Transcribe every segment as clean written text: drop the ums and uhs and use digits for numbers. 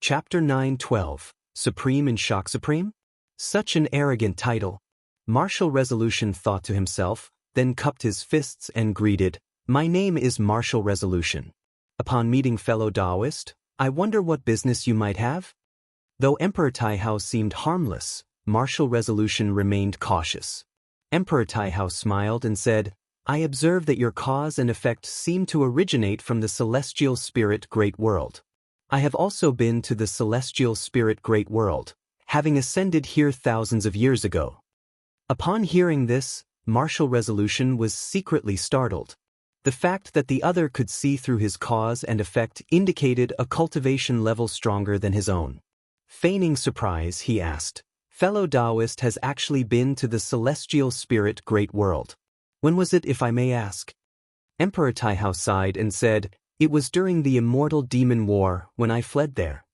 Chapter 9:12, Supreme in Shock Supreme? Such an arrogant title. Martial Resolution thought to himself, then cupped his fists and greeted, "My name is Martial Resolution. Upon meeting fellow Daoist, I wonder what business you might have?" Though Emperor Taihao seemed harmless, Martial Resolution remained cautious. Emperor Taihao smiled and said, "I observe that your cause and effect seem to originate from the celestial spirit great world. I have also been to the celestial spirit great world, having ascended here thousands of years ago." Upon hearing this, Martial Resolution was secretly startled. The fact that the other could see through his cause and effect indicated a cultivation level stronger than his own. Feigning surprise, he asked, "Fellow Daoist has actually been to the celestial spirit great world. When was it, if I may ask?" Emperor Taihao sighed and said, "It was during the Immortal Demon War when I fled there."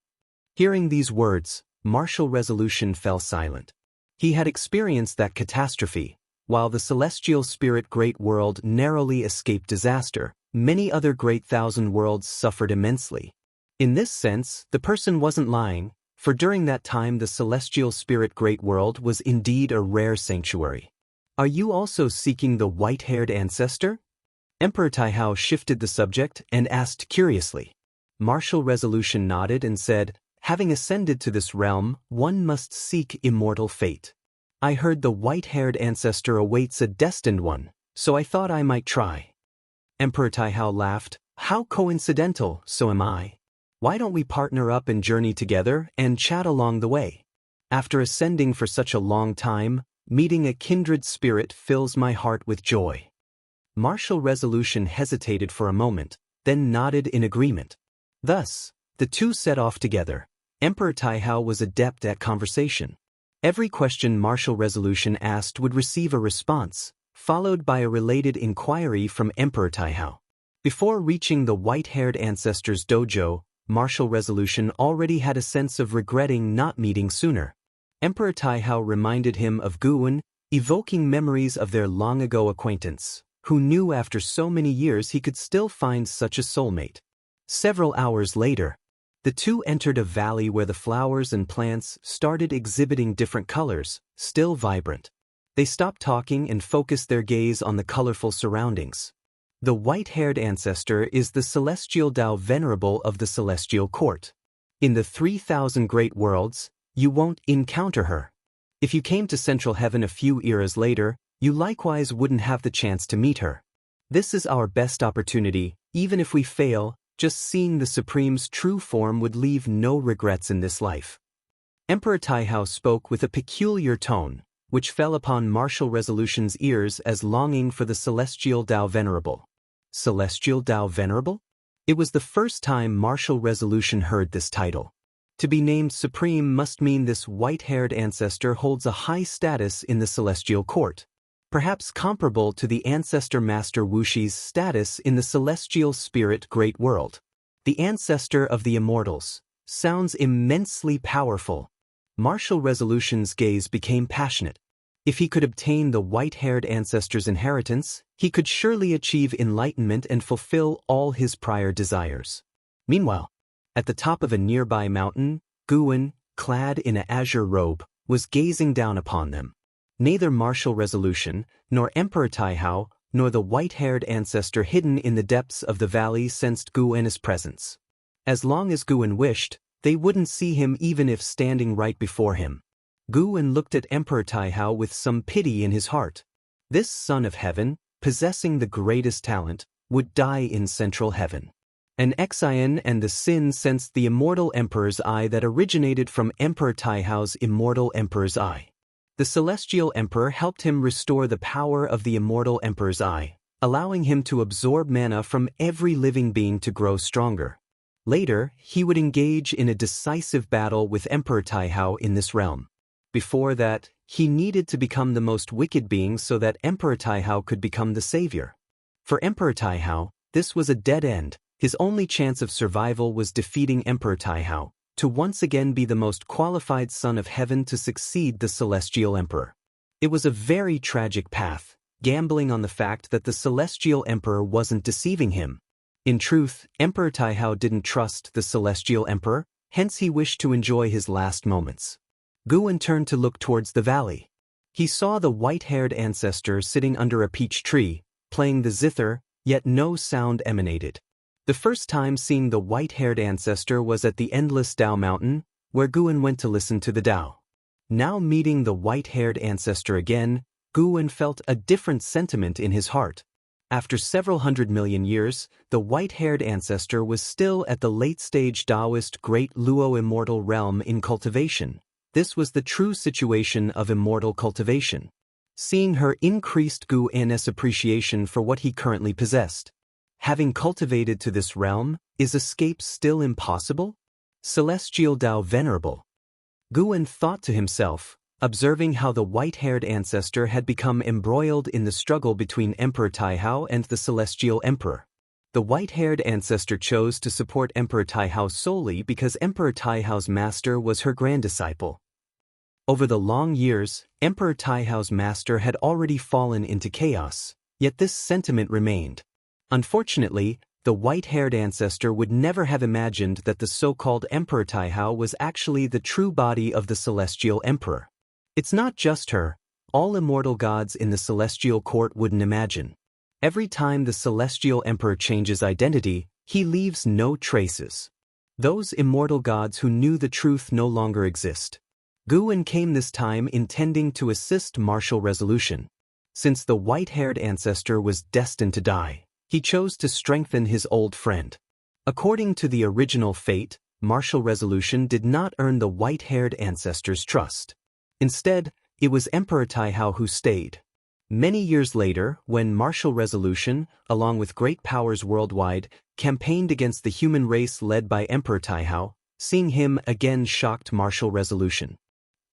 Hearing these words, Martial Resolution fell silent. He had experienced that catastrophe. While the celestial spirit great world narrowly escaped disaster, many other great thousand worlds suffered immensely. In this sense, the person wasn't lying, for during that time the celestial spirit great world was indeed a rare sanctuary. "Are you also seeking the white-haired ancestor?" Emperor Taihao shifted the subject and asked curiously. Martial Resolution nodded and said, "Having ascended to this realm, one must seek immortal fate. I heard the white-haired ancestor awaits a destined one, so I thought I might try." Emperor Taihao laughed, "How coincidental, so am I. Why don't we partner up and journey together and chat along the way? After ascending for such a long time, meeting a kindred spirit fills my heart with joy." Martial Resolution hesitated for a moment, then nodded in agreement. Thus, the two set off together. Emperor Taihao was adept at conversation. Every question Martial Resolution asked would receive a response, followed by a related inquiry from Emperor Taihao. Before reaching the white-haired ancestor's dojo, Martial Resolution already had a sense of regretting not meeting sooner. Emperor Taihao reminded him of Guwen, evoking memories of their long-ago acquaintance. Who knew after so many years he could still find such a soulmate? Several hours later, the two entered a valley where the flowers and plants started exhibiting different colors, still vibrant. They stopped talking and focused their gaze on the colorful surroundings. The white-haired ancestor is the celestial Dao Venerable of the Celestial Court. In the 3,000 great worlds, you won't encounter her. If you came to Central Heaven a few eras later, you likewise wouldn't have the chance to meet her. This is our best opportunity. Even if we fail, just seeing the Supreme's true form would leave no regrets in this life." Emperor Taihao spoke with a peculiar tone, which fell upon Martial Resolution's ears as longing for the Celestial Dao Venerable. Celestial Dao Venerable? It was the first time Martial Resolution heard this title. To be named Supreme must mean this white-haired ancestor holds a high status in the Celestial Court, perhaps comparable to the ancestor Master Wuxi's status in the celestial spirit great world. The ancestor of the immortals sounds immensely powerful. Martial Resolution's gaze became passionate. If he could obtain the white-haired ancestor's inheritance, he could surely achieve enlightenment and fulfill all his prior desires. Meanwhile, at the top of a nearby mountain, Guwen, clad in an azure robe, was gazing down upon them. Neither Martial Resolution, nor Emperor Taihao, nor the white-haired ancestor hidden in the depths of the valley sensed Guwen's presence. As long as Guwen wished, they wouldn't see him even if standing right before him. Guwen looked at Emperor Taihao with some pity in his heart. This son of heaven, possessing the greatest talent, would die in Central Heaven. An Xian and the Sin sensed the immortal Emperor's eye that originated from Emperor Taihao's immortal Emperor's eye. The Celestial Emperor helped him restore the power of the Immortal Emperor's eye, allowing him to absorb mana from every living being to grow stronger. Later, he would engage in a decisive battle with Emperor Taihao in this realm. Before that, he needed to become the most wicked being so that Emperor Taihao could become the savior. For Emperor Taihao, this was a dead end. His only chance of survival was defeating Emperor Taihao, to once again be the most qualified son of heaven to succeed the Celestial Emperor. It was a very tragic path, gambling on the fact that the Celestial Emperor wasn't deceiving him. In truth, Emperor Taihao didn't trust the Celestial Emperor, Hence he wished to enjoy his last moments. Guan turned to look towards the valley. He saw the white-haired ancestor sitting under a peach tree, playing the zither, yet no sound emanated. The first time seeing the white-haired ancestor was at the endless Dao mountain, where Guan went to listen to the Dao. Now meeting the white-haired ancestor again, Guan felt a different sentiment in his heart. After several 100 million years, the white-haired ancestor was still at the late-stage Daoist Great Luo Immortal realm in cultivation. This was the true situation of immortal cultivation. Seeing her increased Guan's appreciation for what he currently possessed. Having cultivated to this realm, is escape still impossible? Celestial Dao Venerable. Guan thought to himself, observing how the white-haired ancestor had become embroiled in the struggle between Emperor Taihao and the Celestial Emperor. The white-haired ancestor chose to support Emperor Taihao solely because Emperor Taihao's master was her grand-disciple. Over the long years, Emperor Taihao's master had already fallen into chaos, yet this sentiment remained. Unfortunately, the white-haired ancestor would never have imagined that the so-called Emperor Taihao was actually the true body of the Celestial Emperor. It's not just her, all immortal gods in the Celestial Court wouldn't imagine. Every time the Celestial Emperor changes identity, he leaves no traces. Those immortal gods who knew the truth no longer exist. Guan came this time intending to assist martial resolution. Since the white-haired ancestor was destined to die, he chose to strengthen his old friend. According to the original fate, martial resolution did not earn the white-haired ancestor's trust. Instead, it was Emperor Taihao who stayed. Many years later, when martial resolution, along with great powers worldwide, campaigned against the human race led by Emperor Taihao, seeing him again shocked martial resolution.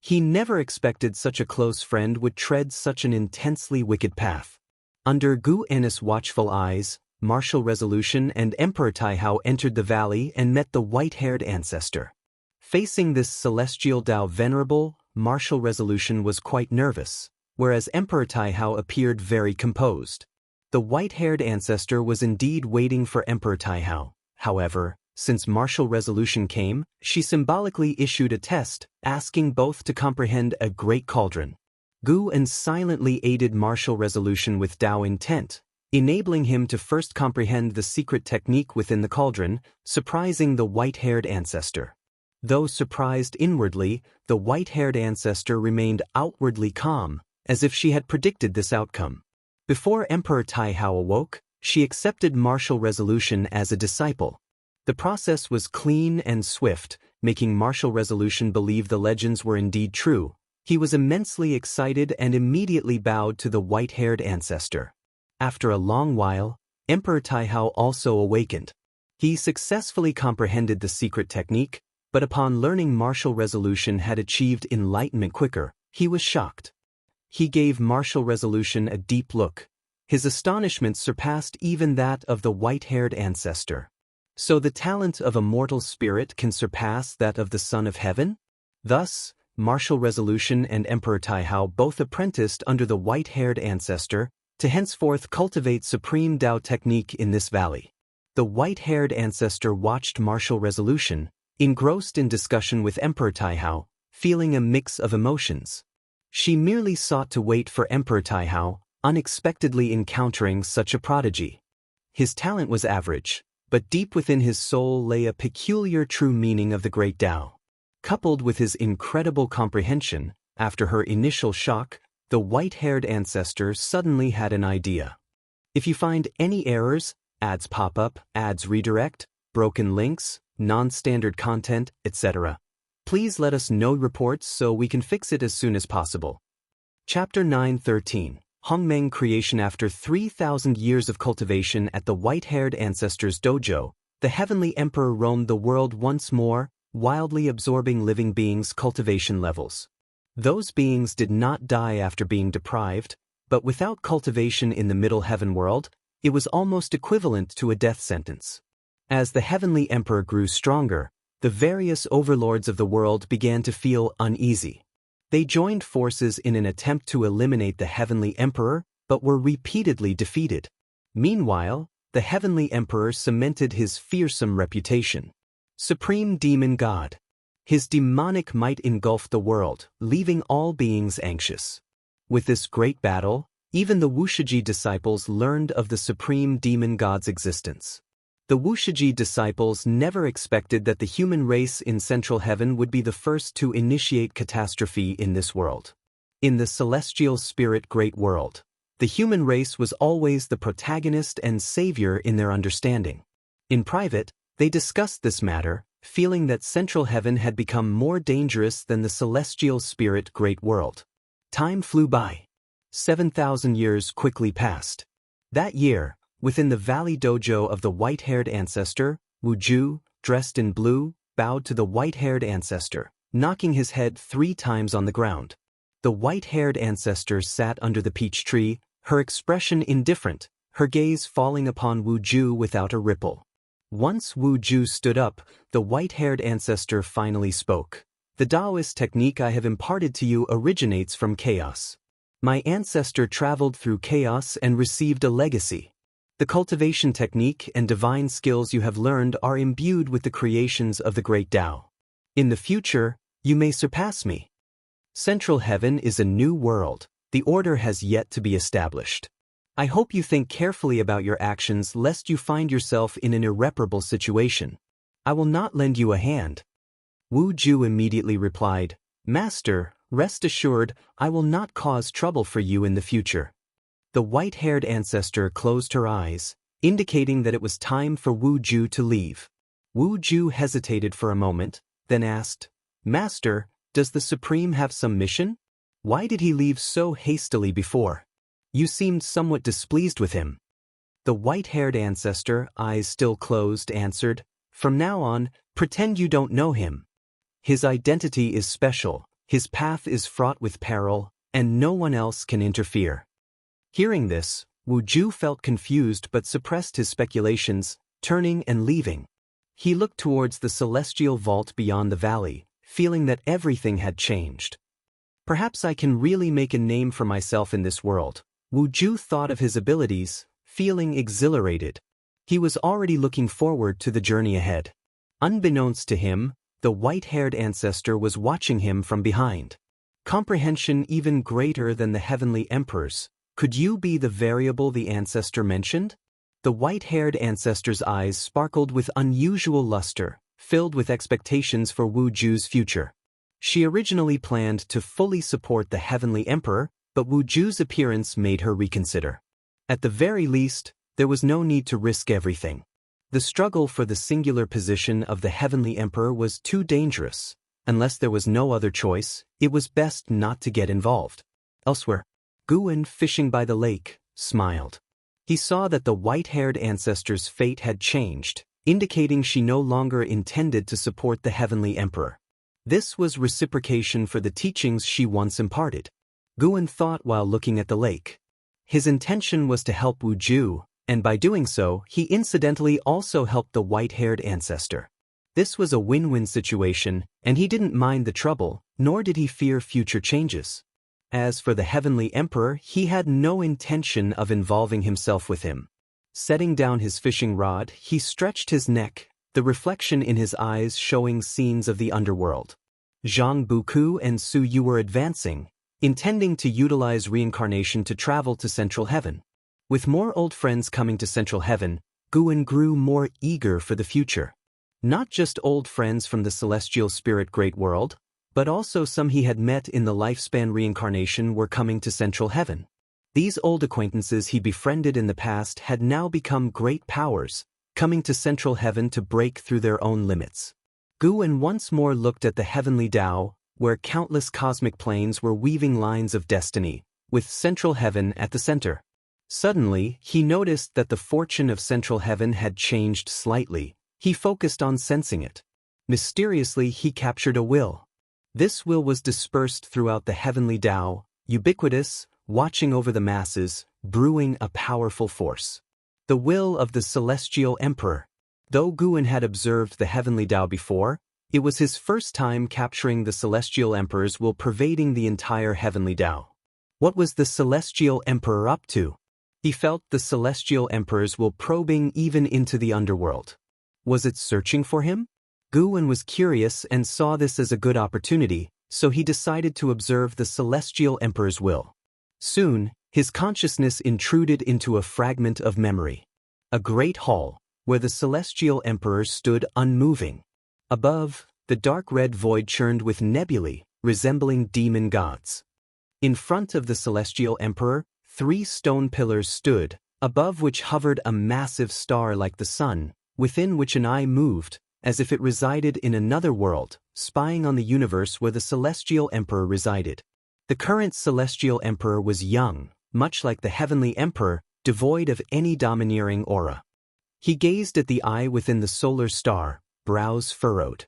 He never expected such a close friend would tread such an intensely wicked path. Under Guan's watchful eyes, martial resolution and Emperor Taihao entered the valley and met the white-haired ancestor. Facing this celestial Dao Venerable, martial resolution was quite nervous, whereas Emperor Taihao appeared very composed. The white-haired ancestor was indeed waiting for Emperor Taihao. However, since martial resolution came, she symbolically issued a test, asking both to comprehend a great cauldron. Guan silently aided martial resolution with Dao intent, enabling him to first comprehend the secret technique within the cauldron, surprising the white-haired ancestor. Though surprised inwardly, the white-haired ancestor remained outwardly calm, as if she had predicted this outcome. Before Emperor Taihao awoke, she accepted martial resolution as a disciple. The process was clean and swift, making martial resolution believe the legends were indeed true. He was immensely excited and immediately bowed to the white-haired ancestor. After a long while, Emperor Taihao also awakened. He successfully comprehended the secret technique, but upon learning martial resolution had achieved enlightenment quicker, he was shocked. He gave martial resolution a deep look. His astonishment surpassed even that of the white-haired ancestor. So the talent of a mortal spirit can surpass that of the Son of Heaven? Thus, martial resolution and Emperor Taihao both apprenticed under the white-haired ancestor to henceforth cultivate supreme Dao technique in this valley. The white-haired ancestor watched martial resolution, engrossed in discussion with Emperor Taihao, feeling a mix of emotions. She merely sought to wait for Emperor Taihao, unexpectedly encountering such a prodigy. His talent was average, but deep within his soul lay a peculiar true meaning of the great Dao. Coupled with his incredible comprehension, after her initial shock, the white-haired ancestor suddenly had an idea. If you find any errors, ads pop up, ads redirect, broken links, non-standard content, etc., please let us know reports so we can fix it as soon as possible. Chapter 9:13 Hongmeng Creation. After 3,000 years of cultivation at the white-haired ancestor's dojo, the heavenly emperor roamed the world once more, wildly absorbing living beings' cultivation levels. Those beings did not die after being deprived, but without cultivation in the middle heaven world, it was almost equivalent to a death sentence. As the heavenly emperor grew stronger, the various overlords of the world began to feel uneasy. They joined forces in an attempt to eliminate the heavenly emperor, but were repeatedly defeated. Meanwhile, the heavenly emperor cemented his fearsome reputation. Supreme Demon God. His demonic might engulfed the world, leaving all beings anxious. With this great battle, even the Wuxia disciples learned of the Supreme Demon God's existence. The Wuxia disciples never expected that the human race in Central Heaven would be the first to initiate catastrophe in this world. In the celestial spirit great world, the human race was always the protagonist and savior in their understanding. In private, they discussed this matter, feeling that Central Heaven had become more dangerous than the celestial spirit great world. Time flew by. 7,000 years quickly passed. That year, within the valley dojo of the white-haired ancestor, Wuju, dressed in blue, bowed to the white-haired ancestor, knocking his head 3 times on the ground. The white-haired ancestor sat under the peach tree, her expression indifferent, her gaze falling upon Wuju without a ripple. Once Wuju stood up, the white-haired ancestor finally spoke. The Daoist technique I have imparted to you originates from chaos. My ancestor traveled through chaos and received a legacy. The cultivation technique and divine skills you have learned are imbued with the creations of the great Tao. In the future, you may surpass me. Central Heaven is a new world. The order has yet to be established. I hope you think carefully about your actions lest you find yourself in an irreparable situation. I will not lend you a hand. Wu Ju immediately replied, Master, rest assured, I will not cause trouble for you in the future. The white-haired ancestor closed her eyes, indicating that it was time for Wu Ju to leave. Wu Ju hesitated for a moment, then asked, Master, does the Supreme have some mission? Why did he leave so hastily before? You seemed somewhat displeased with him. The white-haired ancestor, eyes still closed, answered, From now on, pretend you don't know him. His identity is special, his path is fraught with peril, and no one else can interfere. Hearing this, Wu Ju felt confused but suppressed his speculations, turning and leaving. He looked towards the celestial vault beyond the valley, feeling that everything had changed. Perhaps I can really make a name for myself in this world. Wu Ju thought of his abilities, feeling exhilarated. He was already looking forward to the journey ahead. Unbeknownst to him, the white-haired ancestor was watching him from behind. Comprehension even greater than the heavenly emperors. Could you be the variable the ancestor mentioned? The white-haired ancestor's eyes sparkled with unusual luster, filled with expectations for Wu Ju's future. She originally planned to fully support the heavenly emperor, but Wu Ju's appearance made her reconsider. At the very least, there was no need to risk everything. The struggle for the singular position of the heavenly emperor was too dangerous. Unless there was no other choice, it was best not to get involved. Elsewhere, Guan, fishing by the lake, smiled. He saw that the white-haired ancestor's fate had changed, indicating she no longer intended to support the heavenly emperor. This was reciprocation for the teachings she once imparted. Guan thought while looking at the lake. His intention was to help Wu Ju, and by doing so, he incidentally also helped the white-haired ancestor. This was a win-win situation, and he didn't mind the trouble, nor did he fear future changes. As for the heavenly emperor, he had no intention of involving himself with him. Setting down his fishing rod, he stretched his neck, the reflection in his eyes showing scenes of the underworld. Zhang Buku and Su Yu were advancing, intending to utilize reincarnation to travel to Central Heaven. With more old friends coming to Central Heaven, Guan grew more eager for the future. Not just old friends from the celestial spirit great world, but also some he had met in the lifespan reincarnation were coming to Central Heaven. These old acquaintances he befriended in the past had now become great powers, coming to Central Heaven to break through their own limits. Guan once more looked at the heavenly Tao, where countless cosmic planes were weaving lines of destiny, with Central Heaven at the center. Suddenly, he noticed that the fortune of Central Heaven had changed slightly. He focused on sensing it. Mysteriously, he captured a will. This will was dispersed throughout the heavenly Tao, ubiquitous, watching over the masses, brewing a powerful force. The will of the celestial emperor. Though Guan had observed the heavenly Tao before, it was his first time capturing the celestial emperor's will pervading the entire heavenly Tao. What was the celestial emperor up to? He felt the celestial emperor's will probing even into the underworld. Was it searching for him? Guwen was curious and saw this as a good opportunity, so he decided to observe the Celestial Emperor's will. Soon, his consciousness intruded into a fragment of memory. A great hall, where the Celestial Emperor stood unmoving. Above, the dark red void churned with nebulae, resembling demon gods. In front of the Celestial Emperor, 3 stone pillars stood, above which hovered a massive star like the sun, within which an eye moved, as if it resided in another world, spying on the universe where the Celestial Emperor resided. The current Celestial Emperor was young, much like the Heavenly Emperor, devoid of any domineering aura. He gazed at the eye within the solar star, brows furrowed.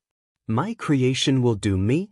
"My creation will doom me?"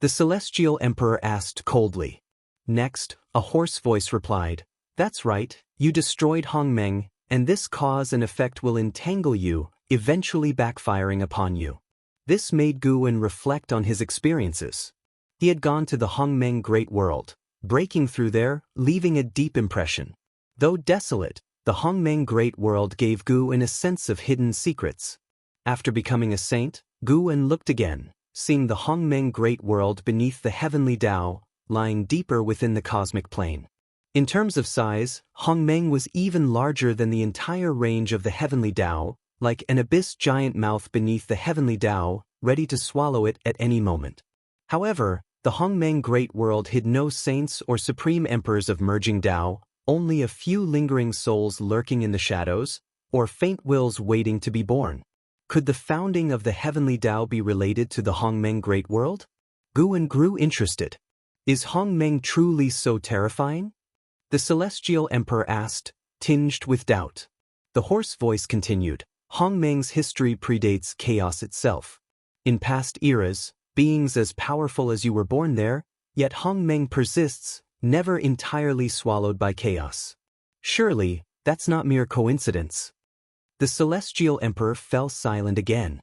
the Celestial Emperor asked coldly. Next, a hoarse voice replied, "That's right, you destroyed Hongmeng, and this cause and effect will entangle you, eventually backfiring upon you." This made Guwen reflect on his experiences. He had gone to the Hongmeng Great World, breaking through there, leaving a deep impression. Though desolate, the Hongmeng Great World gave Guwen a sense of hidden secrets. After becoming a saint, Guwen looked again, seeing the Hongmeng Great World beneath the heavenly Tao, lying deeper within the cosmic plane. In terms of size, Hongmeng was even larger than the entire range of the heavenly Tao, like an abyss giant mouth beneath the heavenly Tao, ready to swallow it at any moment. However, the Hongmeng Great World hid no saints or supreme emperors of merging Tao, only a few lingering souls lurking in the shadows, or faint wills waiting to be born. Could the founding of the heavenly Tao be related to the Hongmeng Great World? Guwen grew interested. Is Hongmeng truly so terrifying? The Celestial Emperor asked, tinged with doubt. The hoarse voice continued, "Hongmeng's history predates chaos itself. In past eras, beings as powerful as you were born there, yet Hongmeng persists, never entirely swallowed by chaos. Surely, that's not mere coincidence." The Celestial Emperor fell silent again.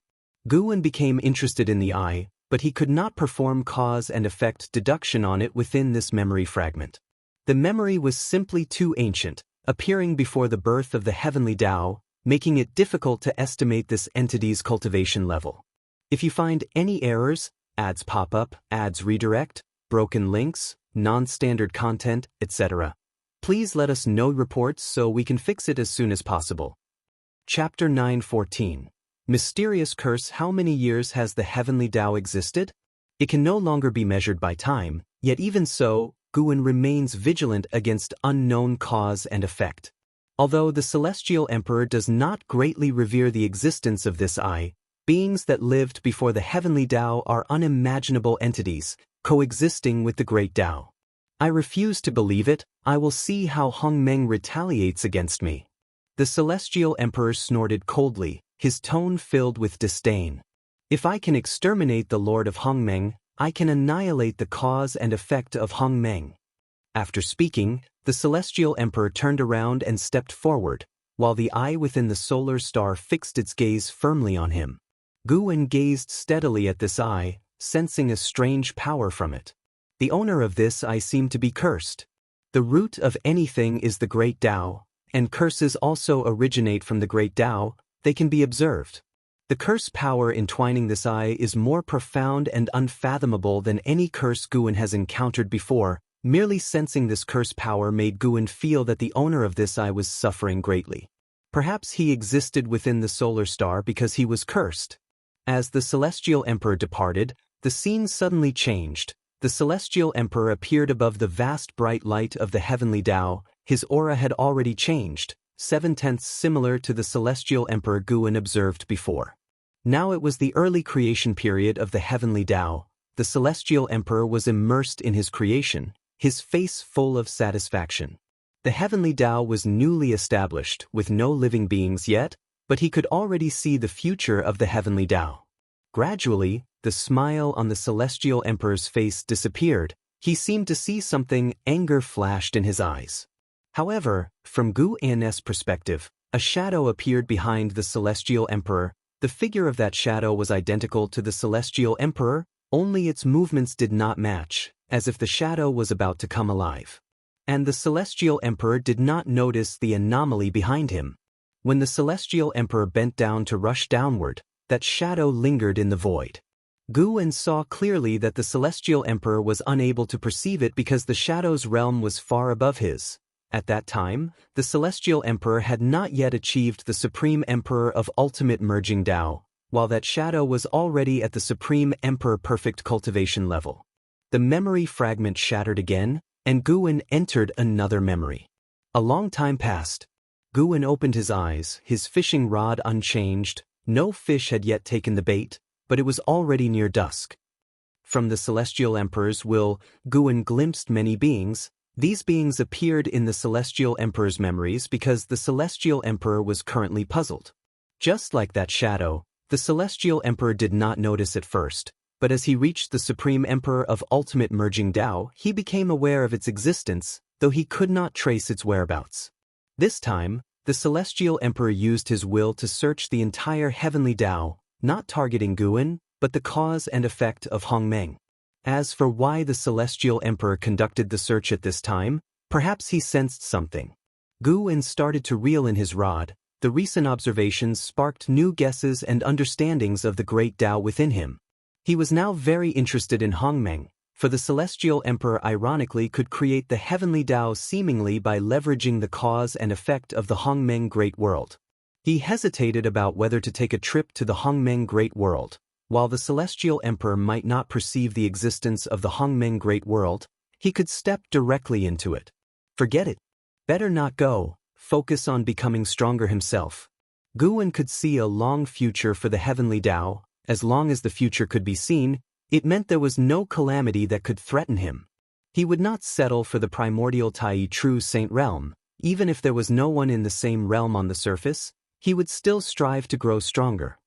Guwen became interested in the eye, but he could not perform cause and effect deduction on it within this memory fragment. The memory was simply too ancient, appearing before the birth of the heavenly Tao, making it difficult to estimate this entity's cultivation level. If you find any errors, ads pop up, ads redirect, broken links, non-standard content, etc., please let us know reports so we can fix it as soon as possible. Chapter 9:14. Mysterious Curse. How many years has the heavenly Tao existed? It can no longer be measured by time, yet even so, Guwen remains vigilant against unknown cause and effect. Although the Celestial Emperor does not greatly revere the existence of this eye, beings that lived before the heavenly Tao are unimaginable entities, coexisting with the great Tao. I refuse to believe it. I will see how Hongmeng retaliates against me. The Celestial Emperor snorted coldly, his tone filled with disdain. If I can exterminate the Lord of Hongmeng, I can annihilate the cause and effect of Hongmeng. After speaking, the Celestial Emperor turned around and stepped forward, while the eye within the solar star fixed its gaze firmly on him. Guwen gazed steadily at this eye, sensing a strange power from it. The owner of this eye seemed to be cursed. The root of anything is the great Tao, and curses also originate from the great Tao. They can be observed. The curse power entwining this eye is more profound and unfathomable than any curse Guwen has encountered before. Merely sensing this curse power made Guwen feel that the owner of this eye was suffering greatly. Perhaps he existed within the solar star because he was cursed. As the Celestial Emperor departed, the scene suddenly changed. The Celestial Emperor appeared above the vast bright light of the heavenly Tao. His aura had already changed, 7/10 similar to the Celestial Emperor Guwen observed before. Now it was the early creation period of the heavenly Tao. The Celestial Emperor was immersed in his creation, his face full of satisfaction. The heavenly Tao was newly established, with no living beings yet, but he could already see the future of the heavenly Tao. Gradually, the smile on the Celestial Emperor's face disappeared. He seemed to see something. Anger flashed in his eyes. However, from Guwen's perspective, a shadow appeared behind the Celestial Emperor. The figure of that shadow was identical to the Celestial Emperor, only its movements did not match, as if the shadow was about to come alive. And the Celestial Emperor did not notice the anomaly behind him. When the Celestial Emperor bent down to rush downward, that shadow lingered in the void. Guwen saw clearly that the Celestial Emperor was unable to perceive it because the shadow's realm was far above his. At that time, the Celestial Emperor had not yet achieved the Supreme Emperor of Ultimate Merging Dao, while that shadow was already at the Supreme Emperor Perfect Cultivation level. The memory fragment shattered again, and Guwen entered another memory. A long time passed. Guwen opened his eyes, his fishing rod unchanged. No fish had yet taken the bait, but it was already near dusk. From the Celestial Emperor's will, Guwen glimpsed many beings. These beings appeared in the Celestial Emperor's memories because the Celestial Emperor was currently puzzled. Just like that shadow, the Celestial Emperor did not notice at first, but as he reached the Supreme Emperor of Ultimate Merging Dao, he became aware of its existence, though he could not trace its whereabouts. This time, the Celestial Emperor used his will to search the entire Heavenly Dao, not targeting Guwen, but the cause and effect of Hongmeng. As for why the Celestial Emperor conducted the search at this time, perhaps he sensed something. Guwen started to reel in his rod. The recent observations sparked new guesses and understandings of the great Dao within him. He was now very interested in Hongmeng, for the Celestial Emperor ironically could create the Heavenly Dao seemingly by leveraging the cause and effect of the Hongmeng Great World. He hesitated about whether to take a trip to the Hongmeng Great World. While the Celestial Emperor might not perceive the existence of the Hongmeng Great World, he could step directly into it. Forget it. Better not go, focus on becoming stronger himself. Guwen could see a long future for the Heavenly Dao. As long as the future could be seen, it meant there was no calamity that could threaten him. He would not settle for the primordial Tai True Saint realm. Even if there was no one in the same realm on the surface, he would still strive to grow stronger.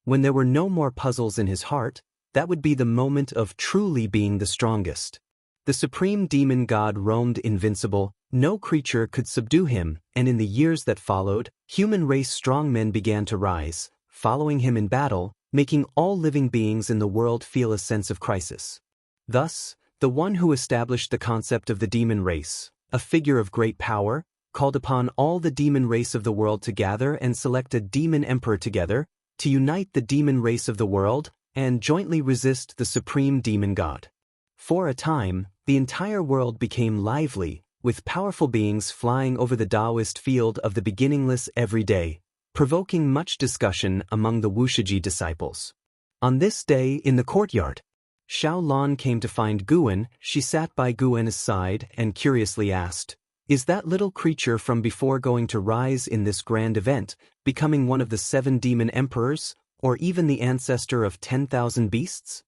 When there were no more puzzles in his heart, that would be the moment of truly being the strongest. The supreme demon god roamed invincible, no creature could subdue him, and in the years that followed, human race strong men began to rise, following him in battle, making all living beings in the world feel a sense of crisis. Thus, the one who established the concept of the demon race, a figure of great power, called upon all the demon race of the world to gather and select a demon emperor together, to unite the demon race of the world, and jointly resist the supreme demon god. For a time, the entire world became lively, with powerful beings flying over the Daoist field of the beginningless every day, provoking much discussion among the Wuxia disciples. On this day in the courtyard, Xiao Lan came to find Guwen. She sat by Guwen's side and curiously asked, "Is that little creature from before going to rise in this grand event, becoming one of the 7 demon emperors, or even the ancestor of 10,000 beasts?"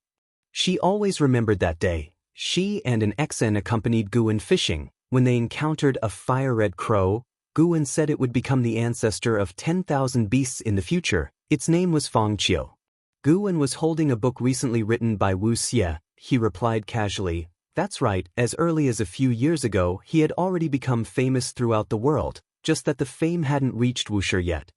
She always remembered that day. She and an Exen accompanied Guwen fishing. When they encountered a fire-red crow, Guwen said it would become the ancestor of 10,000 beasts in the future. Its name was Feng Qiu. Guwen was holding a book recently written by Wuxia. He replied casually, "That's right, as early as a few years ago he had already become famous throughout the world, just that the fame hadn't reached Wuxia yet."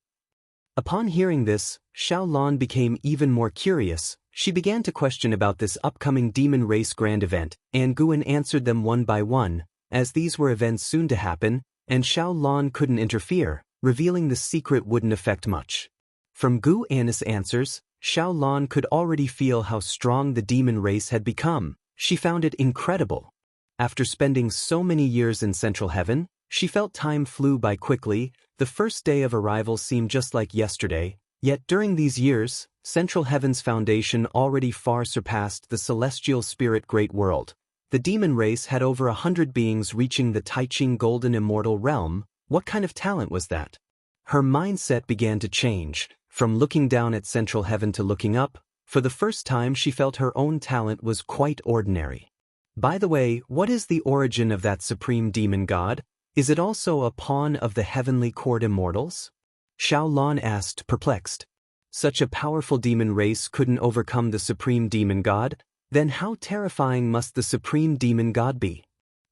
Upon hearing this, Xiao Lan became even more curious. She began to question about this upcoming demon race grand event, and Guwen answered them one by one, as these were events soon to happen, and Xiao Lan couldn't interfere, revealing the secret wouldn't affect much. From Guwen's answers, Xiao Lan could already feel how strong the demon race had become. She found it incredible. After spending so many years in Central Heaven, she felt time flew by quickly. The first day of arrival seemed just like yesterday, yet during these years, Central Heaven's foundation already far surpassed the celestial spirit great world. The demon race had over 100 beings reaching the Taiqing golden immortal realm. What kind of talent was that? Her mindset began to change, from looking down at Central Heaven to looking up. For the first time she felt her own talent was quite ordinary. By the way, what is the origin of that supreme demon god? Is it also a pawn of the heavenly court immortals? Xiao Lan asked, perplexed. Such a powerful demon race couldn't overcome the supreme demon god? Then how terrifying must the supreme demon god be?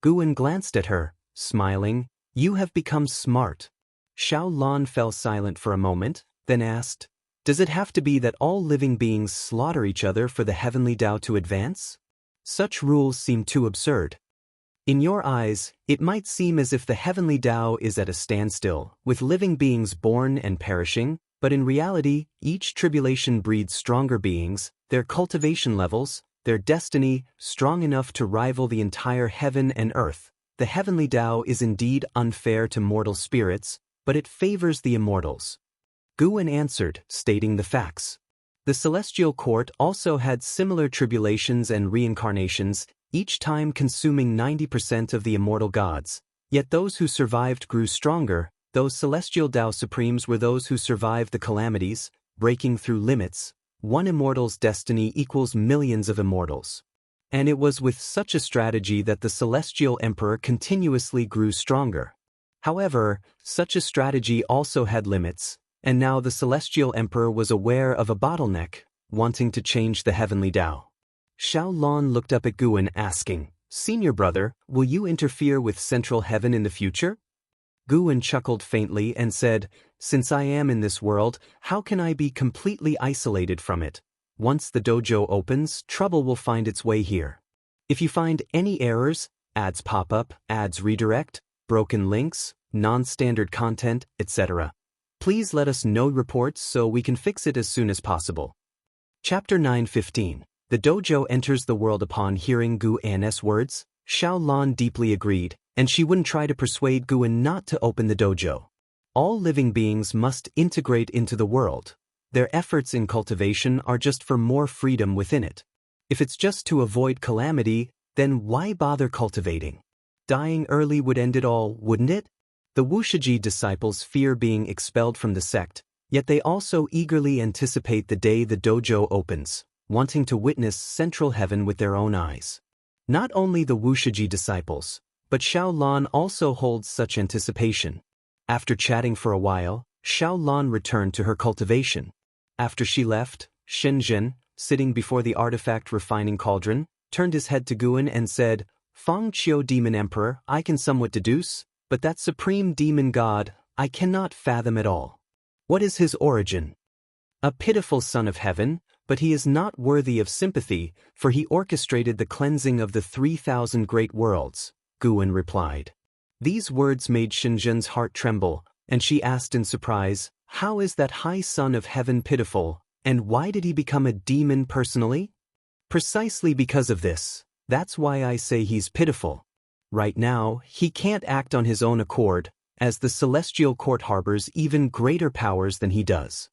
Guwen glanced at her, smiling. "You have become smart." Xiao Lan fell silent for a moment, then asked, "Does it have to be that all living beings slaughter each other for the heavenly Dao to advance? Such rules seem too absurd. In your eyes, it might seem as if the heavenly Dao is at a standstill, with living beings born and perishing, But in reality, each tribulation breeds stronger beings, their cultivation levels, their destiny, strong enough to rival the entire heaven and earth. The heavenly Tao is indeed unfair to mortal spirits, but it favors the immortals. Guwen answered, stating the facts. The celestial court also had similar tribulations and reincarnations, each time consuming 90% of the immortal gods. Yet those who survived grew stronger. Those celestial Tao Supremes were those who survived the calamities, breaking through limits. One immortal's destiny equals millions of immortals. And it was with such a strategy that the celestial emperor continuously grew stronger. However, such a strategy also had limits, and now the celestial emperor was aware of a bottleneck, wanting to change the heavenly Tao. Xiao Lan looked up at Guwen asking, "Senior brother, will you interfere with central heaven in the future?" Guwen chuckled faintly and said, "Since I am in this world, how can I be completely isolated from it? Once the dojo opens, trouble will find its way here. If you find any errors, ads pop up, ads redirect, broken links, non-standard content, etc. Please let us know reports so we can fix it as soon as possible." Chapter 9:15. The dojo enters the world. Upon hearing Guwen's words, Xiao Lan deeply agreed, and she wouldn't try to persuade Guwen not to open the dojo. All living beings must integrate into the world. Their efforts in cultivation are just for more freedom within it. If it's just to avoid calamity, then why bother cultivating? Dying early would end it all, wouldn't it? The Wuxia disciples fear being expelled from the sect, yet they also eagerly anticipate the day the dojo opens, wanting to witness central heaven with their own eyes. Not only the Wuxia disciples, but Xiao Lan also holds such anticipation. After chatting for a while, Xiao Lan returned to her cultivation. After she left, Shenzhen, sitting before the artifact refining cauldron, turned his head to Guwen and said, "Feng Qiu Demon Emperor, I can somewhat deduce, but that supreme demon god, I cannot fathom at all. What is his origin? A pitiful son of heaven, but he is not worthy of sympathy, for he orchestrated the cleansing of the 3,000 great worlds," Guwen replied. These words made Shenzhen's heart tremble, and she asked in surprise, "How is that high son of heaven pitiful, and why did he become a demon personally?" "Precisely because of this. That's why I say he's pitiful. Right now, he can't act on his own accord, as the celestial court harbors even greater powers than he does."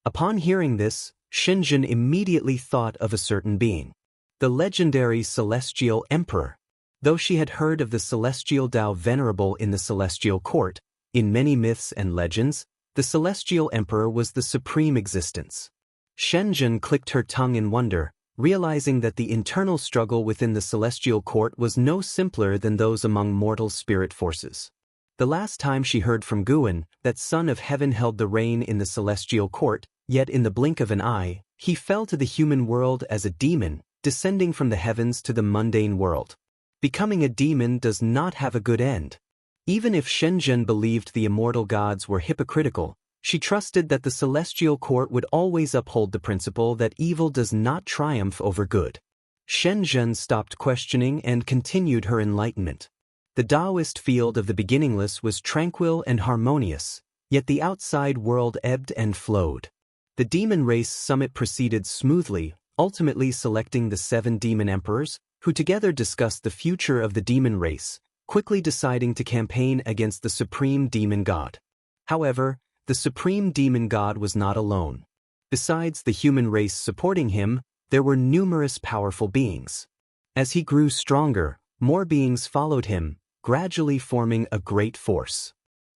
Upon hearing this, Shenzhen immediately thought of a certain being. The legendary celestial emperor. Though she had heard of the celestial Tao venerable in the celestial court, in many myths and legends, the celestial emperor was the supreme existence. Shenzhen clicked her tongue in wonder, realizing that the internal struggle within the celestial court was no simpler than those among mortal spirit forces. The last time she heard from Guwen, that son of heaven held the reign in the celestial court, yet in the blink of an eye, he fell to the human world as a demon, descending from the heavens to the mundane world. Becoming a demon does not have a good end. Even if Shenzhen believed the immortal gods were hypocritical, she trusted that the celestial court would always uphold the principle that evil does not triumph over good. Shenzhen stopped questioning and continued her enlightenment. The Daoist field of the beginningless was tranquil and harmonious, yet the outside world ebbed and flowed. The demon race summit proceeded smoothly, ultimately selecting the 7 demon emperors, who together discussed the future of the demon race, quickly deciding to campaign against the supreme demon god. However, the supreme demon god was not alone. Besides the human race supporting him, there were numerous powerful beings. As he grew stronger, more beings followed him, gradually forming a great force.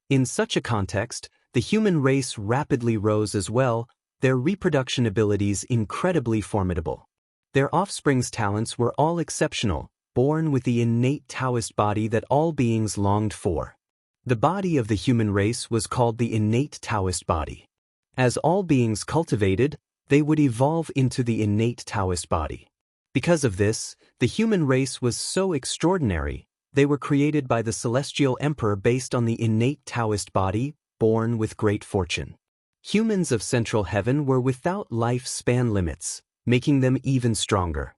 In such a context, the human race rapidly rose as well, their reproduction abilities incredibly formidable. Their offspring's talents were all exceptional, born with the innate Taoist body that all beings longed for. The body of the human race was called the innate Taoist body. As all beings cultivated, they would evolve into the innate Taoist body. Because of this, the human race was so extraordinary, they were created by the celestial emperor based on the innate Taoist body, born with great fortune. Humans of central heaven were without lifespan limits, making them even stronger.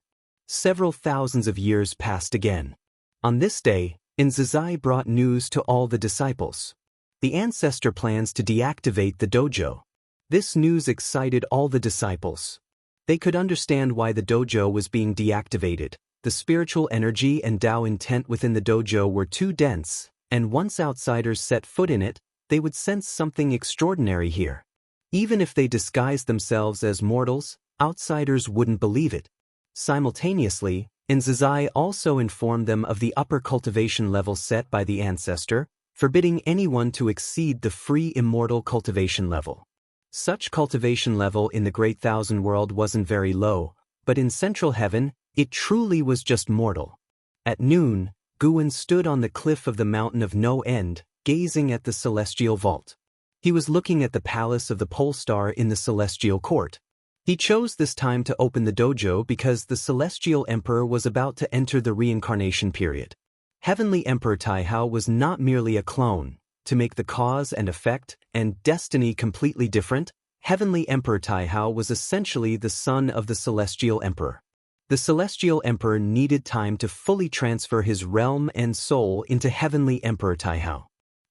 Several thousands of years passed again. On this day, Nzazai brought news to all the disciples. The ancestor plans to deactivate the dojo. This news excited all the disciples. They could understand why the dojo was being deactivated. The spiritual energy and Tao intent within the dojo were too dense, and once outsiders set foot in it, they would sense something extraordinary here. Even if they disguised themselves as mortals, outsiders wouldn't believe it. Simultaneously, Nzazai also informed them of the upper cultivation level set by the ancestor, forbidding anyone to exceed the free immortal cultivation level. Such cultivation level in the Great Thousand World wasn't very low, but in Central Heaven, it truly was just mortal. At noon, Guwen stood on the cliff of the Mountain of No End, gazing at the celestial vault. He was looking at the palace of the pole star in the celestial court. He chose this time to open the dojo because the celestial emperor was about to enter the reincarnation period. Heavenly Emperor Taihao was not merely a clone. To make the cause and effect and destiny completely different, Heavenly Emperor Taihao was essentially the son of the Celestial Emperor. The Celestial Emperor needed time to fully transfer his realm and soul into Heavenly Emperor Taihao.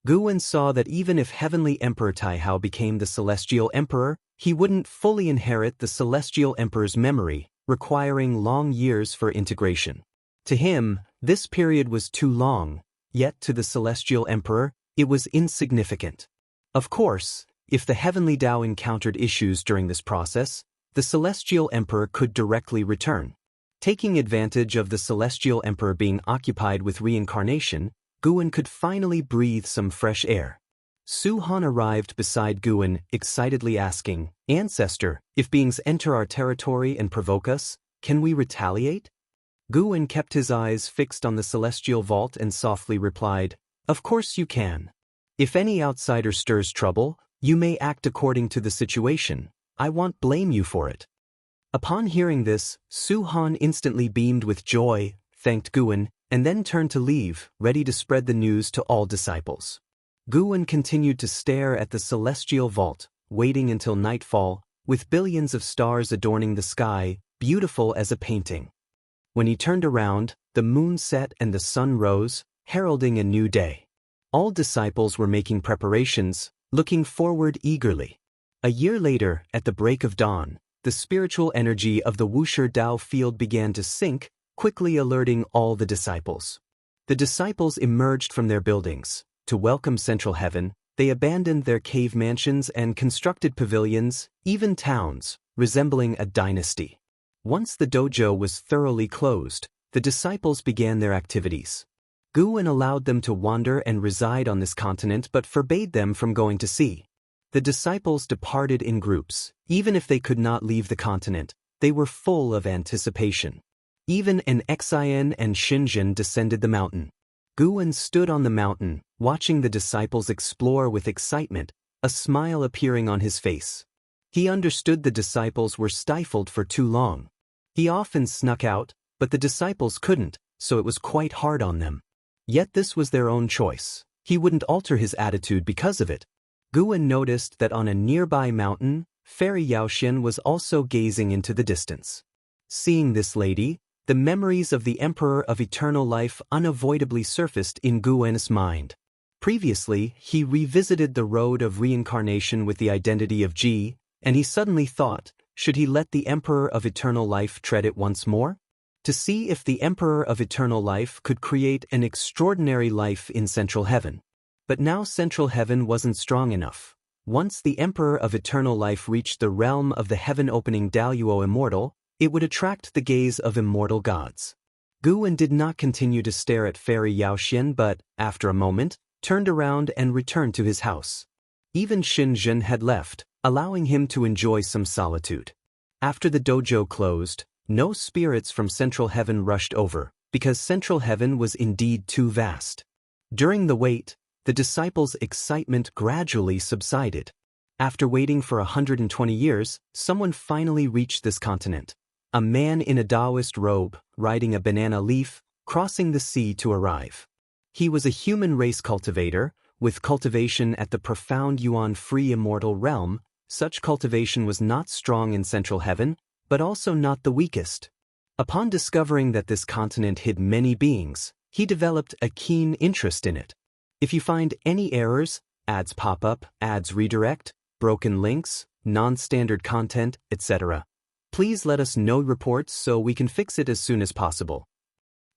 Guwen saw that even if Heavenly Emperor Taihao became the Celestial Emperor, he wouldn't fully inherit the Celestial Emperor's memory, requiring long years for integration. To him, this period was too long, yet to the Celestial Emperor, it was insignificant. Of course, if the Heavenly Tao encountered issues during this process, the Celestial Emperor could directly return. Taking advantage of the Celestial Emperor being occupied with reincarnation, Guwen could finally breathe some fresh air. Su Han arrived beside Guwen, excitedly asking, "Ancestor, if beings enter our territory and provoke us, can we retaliate?" Guwen kept his eyes fixed on the celestial vault and softly replied, "Of course you can. If any outsider stirs trouble, you may act according to the situation. I won't blame you for it." Upon hearing this, Su Han instantly beamed with joy, thanked Guwen, and then turned to leave, ready to spread the news to all disciples. Guwen continued to stare at the celestial vault, waiting until nightfall, with billions of stars adorning the sky, beautiful as a painting. When he turned around, the moon set and the sun rose, heralding a new day. All disciples were making preparations, looking forward eagerly. A year later, at the break of dawn, the spiritual energy of the Wuxia Dao field began to sink, quickly alerting all the disciples. The disciples emerged from their buildings. To welcome Central Heaven, they abandoned their cave mansions and constructed pavilions, even towns, resembling a dynasty. Once the dojo was thoroughly closed, the disciples began their activities. Guwen allowed them to wander and reside on this continent but forbade them from going to sea. The disciples departed in groups. Even if they could not leave the continent, they were full of anticipation. Even an Xian and Xianxia descended the mountain. Guwen stood on the mountain, watching the disciples explore with excitement, a smile appearing on his face. He understood the disciples were stifled for too long. He often snuck out, but the disciples couldn't, so it was quite hard on them. Yet this was their own choice. He wouldn't alter his attitude because of it. Guwen noticed that on a nearby mountain, Fairy Yaoxian was also gazing into the distance. Seeing this lady, the memories of the Emperor of Eternal Life unavoidably surfaced in Guwen's mind. Previously, he revisited the road of reincarnation with the identity of Ji, and he suddenly thought, should he let the Emperor of Eternal Life tread it once more? To see if the Emperor of Eternal Life could create an extraordinary life in Central Heaven. But now Central Heaven wasn't strong enough. Once the Emperor of Eternal Life reached the realm of the heaven-opening Daoist Immortal, it would attract the gaze of immortal gods. Guwen did not continue to stare at Fairy Yaoxian but, after a moment, turned around and returned to his house. Even Xianxia had left, allowing him to enjoy some solitude. After the dojo closed, no spirits from Central Heaven rushed over, because Central Heaven was indeed too vast. During the wait, the disciples' excitement gradually subsided. After waiting for 120 years, someone finally reached this continent. A man in a Daoist robe, riding a banana leaf, crossing the sea to arrive. He was a human race cultivator, with cultivation at the profound Yuan-free immortal realm. Such cultivation was not strong in Central Heaven, but also not the weakest. Upon discovering that this continent hid many beings, he developed a keen interest in it. If you find any errors, ads pop up, ads redirect, broken links, non-standard content, etc. Please let us know reports so we can fix it as soon as possible.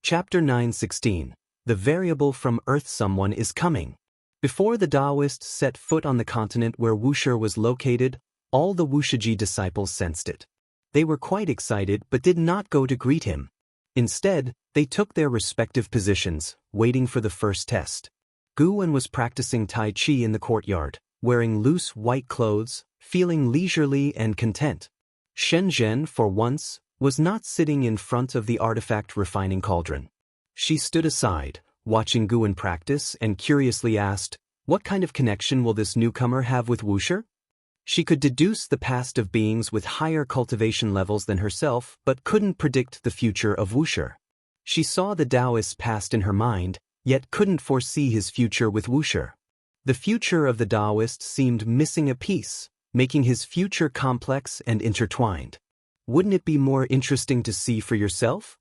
Chapter 9:16. The variable from Earth. Someone is coming. Before the Daoists set foot on the continent where Wuxia was located, all the Wuxia disciples sensed it. They were quite excited but did not go to greet him. Instead, they took their respective positions, waiting for the first test. Guwen was practicing Tai Chi in the courtyard, wearing loose white clothes, feeling leisurely and content. Shenzhen, for once, was not sitting in front of the artifact refining cauldron. She stood aside, watching Guwen practice, and curiously asked, "What kind of connection will this newcomer have with Wuxia?" She could deduce the past of beings with higher cultivation levels than herself, but couldn't predict the future of Wuxia. She saw the Daoist past in her mind, yet couldn't foresee his future with Wuxia. The future of the Daoist seemed missing a piece, making his future complex and intertwined. "Wouldn't it be more interesting to see for yourself?"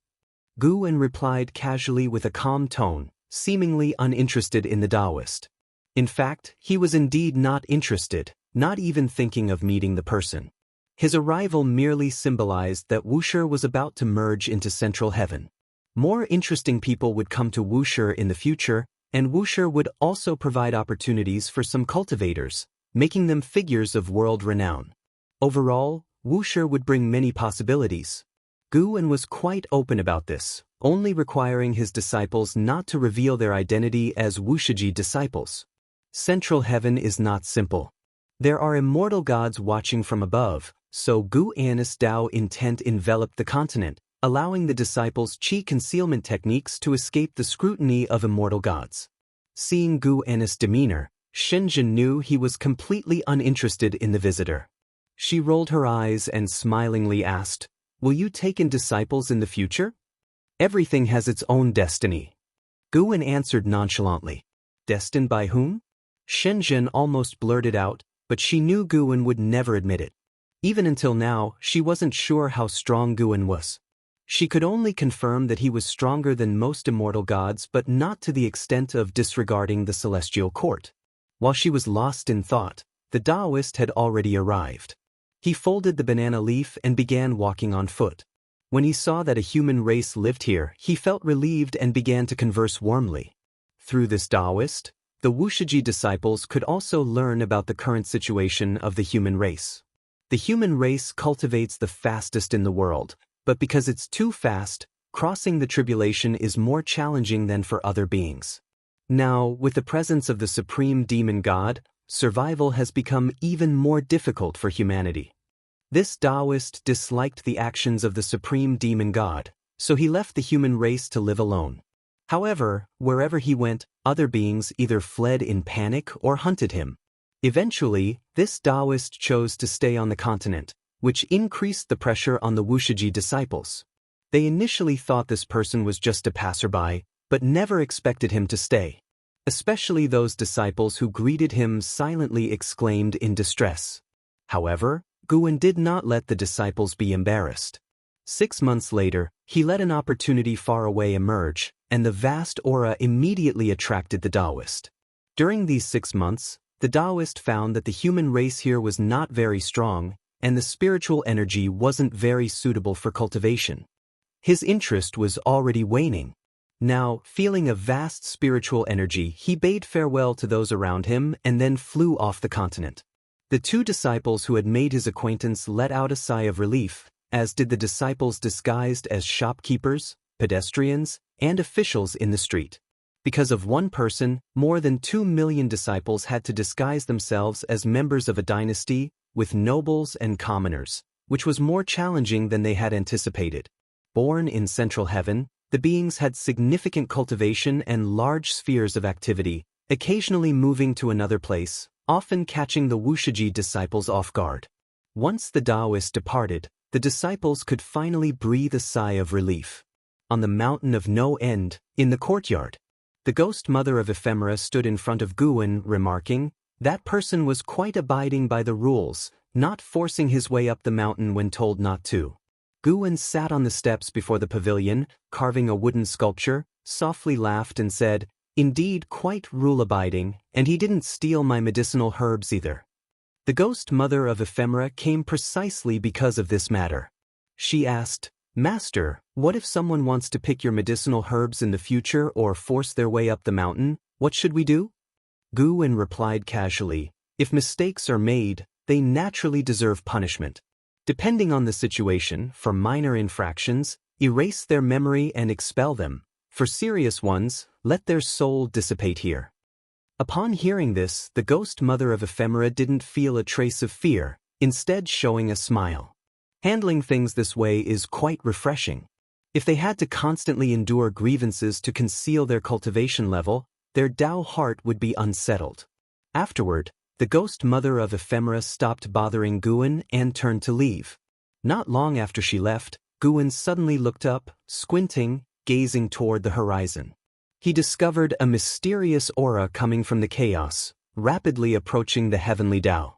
Guwen replied casually with a calm tone, seemingly uninterested in the Daoist. In fact, he was indeed not interested, not even thinking of meeting the person. His arrival merely symbolized that Wuxia was about to merge into central heaven. More interesting people would come to Wuxia in the future, and Wuxia would also provide opportunities for some cultivators, making them figures of world renown. Overall, Wuxia would bring many possibilities. Guwen was quite open about this, only requiring his disciples not to reveal their identity as Wuxia disciples. Central heaven is not simple. There are immortal gods watching from above, so Guwen's Dao intent enveloped the continent, allowing the disciples' Qi concealment techniques to escape the scrutiny of immortal gods. Seeing Guwen's demeanor, Shenzhen knew he was completely uninterested in the visitor. She rolled her eyes and smilingly asked, "Will you take in disciples in the future?" "Everything has its own destiny." Guwen answered nonchalantly. "Destined by whom?" Shenzhen almost blurted out, but she knew Guwen would never admit it. Even until now, she wasn't sure how strong Guwen was. She could only confirm that he was stronger than most immortal gods, but not to the extent of disregarding the celestial court. While she was lost in thought, the Daoist had already arrived. He folded the banana leaf and began walking on foot. When he saw that a human race lived here, he felt relieved and began to converse warmly. Through this Daoist, the Wuxia disciples could also learn about the current situation of the human race. The human race cultivates the fastest in the world, but because it's too fast, crossing the tribulation is more challenging than for other beings. Now, with the presence of the supreme demon god, survival has become even more difficult for humanity. This Daoist disliked the actions of the supreme demon god, so he left the human race to live alone. However, wherever he went, other beings either fled in panic or hunted him. Eventually, this Daoist chose to stay on the continent, which increased the pressure on the Wuxia disciples. They initially thought this person was just a passerby, but never expected him to stay. Especially those disciples who greeted him silently exclaimed in distress. However, Guwen did not let the disciples be embarrassed. 6 months later, he let an opportunity far away emerge, and the vast aura immediately attracted the Daoist. During these 6 months, the Daoist found that the human race here was not very strong, and the spiritual energy wasn't very suitable for cultivation. His interest was already waning. Now, feeling a vast spiritual energy, he bade farewell to those around him and then flew off the continent. The 2 disciples who had made his acquaintance let out a sigh of relief, as did the disciples disguised as shopkeepers, pedestrians, and officials in the street. Because of one person, more than 2 million disciples had to disguise themselves as members of a dynasty, with nobles and commoners, which was more challenging than they had anticipated. Born in central heaven, the beings had significant cultivation and large spheres of activity, occasionally moving to another place, often catching the Wuxia disciples off guard. Once the Daoist departed, the disciples could finally breathe a sigh of relief. On the mountain of no end, in the courtyard, the ghost mother of ephemera stood in front of Guwen, remarking, "That person was quite abiding by the rules, not forcing his way up the mountain when told not to." Guwen sat on the steps before the pavilion, carving a wooden sculpture, softly laughed and said, "Indeed quite rule-abiding, and he didn't steal my medicinal herbs either." The ghost mother of ephemera came precisely because of this matter. She asked, "Master, what if someone wants to pick your medicinal herbs in the future or force their way up the mountain? What should we do?" Guwen replied casually, "If mistakes are made, they naturally deserve punishment. Depending on the situation, for minor infractions, erase their memory and expel them. For serious ones, let their soul dissipate here." Upon hearing this, the ghost mother of ephemera didn't feel a trace of fear, instead showing a smile. Handling things this way is quite refreshing. If they had to constantly endure grievances to conceal their cultivation level, their Dao heart would be unsettled. Afterward, the ghost mother of ephemera stopped bothering Guwen and turned to leave. Not long after she left, Guwen suddenly looked up, squinting, gazing toward the horizon. He discovered a mysterious aura coming from the chaos, rapidly approaching the heavenly Dao.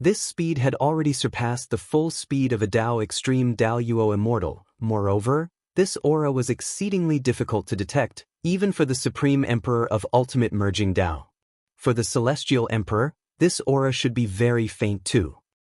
This speed had already surpassed the full speed of a Dao Extreme Daoyuo Immortal. Moreover, this aura was exceedingly difficult to detect, even for the Supreme Emperor of Ultimate Merging Dao. For the Celestial Emperor, this aura should be very faint too.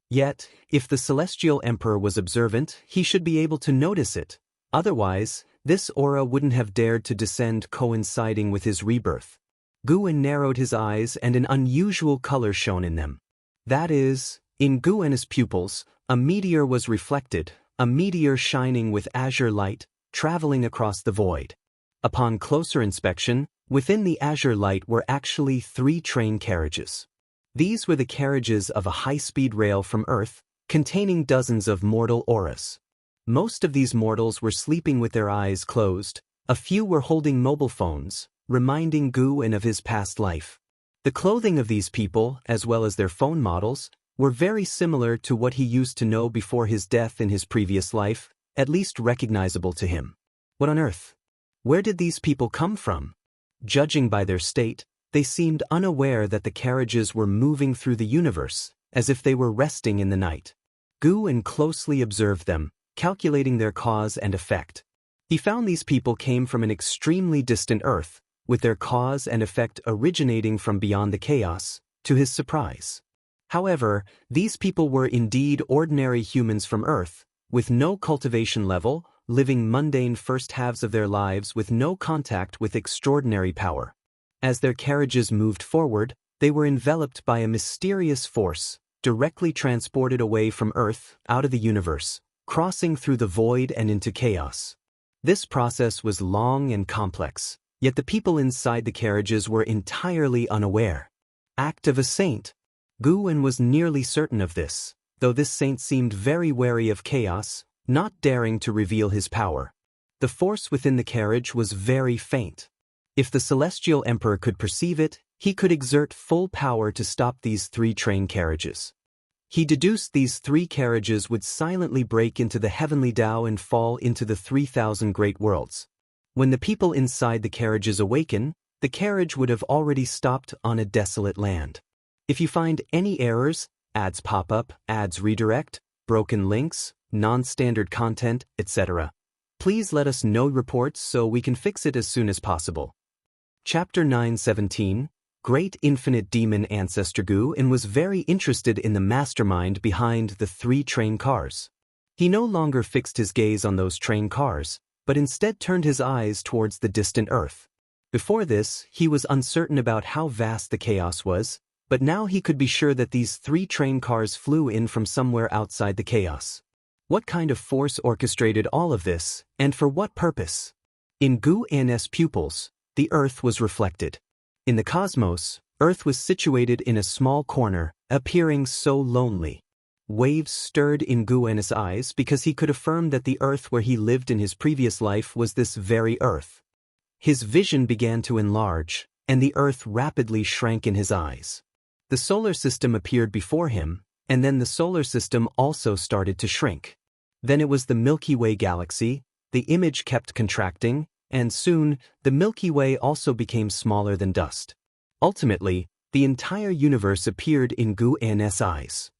Yet, if the Celestial Emperor was observant, he should be able to notice it. Otherwise, this aura wouldn't have dared to descend coinciding with his rebirth. Guwen narrowed his eyes and an unusual color shone in them. That is, in Guwen's pupils, a meteor was reflected, a meteor shining with azure light, traveling across the void. Upon closer inspection, within the azure light were actually 3 train carriages. These were the carriages of a high-speed rail from Earth, containing dozens of mortal auras. Most of these mortals were sleeping with their eyes closed, a few were holding mobile phones, reminding Guwen of his past life. The clothing of these people, as well as their phone models, were very similar to what he used to know before his death in his previous life, at least recognizable to him. What on earth? Where did these people come from? Judging by their state, they seemed unaware that the carriages were moving through the universe, as if they were resting in the night. Guwen closely observed them, calculating their cause and effect. He found these people came from an extremely distant Earth, with their cause and effect originating from beyond the chaos, to his surprise. However, these people were indeed ordinary humans from Earth, with no cultivation level, living mundane first halves of their lives with no contact with extraordinary power. As their carriages moved forward, they were enveloped by a mysterious force, directly transported away from Earth, out of the universe, crossing through the void and into chaos. This process was long and complex, yet the people inside the carriages were entirely unaware. Act of a saint. Guwen was nearly certain of this, though this saint seemed very wary of chaos, not daring to reveal his power. The force within the carriage was very faint. If the Celestial Emperor could perceive it, he could exert full power to stop these 3 train carriages. He deduced these 3 carriages would silently break into the heavenly Dao and fall into the 3,000 great worlds. When the people inside the carriages awaken, the carriage would have already stopped on a desolate land. If you find any errors, ads pop up, ads redirect, broken links, non-standard content, etc., please let us know reports so we can fix it as soon as possible. Chapter 9:17 Great Infinite Demon Ancestor Guwen was very interested in the mastermind behind the 3 train cars. He no longer fixed his gaze on those train cars, but instead turned his eyes towards the distant Earth. Before this, he was uncertain about how vast the chaos was, but now he could be sure that these 3 train cars flew in from somewhere outside the chaos. What kind of force orchestrated all of this, and for what purpose? In Guwen's pupils, the Earth was reflected. In the cosmos, Earth was situated in a small corner, appearing so lonely. Waves stirred in Guwen's eyes because he could affirm that the Earth where he lived in his previous life was this very Earth. His vision began to enlarge, and the Earth rapidly shrank in his eyes. The solar system appeared before him, and then the solar system also started to shrink. Then it was the Milky Way galaxy, the image kept contracting, and soon, the Milky Way also became smaller than dust. Ultimately, the entire universe appeared in Guwen's eyes.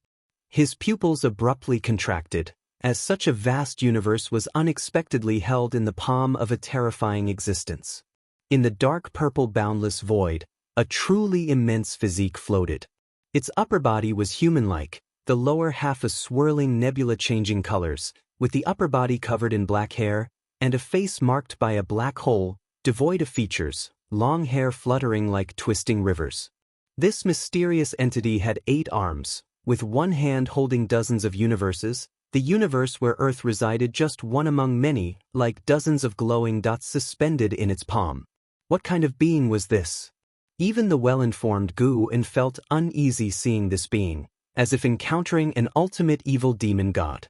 His pupils abruptly contracted, as such a vast universe was unexpectedly held in the palm of a terrifying existence. In the dark purple boundless void, a truly immense physique floated. Its upper body was human-like, the lower half a swirling nebula changing colors, with the upper body covered in black hair, and a face marked by a black hole, devoid of features, long hair fluttering like twisting rivers. This mysterious entity had 8 arms, with one hand holding dozens of universes, the universe where Earth resided just one among many, like dozens of glowing dots suspended in its palm. What kind of being was this? Even the well-informed Gu felt uneasy seeing this being, as if encountering an ultimate evil demon god.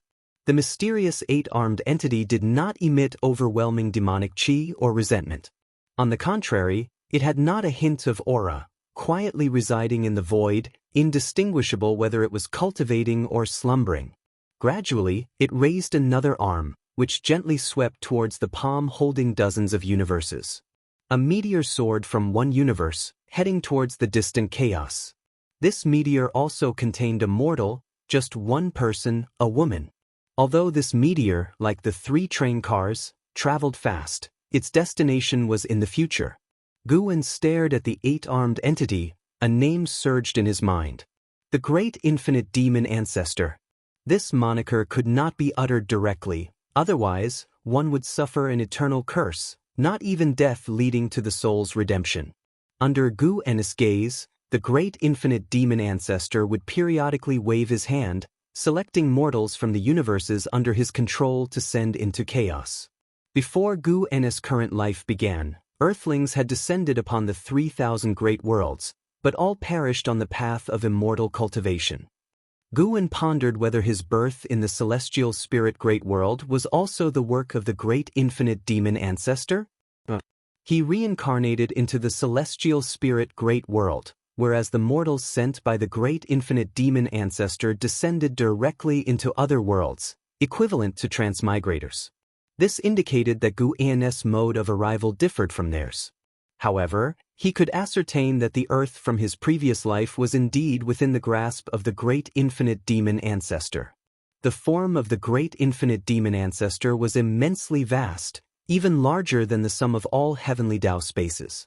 The mysterious 8-armed entity did not emit overwhelming demonic chi or resentment. On the contrary, it had not a hint of aura, quietly residing in the void, indistinguishable whether it was cultivating or slumbering. Gradually, it raised another arm, which gently swept towards the palm holding dozens of universes. A meteor soared from one universe, heading towards the distant chaos. This meteor also contained a mortal, just one person, a woman. Although this meteor, like the 3 train cars, traveled fast, its destination was in the future. Gu stared at the 8-armed entity, a name surged in his mind. The Great Infinite Demon Ancestor. This moniker could not be uttered directly, otherwise, one would suffer an eternal curse, not even death leading to the soul's redemption. Under Gu's gaze, the Great Infinite Demon Ancestor would periodically wave his hand, selecting mortals from the universes under his control to send into chaos. Before Gu's current life began, Earthlings had descended upon the 3,000 great worlds, but all perished on the path of immortal cultivation. Gu pondered whether his birth in the celestial spirit great world was also the work of the Great Infinite Demon Ancestor. He reincarnated into the celestial spirit great world, whereas the mortals sent by the Great Infinite Demon Ancestor descended directly into other worlds, equivalent to transmigrators. This indicated that Gu's mode of arrival differed from theirs. However, he could ascertain that the Earth from his previous life was indeed within the grasp of the Great Infinite Demon Ancestor. The form of the Great Infinite Demon Ancestor was immensely vast, even larger than the sum of all heavenly Dao spaces.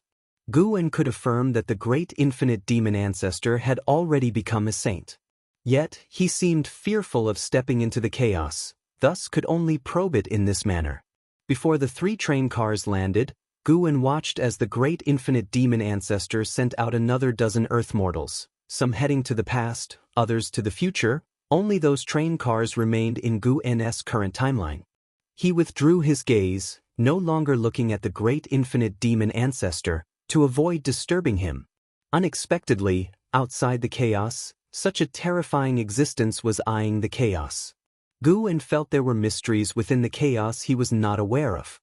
Gu could affirm that the Great Infinite Demon Ancestor had already become a saint. Yet, he seemed fearful of stepping into the chaos, thus could only probe it in this manner. Before the 3 train cars landed, Gu watched as the Great Infinite Demon Ancestor sent out another dozen Earth mortals, some heading to the past, others to the future. Only those train cars remained in Gu's current timeline. He withdrew his gaze, no longer looking at the Great Infinite Demon Ancestor, to avoid disturbing him. Unexpectedly, outside the chaos, such a terrifying existence was eyeing the chaos. Gu felt there were mysteries within the chaos he was not aware of.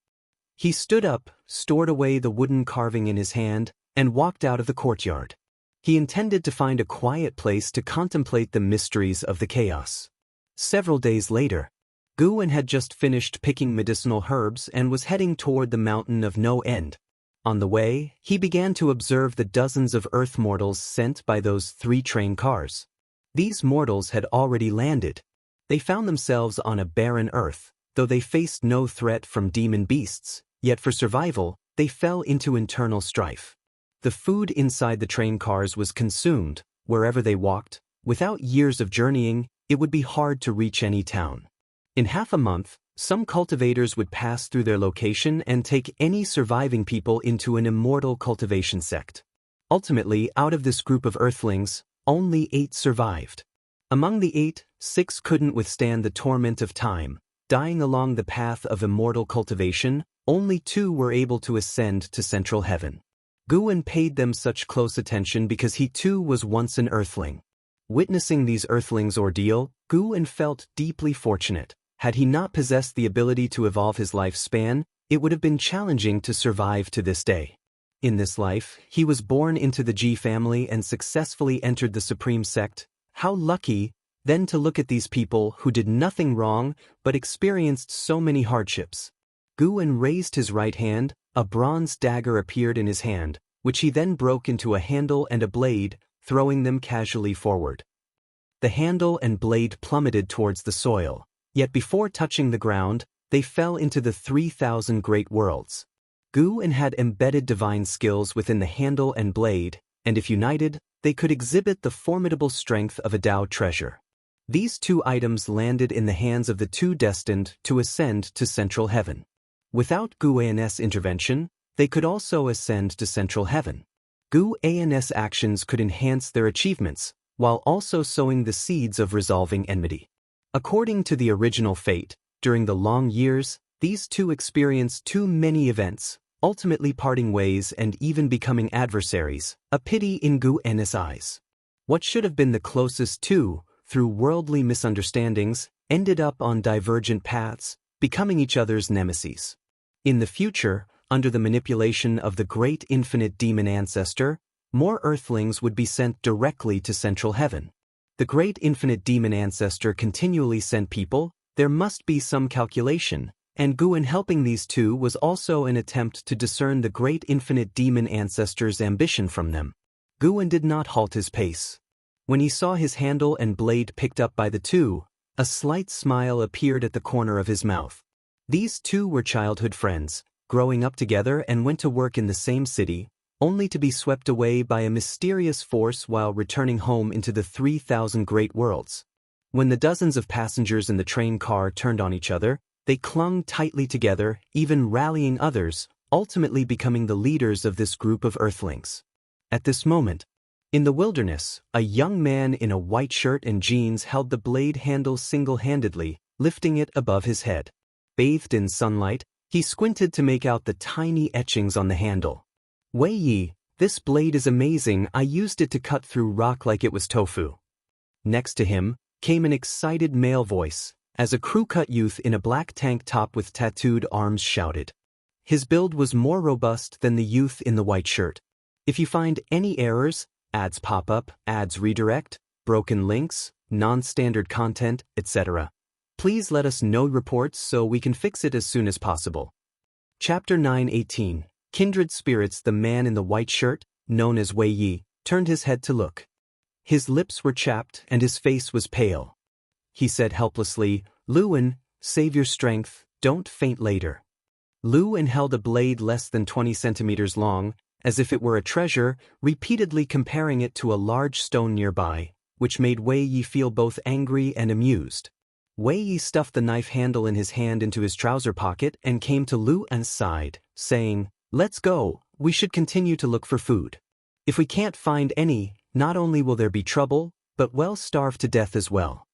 He stood up, stored away the wooden carving in his hand, and walked out of the courtyard. He intended to find a quiet place to contemplate the mysteries of the chaos. Several days later, Gu had just finished picking medicinal herbs and was heading toward the mountain of no end. On the way, he began to observe the dozens of Earth mortals sent by those 3 train cars. These mortals had already landed. They found themselves on a barren Earth, though they faced no threat from demon beasts, yet for survival, they fell into internal strife. The food inside the train cars was consumed, wherever they walked. Without years of journeying, it would be hard to reach any town. In half a month, some cultivators would pass through their location and take any surviving people into an immortal cultivation sect. Ultimately, out of this group of Earthlings, only 8 survived. Among the 8, 6 couldn't withstand the torment of time, dying along the path of immortal cultivation. Only 2 were able to ascend to central heaven. Gu paid them such close attention because he too was once an Earthling. Witnessing these Earthlings' ordeal, Gu felt deeply fortunate. Had he not possessed the ability to evolve his lifespan, it would have been challenging to survive to this day. In this life, he was born into the Ji family and successfully entered the Supreme Sect. How lucky, then, to look at these people who did nothing wrong but experienced so many hardships. Gu raised his right hand, a bronze dagger appeared in his hand, which he then broke into a handle and a blade, throwing them casually forward. The handle and blade plummeted towards the soil, yet before touching the ground, they fell into the 3,000 great worlds. Gu had embedded divine skills within the handle and blade, and if united, they could exhibit the formidable strength of a Dao treasure. These two items landed in the hands of the two destined to ascend to central heaven. Without Gu An's intervention, they could also ascend to central heaven. Gu An's actions could enhance their achievements, while also sowing the seeds of resolving enmity. According to the original fate, during the long years, these two experienced too many events, ultimately parting ways and even becoming adversaries, a pity in Gu An's eyes. What should have been the closest two, through worldly misunderstandings, ended up on divergent paths, becoming each other's nemeses. In the future, under the manipulation of the great infinite demon ancestor, more earthlings would be sent directly to central heaven. The great infinite demon ancestor continually sent people. There must be some calculation, and Guan helping these two was also an attempt to discern the great infinite demon ancestor's ambition from them. Guan did not halt his pace. When he saw his handle and blade picked up by the two, a slight smile appeared at the corner of his mouth. These two were childhood friends, growing up together and went to work in the same city, only to be swept away by a mysterious force while returning home into the 3,000 great worlds. When the dozens of passengers in the train car turned on each other, they clung tightly together, even rallying others, ultimately becoming the leaders of this group of earthlings. At this moment, in the wilderness, a young man in a white shirt and jeans held the blade handle single-handedly, lifting it above his head. Bathed in sunlight, he squinted to make out the tiny etchings on the handle. "Wei Yi, this blade is amazing. I used it to cut through rock like it was tofu." Next to him came an excited male voice, as a crew-cut youth in a black tank top with tattooed arms shouted. His build was more robust than the youth in the white shirt. "If you find any errors, ads pop up, ads redirect, broken links, non-standard content, etc. please let us know reports so we can fix it as soon as possible." Chapter 9:18. Kindred Spirits. The man in the white shirt, known as Wei Yi, turned his head to look. His lips were chapped and his face was pale. He said helplessly, "Luan, save your strength, don't faint later." Luan held a blade less than 20 centimeters long, as if it were a treasure, repeatedly comparing it to a large stone nearby, which made Wei Yi feel both angry and amused. Wei Yi stuffed the knife handle in his hand into his trouser pocket and came to Luan's side, saying, "Let's go, we should continue to look for food. If we can't find any, not only will there be trouble, but we'll starve to death as well."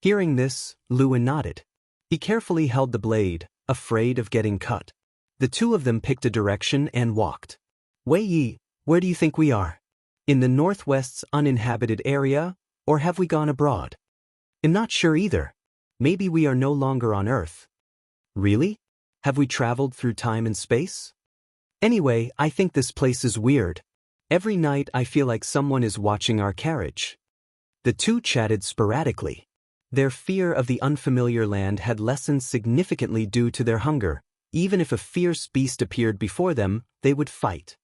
Hearing this, Luan nodded. He carefully held the blade, afraid of getting cut. The two of them picked a direction and walked. "Wei Yi, where do you think we are? In the Northwest's uninhabited area, or have we gone abroad?" "I'm not sure either. Maybe we are no longer on Earth." "Really? Have we traveled through time and space?" "Anyway, I think this place is weird. Every night I feel like someone is watching our carriage." The two chatted sporadically. Their fear of the unfamiliar land had lessened significantly due to their hunger. Even if a fierce beast appeared before them, they would fight.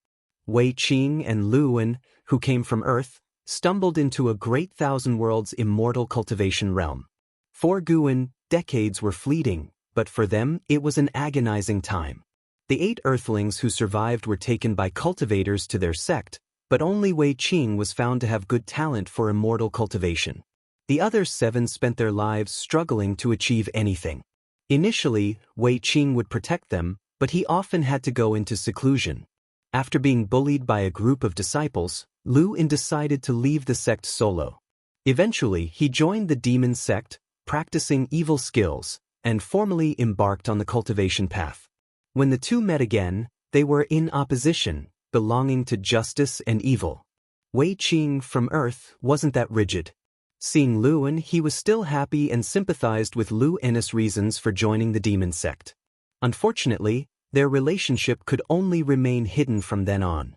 Wei Qing and Luan, who came from Earth, stumbled into a great thousand worlds immortal cultivation realm. For Guan, decades were fleeting, but for them it was an agonizing time. The 8 earthlings who survived were taken by cultivators to their sect, but only Wei Qing was found to have good talent for immortal cultivation. The other 7 spent their lives struggling to achieve anything. Initially, Wei Qing would protect them, but he often had to go into seclusion. After being bullied by a group of disciples, Luan decided to leave the sect solo. Eventually, he joined the demon sect, practicing evil skills, and formally embarked on the cultivation path. When the two met again, they were in opposition, belonging to justice and evil. Wei Qing from Earth wasn't that rigid. Seeing Luan, he was still happy and sympathized with Luan's reasons for joining the demon sect. Unfortunately, their relationship could only remain hidden from then on.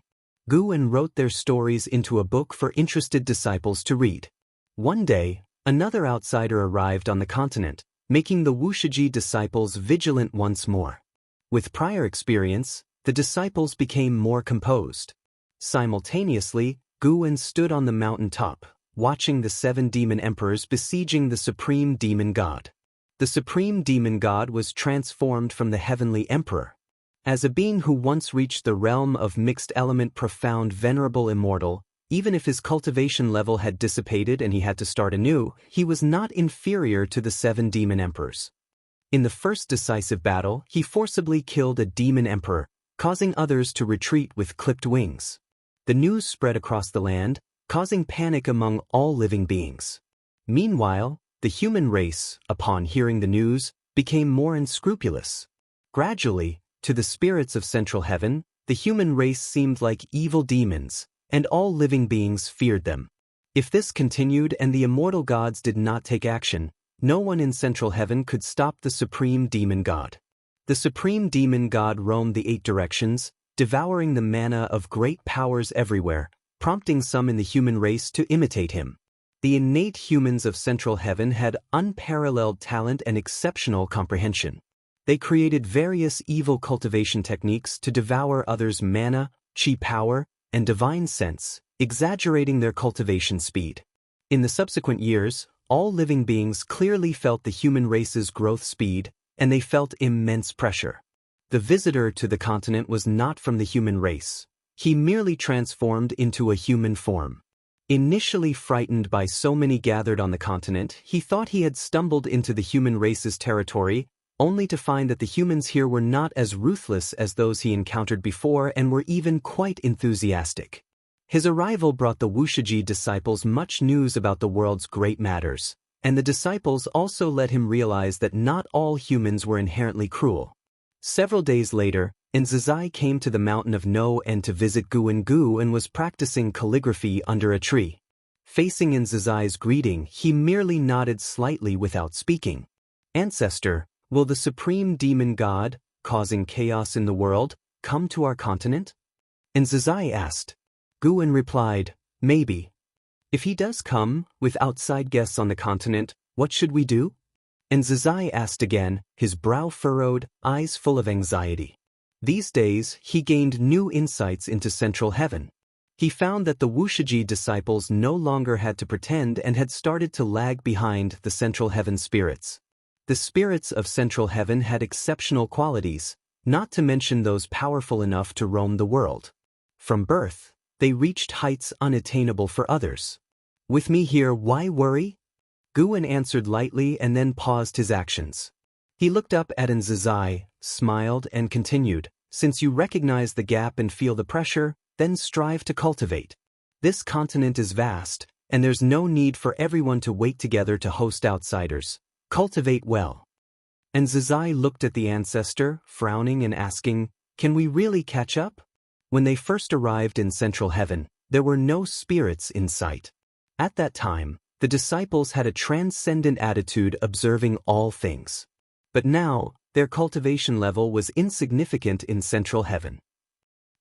Guan wrote their stories into a book for interested disciples to read. One day, another outsider arrived on the continent, making the Wuxia disciples vigilant once more. With prior experience, the disciples became more composed. Simultaneously, Guan stood on the mountain top, watching the 7 demon emperors besieging the supreme demon god. The supreme demon god was transformed from the heavenly emperor. As a being who once reached the realm of mixed element profound venerable immortal, even if his cultivation level had dissipated and he had to start anew, he was not inferior to the 7 demon emperors. In the first decisive battle, he forcibly killed a demon emperor, causing others to retreat with clipped wings. The news spread across the land, causing panic among all living beings. Meanwhile, the human race, upon hearing the news, became more unscrupulous. Gradually, to the spirits of Central Heaven, the human race seemed like evil demons, and all living beings feared them. If this continued and the immortal gods did not take action, no one in Central Heaven could stop the supreme demon god. The supreme demon god roamed the 8 directions, devouring the mana of great powers everywhere, prompting some in the human race to imitate him. The innate humans of Central Heaven had unparalleled talent and exceptional comprehension. They created various evil cultivation techniques to devour others' mana, chi power, and divine sense, exaggerating their cultivation speed. In the subsequent years, all living beings clearly felt the human race's growth speed, and they felt immense pressure. The visitor to the continent was not from the human race. He merely transformed into a human form. Initially frightened by so many gathered on the continent, he thought he had stumbled into the human race's territory, only to find that the humans here were not as ruthless as those he encountered before and were even quite enthusiastic. His arrival brought the Wuxia disciples much news about the world's great matters, and the disciples also let him realize that not all humans were inherently cruel. Several days later, Xianxia came to the mountain of No and to visit Gu and was practicing calligraphy under a tree. Facing Xianxia's greeting, he merely nodded slightly without speaking. "Ancestor, will the supreme demon god, causing chaos in the world, come to our continent?" Xianxia asked. Guan replied, "Maybe. If he does come, with outside guests on the continent, what should we do?" Xianxia asked again, his brow furrowed, eyes full of anxiety. These days, he gained new insights into Central Heaven. He found that the Wuxia disciples no longer had to pretend and had started to lag behind the Central Heaven spirits. The spirits of Central Heaven had exceptional qualities, not to mention those powerful enough to roam the world. From birth, they reached heights unattainable for others. "With me here, why worry?" Guan answered lightly and then paused his actions. He looked up at Xianxia, smiled and continued, "Since you recognize the gap and feel the pressure, then strive to cultivate. This continent is vast, and there's no need for everyone to wait together to host outsiders. Cultivate well." Xianxia looked at the ancestor, frowning and asking, "Can we really catch up?" When they first arrived in Central Heaven, there were no spirits in sight. At that time, the disciples had a transcendent attitude observing all things. But now, their cultivation level was insignificant in Central Heaven.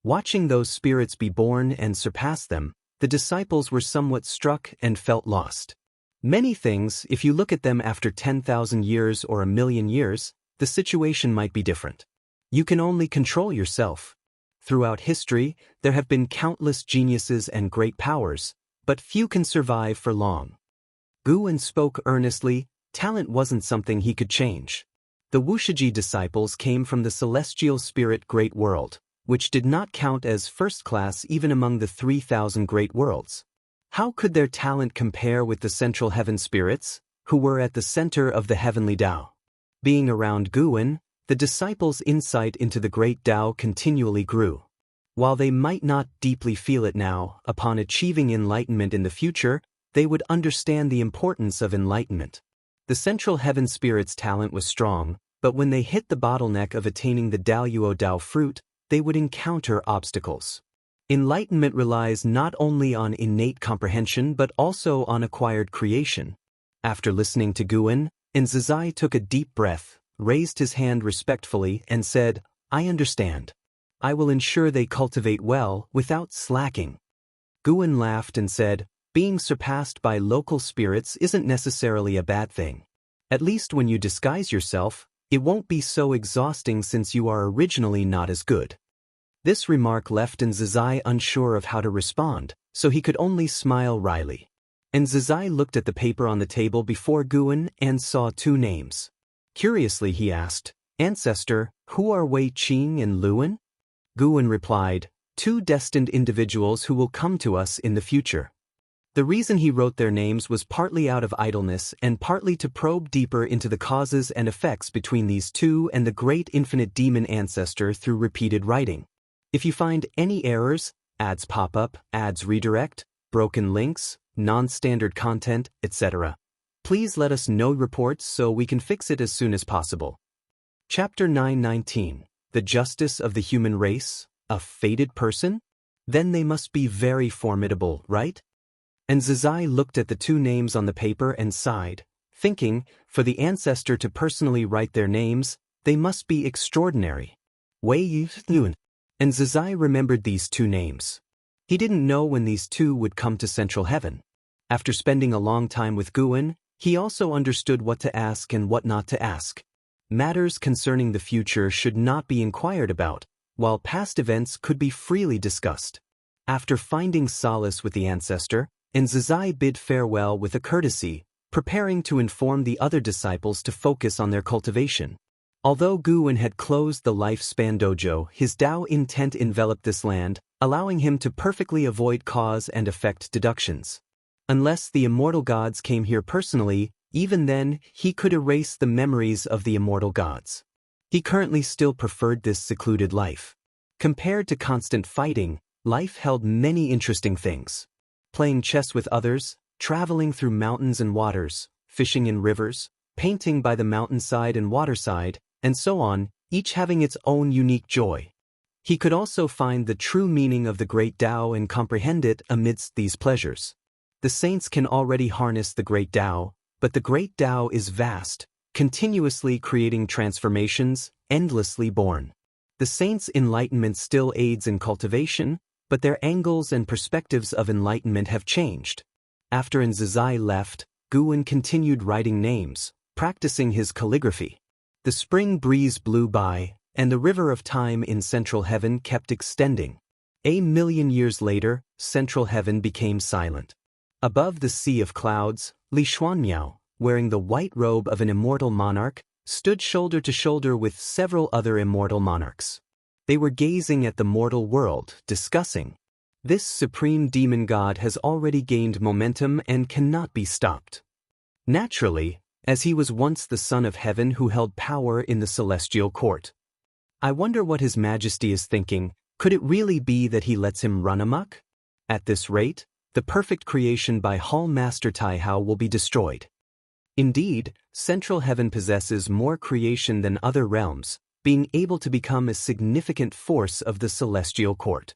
Watching those spirits be born and surpass them, the disciples were somewhat struck and felt lost. Many things, if you look at them after 10,000 years or 1,000,000 years, the situation might be different. You can only control yourself. Throughout history, there have been countless geniuses and great powers, but few can survive for long. Guan spoke earnestly, talent wasn't something he could change. The Wuxia disciples came from the celestial spirit great world, which did not count as first class even among the 3,000 great worlds. How could their talent compare with the Central Heaven spirits, who were at the center of the heavenly Tao? Being around Guan, the disciples' insight into the great Tao continually grew. While they might not deeply feel it now, upon achieving enlightenment in the future, they would understand the importance of enlightenment. The Central Heaven spirits' talent was strong, but when they hit the bottleneck of attaining the Daoyuo Dao fruit, they would encounter obstacles. Enlightenment relies not only on innate comprehension but also on acquired creation. After listening to Guan, Xianxia took a deep breath, raised his hand respectfully, and said, "I understand. I will ensure they cultivate well without slacking." Guan laughed and said, "Being surpassed by local spirits isn't necessarily a bad thing. At least when you disguise yourself, it won't be so exhausting since you are originally not as good." This remark left Xianxia unsure of how to respond, so he could only smile wryly. Xianxia looked at the paper on the table before Guan and saw 2 names. Curiously, he asked, "Ancestor, who are Wei Qing and Luan?" Guan replied, "Two destined individuals who will come to us in the future." The reason he wrote their names was partly out of idleness and partly to probe deeper into the causes and effects between these two and the great infinite demon ancestor through repeated writing. If you find any errors, ads pop up, ads redirect, broken links, non-standard content, etc., please let us know reports so we can fix it as soon as possible. Chapter 919. The Justice of the Human Race, a fated person? Then they must be very formidable, right? And Zizai looked at the two names on the paper and sighed, thinking, for the ancestor to personally write their names, they must be extraordinary. Wei Yuan. And Zizai remembered these two names. He didn't know when these two would come to Central Heaven. After spending a long time with Guan, he also understood what to ask and what not to ask. Matters concerning the future should not be inquired about, while past events could be freely discussed. After finding solace with the ancestor, Zizai bid farewell with a courtesy, preparing to inform the other disciples to focus on their cultivation. Although Guan had closed the lifespan dojo, his Dao intent enveloped this land, allowing him to perfectly avoid cause and effect deductions. Unless the immortal gods came here personally, even then, he could erase the memories of the immortal gods. He currently still preferred this secluded life. Compared to constant fighting, life held many interesting things. Playing chess with others, traveling through mountains and waters, fishing in rivers, painting by the mountainside and waterside, and so on, each having its own unique joy. He could also find the true meaning of the great Tao and comprehend it amidst these pleasures. The saints can already harness the great Tao, but the great Tao is vast, continuously creating transformations, endlessly born. The saints' enlightenment still aids in cultivation, but their angles and perspectives of enlightenment have changed. After Zizai left, Guan continued writing names, practicing his calligraphy. The spring breeze blew by, and the river of time in Central Heaven kept extending. 1,000,000 years later, Central Heaven became silent. Above the sea of clouds, Li Xuanmiao, wearing the white robe of an immortal monarch, stood shoulder to shoulder with several other immortal monarchs. They were gazing at the mortal world, discussing. This supreme demon god has already gained momentum and cannot be stopped. Naturally, as he was once the son of heaven who held power in the celestial court. I wonder what his majesty is thinking. Could it really be that he lets him run amok? At this rate, the perfect creation by Hall Master Taihao will be destroyed. Indeed, Central Heaven possesses more creation than other realms, being able to become a significant force of the celestial court.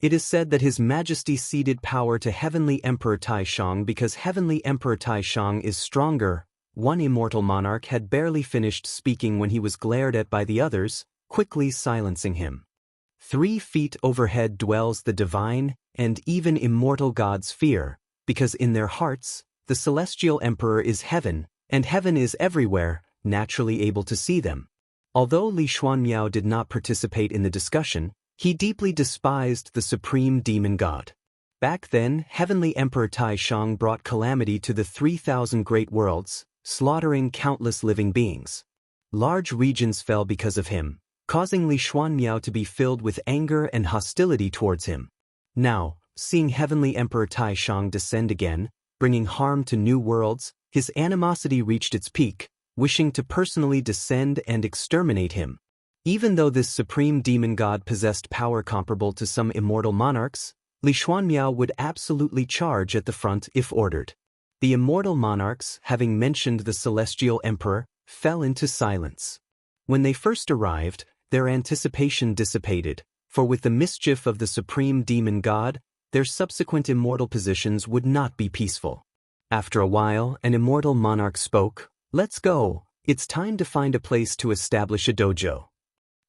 It is said that His Majesty ceded power to Heavenly Emperor Taishang because Heavenly Emperor Taishang is stronger. One immortal monarch had barely finished speaking when he was glared at by the others, quickly silencing him. 3 feet overhead dwells the divine and even immortal gods' fear, because in their hearts, the celestial emperor is heaven, and heaven is everywhere, naturally able to see them. Although Li Xuanmiao did not participate in the discussion, he deeply despised the supreme demon god. Back then, Heavenly Emperor Taishang brought calamity to the 3,000 great worlds, slaughtering countless living beings. Large regions fell because of him, causing Li Xuanmiao to be filled with anger and hostility towards him. Now, seeing Heavenly Emperor Taishang descend again, bringing harm to new worlds, his animosity reached its peak, wishing to personally descend and exterminate him. Even though this supreme demon god possessed power comparable to some immortal monarchs, Li Xuanmiao would absolutely charge at the front if ordered. The immortal monarchs, having mentioned the celestial emperor, fell into silence. When they first arrived, their anticipation dissipated, for with the mischief of the supreme demon god, their subsequent immortal positions would not be peaceful. After a while, an immortal monarch spoke, "Let's go, it's time to find a place to establish a dojo."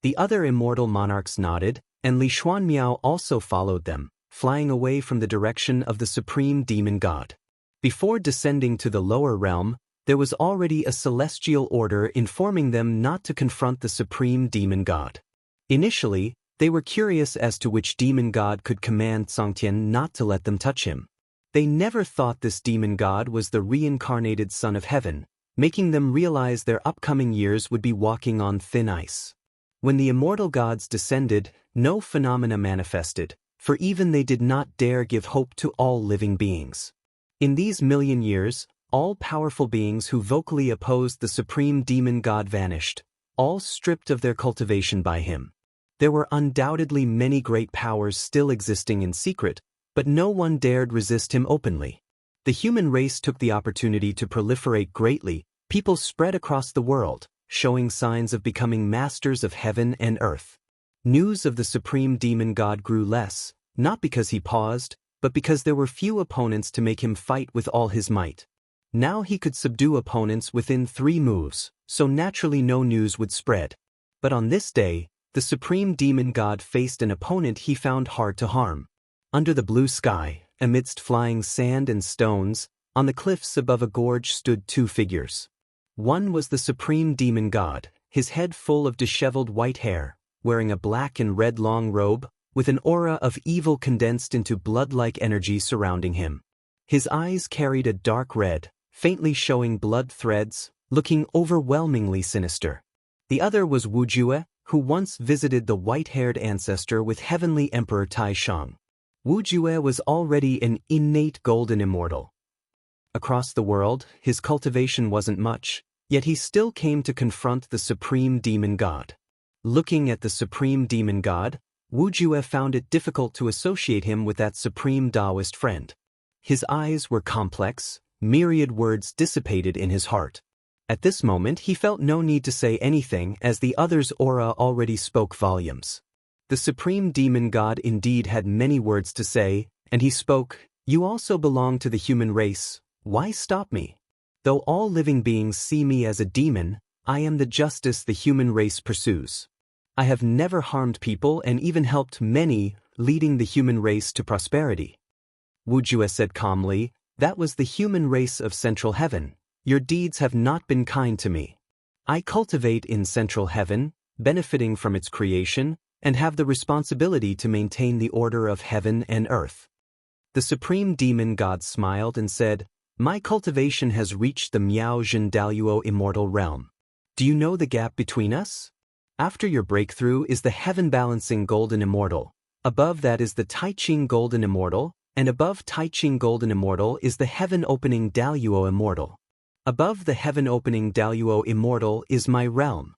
The other immortal monarchs nodded, and Li Xuanmiao also followed them, flying away from the direction of the supreme demon god. Before descending to the lower realm, there was already a celestial order informing them not to confront the supreme demon god. Initially, they were curious as to which demon god could command Songtian not to let them touch him. They never thought this demon god was the reincarnated son of heaven, making them realize their upcoming years would be walking on thin ice. When the immortal gods descended, no phenomena manifested, for even they did not dare give hope to all living beings. In these million years, all powerful beings who vocally opposed the supreme demon god vanished, all stripped of their cultivation by him. There were undoubtedly many great powers still existing in secret, but no one dared resist him openly. The human race took the opportunity to proliferate greatly. People spread across the world, showing signs of becoming masters of heaven and earth. News of the supreme demon god grew less, not because he paused, but because there were few opponents to make him fight with all his might. Now he could subdue opponents within 3 moves, so naturally no news would spread. But on this day, the supreme demon god faced an opponent he found hard to harm. Under the blue sky, amidst flying sand and stones, on the cliffs above a gorge stood 2 figures. One was the supreme demon god, his head full of disheveled white hair, wearing a black and red long robe, with an aura of evil condensed into blood-like energy surrounding him. His eyes carried a dark red, faintly showing blood threads, looking overwhelmingly sinister. The other was Wuxia, who once visited the white-haired ancestor with heavenly emperor Taishang. Wuxia was already an innate golden immortal. Across the world, his cultivation wasn't much, yet he still came to confront the supreme demon god. Looking at the supreme demon god, Wuxia found it difficult to associate him with that supreme Daoist friend. His eyes were complex, myriad words dissipated in his heart. At this moment he felt no need to say anything as the other's aura already spoke volumes. The supreme demon god indeed had many words to say, and he spoke, "You also belong to the human race, why stop me? Though all living beings see me as a demon, I am the justice the human race pursues. I have never harmed people and even helped many, leading the human race to prosperity." Wuxia said calmly, "That was the human race of Central Heaven. Your deeds have not been kind to me. I cultivate in Central Heaven, benefiting from its creation, and have the responsibility to maintain the order of heaven and earth." The supreme demon god smiled and said, "My cultivation has reached the Miao Zhen Daluo immortal realm. Do you know the gap between us? After your breakthrough is the heaven-balancing golden immortal. Above that is the Taiching golden immortal, and above Taiching golden immortal is the heaven-opening Daluo immortal. Above the heaven-opening Daluo immortal is my realm."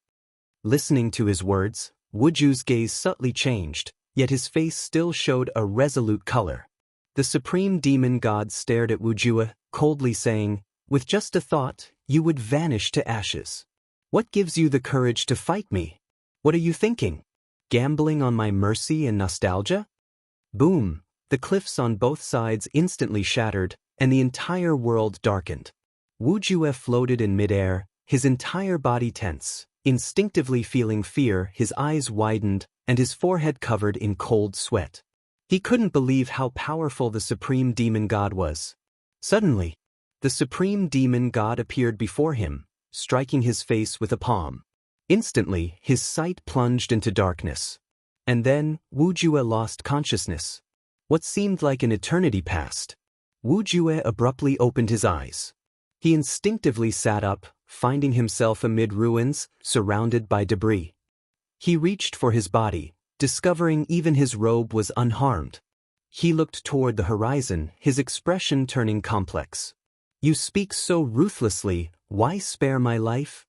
Listening to his words, Wuju's gaze subtly changed, yet his face still showed a resolute color. The supreme demon god stared at Wuju, coldly saying, "With just a thought, you would vanish to ashes. What gives you the courage to fight me? What are you thinking? Gambling on my mercy and nostalgia?" Boom! The cliffs on both sides instantly shattered, and the entire world darkened. Wuju floated in midair, his entire body tense, instinctively feeling fear. His eyes widened, and his forehead covered in cold sweat. He couldn't believe how powerful the supreme demon god was. Suddenly, the supreme demon god appeared before him, striking his face with a palm. Instantly, his sight plunged into darkness. And then, Wuju lost consciousness. What seemed like an eternity passed. Wuju abruptly opened his eyes. He instinctively sat up, finding himself amid ruins, surrounded by debris. He reached for his body, discovering even his robe was unharmed. He looked toward the horizon, his expression turning complex. "You speak so ruthlessly, why spare my life?"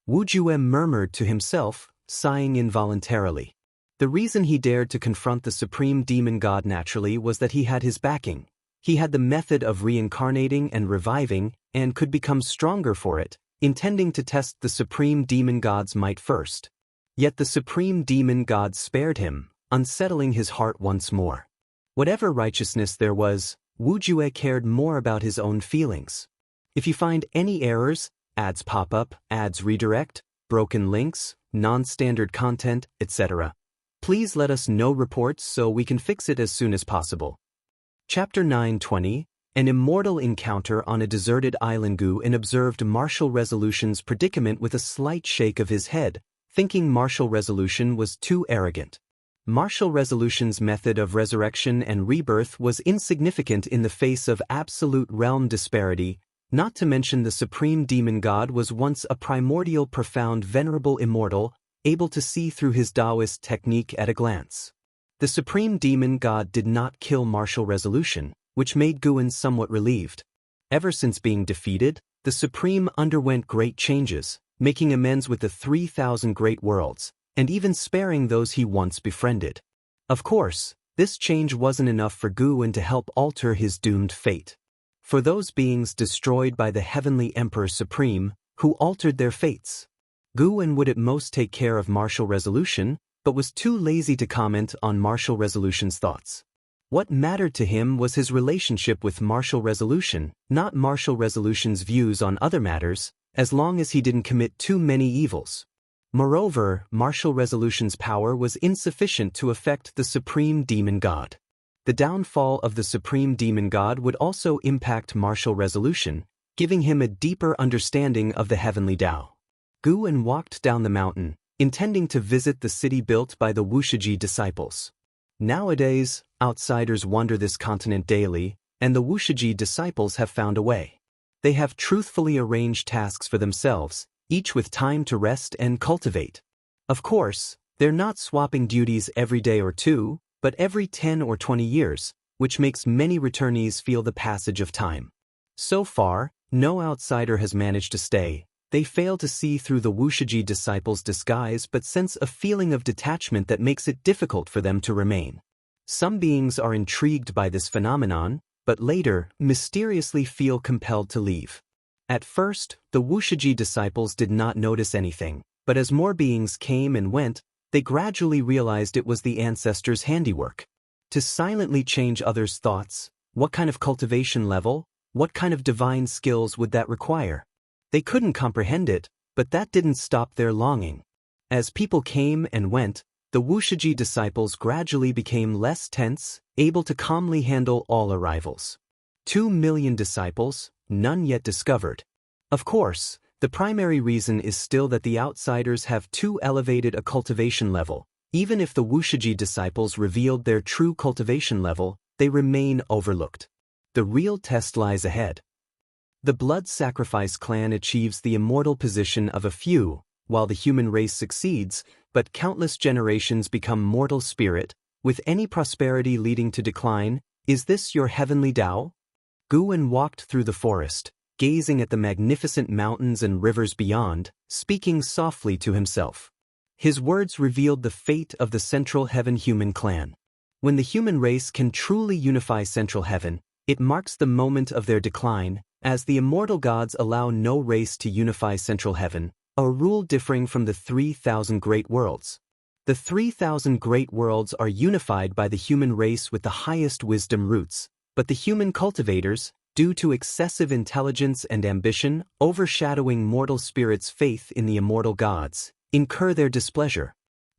Wuju murmured to himself, sighing involuntarily. The reason he dared to confront the supreme demon god naturally was that he had his backing. He had the method of reincarnating and reviving, and could become stronger for it, intending to test the supreme demon god's might first. Yet the supreme demon god spared him, unsettling his heart once more. Whatever righteousness there was, Wuju cared more about his own feelings. If you find any errors, ads pop up, ads redirect, broken links, non-standard content, etc., please let us know reports so we can fix it as soon as possible. Chapter 9:20, An immortal encounter on a deserted island. Gu observed Martial Resolution's predicament with a slight shake of his head, thinking Martial Resolution was too arrogant. Martial Resolution's method of resurrection and rebirth was insignificant in the face of absolute realm disparity, Not to mention the supreme demon god was once a primordial, profound, venerable immortal, able to see through his Daoist technique at a glance. The supreme demon god did not kill martial resolution, which made Guan somewhat relieved. Ever since being defeated, the Supreme underwent great changes, making amends with the 3,000 great worlds, and even sparing those he once befriended. Of course, this change wasn't enough for Guan to help alter his doomed fate. For those beings destroyed by the Heavenly Emperor Supreme, who altered their fates, Guan would at most take care of martial resolution, but was too lazy to comment on martial resolution's thoughts. What mattered to him was his relationship with martial resolution, not martial resolution's views on other matters, as long as he didn't commit too many evils. Moreover, martial resolution's power was insufficient to affect the supreme demon god. The downfall of the supreme demon god would also impact martial resolution, giving him a deeper understanding of the heavenly Tao. Guan walked down the mountain, intending to visit the city built by the Wuxia disciples. Nowadays, outsiders wander this continent daily, and the Wuxia disciples have found a way. They have truthfully arranged tasks for themselves, each with time to rest and cultivate. Of course, they're not swapping duties every day or two, but every 10 or 20 years, which makes many returnees feel the passage of time. So far, no outsider has managed to stay. They fail to see through the Wuxia disciples' disguise but sense a feeling of detachment that makes it difficult for them to remain. Some beings are intrigued by this phenomenon, but later, mysteriously feel compelled to leave. At first, the Wuxia disciples did not notice anything, but as more beings came and went, they gradually realized it was the ancestors' handiwork. To silently change others' thoughts, what kind of cultivation level, what kind of divine skills would that require? They couldn't comprehend it, but that didn't stop their longing. As people came and went, the Wuxia disciples gradually became less tense, able to calmly handle all arrivals. 2 million disciples, none yet discovered. Of course, the primary reason is still that the outsiders have too elevated a cultivation level. Even if the Wuxia disciples revealed their true cultivation level, they remain overlooked. The real test lies ahead. The blood sacrifice clan achieves the immortal position of a few, while the human race succeeds, but countless generations become mortal spirit, with any prosperity leading to decline. Is this your heavenly Tao? Guan walked through the forest, gazing at the magnificent mountains and rivers beyond, speaking softly to himself. His words revealed the fate of the Central Heaven human clan. When the human race can truly unify Central Heaven, it marks the moment of their decline, as the immortal gods allow no race to unify Central Heaven, a rule differing from the 3,000 great worlds. The 3,000 great worlds are unified by the human race with the highest wisdom roots, but the human cultivators, due to excessive intelligence and ambition overshadowing mortal spirits' faith in the immortal gods, incur their displeasure.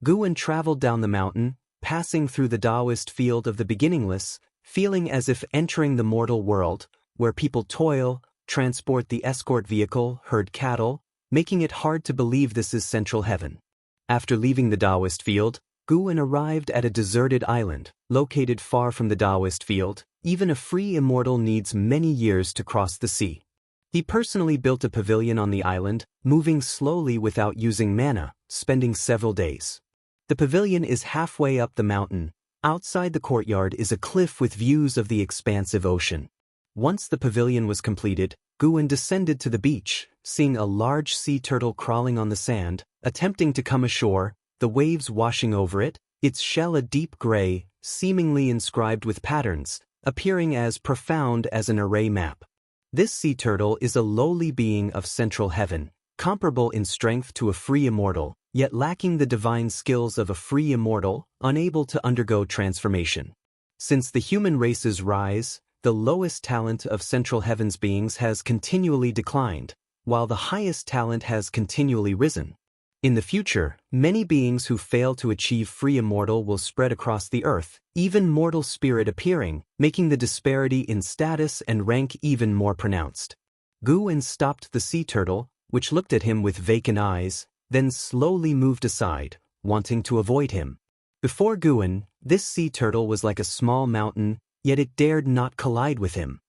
Guan traveled down the mountain, passing through the Daoist field of the beginningless, feeling as if entering the mortal world, where people toil, transport the escort vehicle, herd cattle, making it hard to believe this is Central Heaven. After leaving the Daoist field, Guan arrived at a deserted island, located far from the Daoist field. Even a free immortal needs many years to cross the sea. He personally built a pavilion on the island, moving slowly without using mana, spending several days. The pavilion is halfway up the mountain. Outside the courtyard is a cliff with views of the expansive ocean. Once the pavilion was completed, Guan descended to the beach, seeing a large sea turtle crawling on the sand, attempting to come ashore, the waves washing over it, its shell a deep gray, seemingly inscribed with patterns, appearing as profound as an array map. This sea turtle is a lowly being of Central Heaven, comparable in strength to a free immortal, yet lacking the divine skills of a free immortal, unable to undergo transformation. Since the human race's rise, the lowest talent of Central Heaven's beings has continually declined, while the highest talent has continually risen. In the future, many beings who fail to achieve free immortal will spread across the earth, even mortal spirit appearing, making the disparity in status and rank even more pronounced. Guan stopped the sea turtle, which looked at him with vacant eyes, then slowly moved aside, wanting to avoid him. Before Guan, this sea turtle was like a small mountain, yet it dared not collide with him.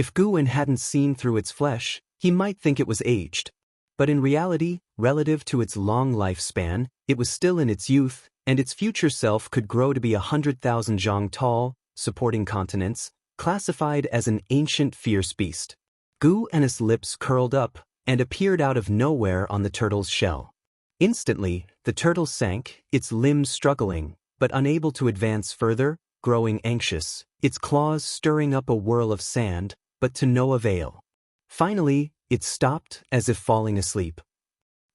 If Guwen hadn't seen through its flesh, he might think it was aged. But in reality, relative to its long lifespan, it was still in its youth, and its future self could grow to be 100,000 zhang tall, supporting continents, classified as an ancient fierce beast. Guwen's lips curled up and appeared out of nowhere on the turtle's shell. Instantly, the turtle sank, its limbs struggling, but unable to advance further, growing anxious, its claws stirring up a whirl of sand, but to no avail. Finally, it stopped as if falling asleep.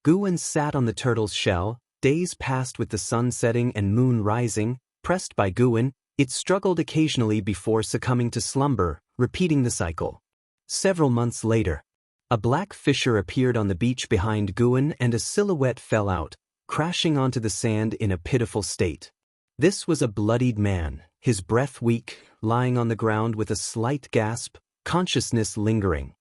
Guwen sat on the turtle's shell. Days passed with the sun setting and moon rising. Pressed by Guwen, it struggled occasionally before succumbing to slumber, repeating the cycle. Several months later, a black fissure appeared on the beach behind Guwen and a silhouette fell out, crashing onto the sand in a pitiful state. This was a bloodied man, his breath weak, lying on the ground with a slight gasp, consciousness lingering.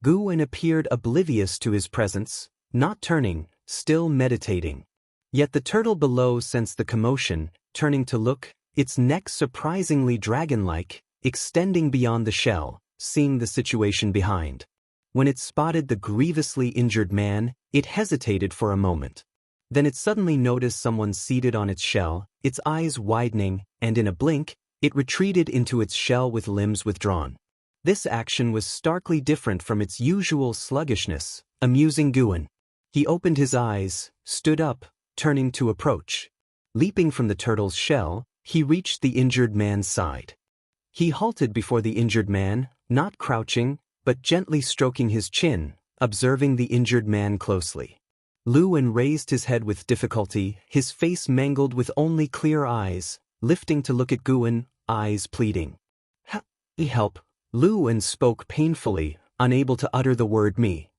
Guwen appeared oblivious to his presence, not turning, still meditating. Yet the turtle below sensed the commotion, turning to look, its neck surprisingly dragon-like, extending beyond the shell, seeing the situation behind. When it spotted the grievously injured man, it hesitated for a moment. Then it suddenly noticed someone seated on its shell, its eyes widening, and in a blink, it retreated into its shell with limbs withdrawn. This action was starkly different from its usual sluggishness, amusing Guwen. He opened his eyes, stood up, turning to approach. Leaping from the turtle's shell, he reached the injured man's side. He halted before the injured man, not crouching, but gently stroking his chin, observing the injured man closely. Luwen raised his head with difficulty, his face mangled with only clear eyes, lifting to look at Guwen, eyes pleading. Help. Luwen spoke painfully, unable to utter the word me.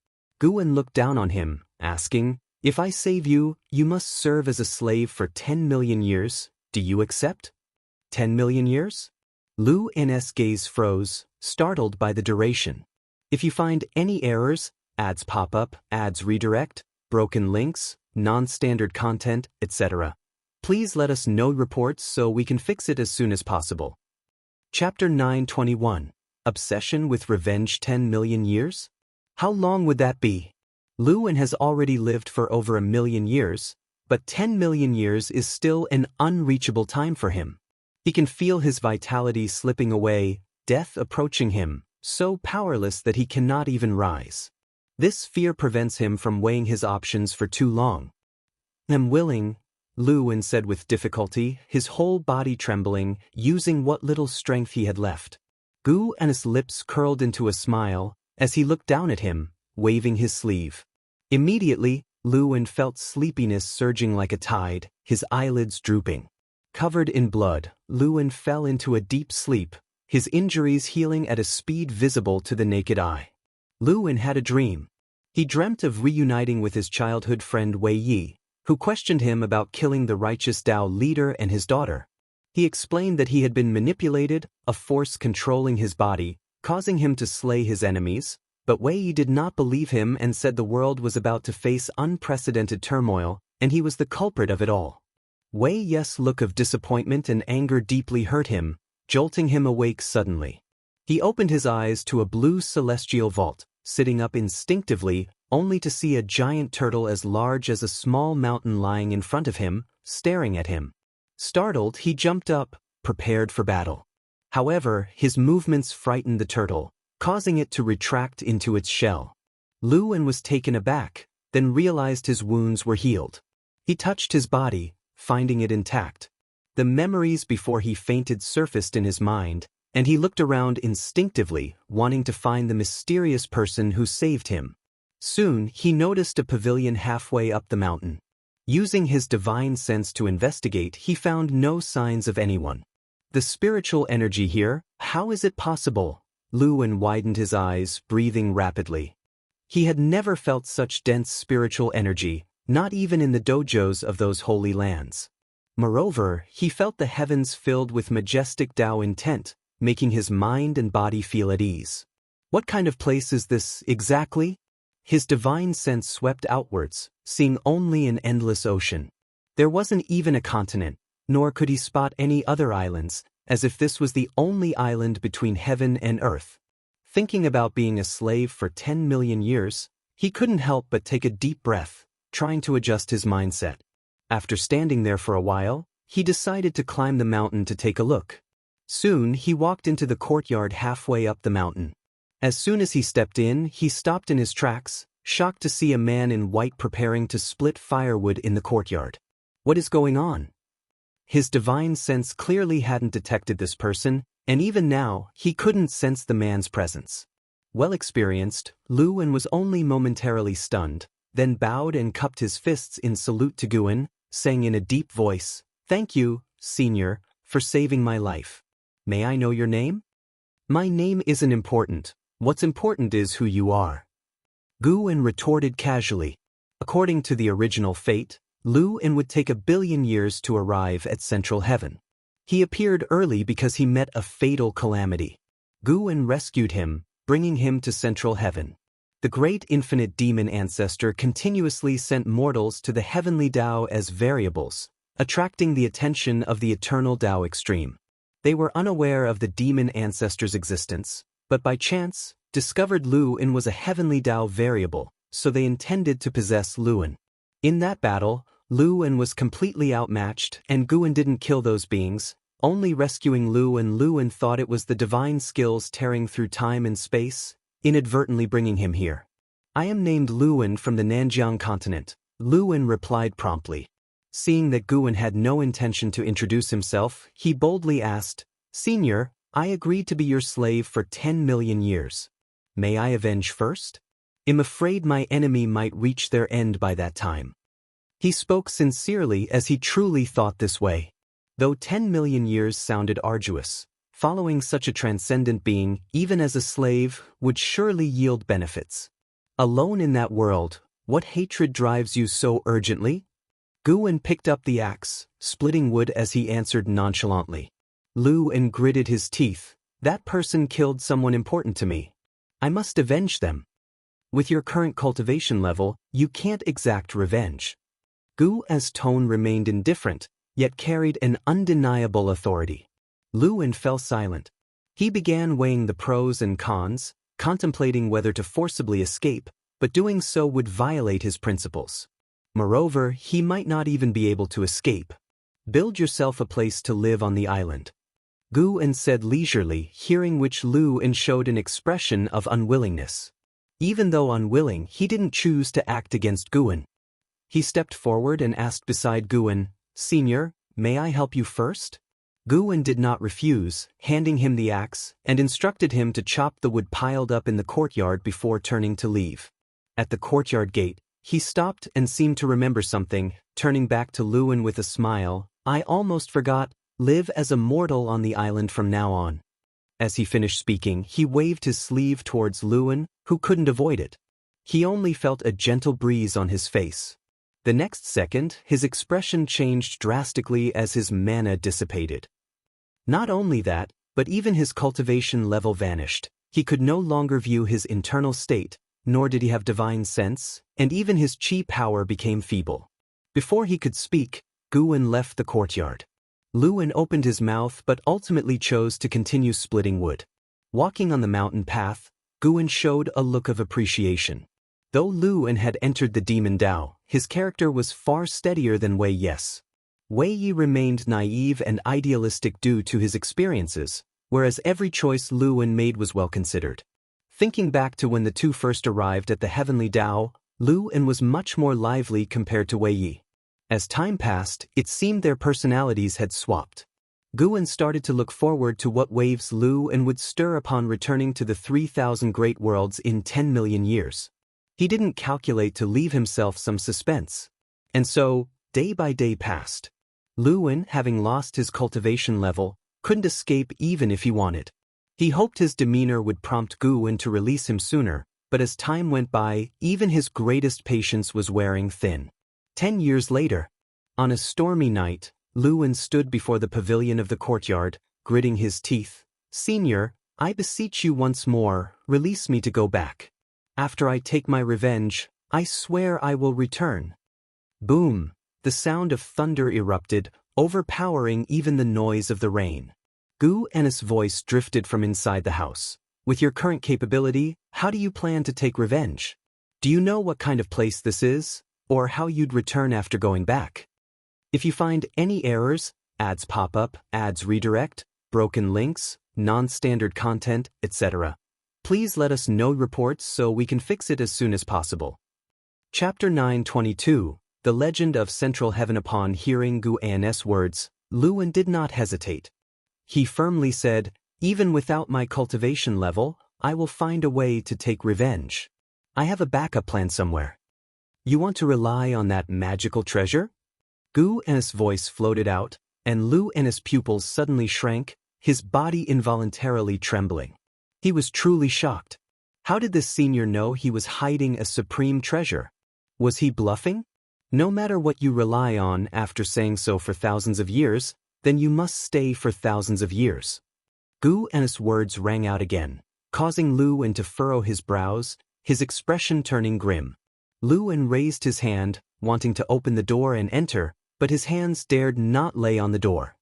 Guwen looked down on him, asking, if I save you, you must serve as a slave for 10 million years. Do you accept? 10 million years? Luwen's gaze froze, startled by the duration. If you find any errors, ads pop up, ads redirect, broken links, non-standard content, etc., please let us know reports so we can fix it as soon as possible. Chapter 921. Obsession with revenge 10 million years? How long would that be? Luwen has already lived for over 1 million years, but 10 million years is still an unreachable time for him. He can feel his vitality slipping away, death approaching him, so powerless that he cannot even rise. This fear prevents him from weighing his options for too long. I'm willing, Luwen said with difficulty, his whole body trembling, using what little strength he had left. Guwen's lips curled into a smile as he looked down at him, waving his sleeve. Immediately, Luwen felt sleepiness surging like a tide, his eyelids drooping. Covered in blood, Luwen fell into a deep sleep, his injuries healing at a speed visible to the naked eye. Luwen had a dream. He dreamt of reuniting with his childhood friend Wei Yi, who questioned him about killing the righteous Dao leader and his daughter. He explained that he had been manipulated, a force controlling his body, causing him to slay his enemies, but Wei Yi did not believe him and said the world was about to face unprecedented turmoil, and he was the culprit of it all. Wei Yi's look of disappointment and anger deeply hurt him, jolting him awake suddenly. He opened his eyes to a blue celestial vault, sitting up instinctively, only to see a giant turtle as large as a small mountain lying in front of him, staring at him. Startled, he jumped up, prepared for battle. However, his movements frightened the turtle, causing it to retract into its shell. Luwen was taken aback, then realized his wounds were healed. He touched his body, finding it intact. The memories before he fainted surfaced in his mind, and he looked around instinctively, wanting to find the mysterious person who saved him. Soon, he noticed a pavilion halfway up the mountain. Using his divine sense to investigate, he found no signs of anyone. The spiritual energy here, how is it possible? Luwen widened his eyes, breathing rapidly. He had never felt such dense spiritual energy, not even in the dojos of those holy lands. Moreover, he felt the heavens filled with majestic Dao intent, making his mind and body feel at ease. What kind of place is this, exactly? His divine sense swept outwards, seeing only an endless ocean. There wasn't even a continent, nor could he spot any other islands, as if this was the only island between heaven and earth. Thinking about being a slave for 10 million years, he couldn't help but take a deep breath, trying to adjust his mindset. After standing there for a while, he decided to climb the mountain to take a look. Soon he walked into the courtyard halfway up the mountain. As soon as he stepped in, he stopped in his tracks, shocked to see a man in white preparing to split firewood in the courtyard. What is going on? His divine sense clearly hadn't detected this person, and even now, he couldn't sense the man's presence. Well experienced, Luan was only momentarily stunned, then bowed and cupped his fists in salute to Guan, saying in a deep voice, "Thank you, Senior, for saving my life. May I know your name?" "My name isn't important. What's important is who you are," Guan retorted casually. According to the original fate, Luan would take 1,000,000,000 years to arrive at Central Heaven. He appeared early because he met a fatal calamity. Guan rescued him, bringing him to Central Heaven. The great infinite demon ancestor continuously sent mortals to the heavenly Dao as variables, attracting the attention of the eternal Dao extreme. They were unaware of the demon ancestor's existence, but by chance, discovered Luan was a heavenly Dao variable, so they intended to possess Luan. In that battle, Luan was completely outmatched, and Guan didn't kill those beings, only rescuing Luan. Luan thought it was the divine skills tearing through time and space, inadvertently bringing him here. "I am named Luan from the Nanjiang continent," Luan replied promptly. Seeing that Guan had no intention to introduce himself, he boldly asked, "Senior, I agreed to be your slave for 10 million years. May I avenge first? I'm afraid my enemy might reach their end by that time." He spoke sincerely as he truly thought this way. Though 10 million years sounded arduous, following such a transcendent being, even as a slave, would surely yield benefits. Alone in that world, what hatred drives you so urgently? Guan picked up the axe, splitting wood as he answered nonchalantly. Luan gritted his teeth. "That person killed someone important to me. I must avenge them. With your current cultivation level, you can't exact revenge." Guan's tone remained indifferent, yet carried an undeniable authority. Luan fell silent. He began weighing the pros and cons, contemplating whether to forcibly escape, but doing so would violate his principles. Moreover, he might not even be able to escape. "Build yourself a place to live on the island," Guan said leisurely, hearing which Luan showed an expression of unwillingness. Even though unwilling, he didn't choose to act against Guan. He stepped forward and asked beside Guan, "Senior, may I help you first?" Guan did not refuse, handing him the axe, and instructed him to chop the wood piled up in the courtyard before turning to leave. At the courtyard gate, he stopped and seemed to remember something, turning back to Luan with a smile. "I almost forgot, live as a mortal on the island from now on." As he finished speaking, he waved his sleeve towards Luan, who couldn't avoid it. He only felt a gentle breeze on his face. The next second, his expression changed drastically as his mana dissipated. Not only that, but even his cultivation level vanished. He could no longer view his internal state, nor did he have divine sense, and even his chi power became feeble. Before he could speak, Guan left the courtyard. Luan opened his mouth but ultimately chose to continue splitting wood. Walking on the mountain path, Guan showed a look of appreciation. Though Luan had entered the demon Dao, his character was far steadier than Wei Yi's. Wei Yi remained naive and idealistic due to his experiences, whereas every choice Luan made was well considered. Thinking back to when the two first arrived at the heavenly Dao, Luan was much more lively compared to Wei Yi. As time passed, it seemed their personalities had swapped. Guan started to look forward to what waves Luan would stir upon returning to the 3,000 great worlds in 10 million years. He didn't calculate to leave himself some suspense. And so, day by day passed. Luan, having lost his cultivation level, couldn't escape even if he wanted. He hoped his demeanor would prompt Guan to release him sooner, but as time went by, even his greatest patience was wearing thin. 10 years later, on a stormy night, Luan stood before the pavilion of the courtyard, gritting his teeth. "Senior, I beseech you once more, release me to go back. After I take my revenge, I swear I will return." Boom! The sound of thunder erupted, overpowering even the noise of the rain. Guan's voice drifted from inside the house. With your current capability, how do you plan to take revenge? Do you know what kind of place this is, or how you'd return after going back? If you find any errors, ads pop up, ads redirect, broken links, non-standard content, etc., please let us know reports so we can fix it as soon as possible. Chapter 922, The Legend of Central Heaven. Upon hearing Gu An's words, Luan did not hesitate. He firmly said, "Even without my cultivation level, I will find a way to take revenge. I have a backup plan somewhere." "You want to rely on that magical treasure?" Gu An's voice floated out, and Lu An's pupils suddenly shrank, his body involuntarily trembling. He was truly shocked. How did this senior know he was hiding a supreme treasure? Was he bluffing? No matter what you rely on after saying so for thousands of years, then you must stay for thousands of years. Gu An's words rang out again, causing Lu An to furrow his brows, his expression turning grim. Lu An raised his hand, wanting to open the door and enter, but his hands dared not lay on the door.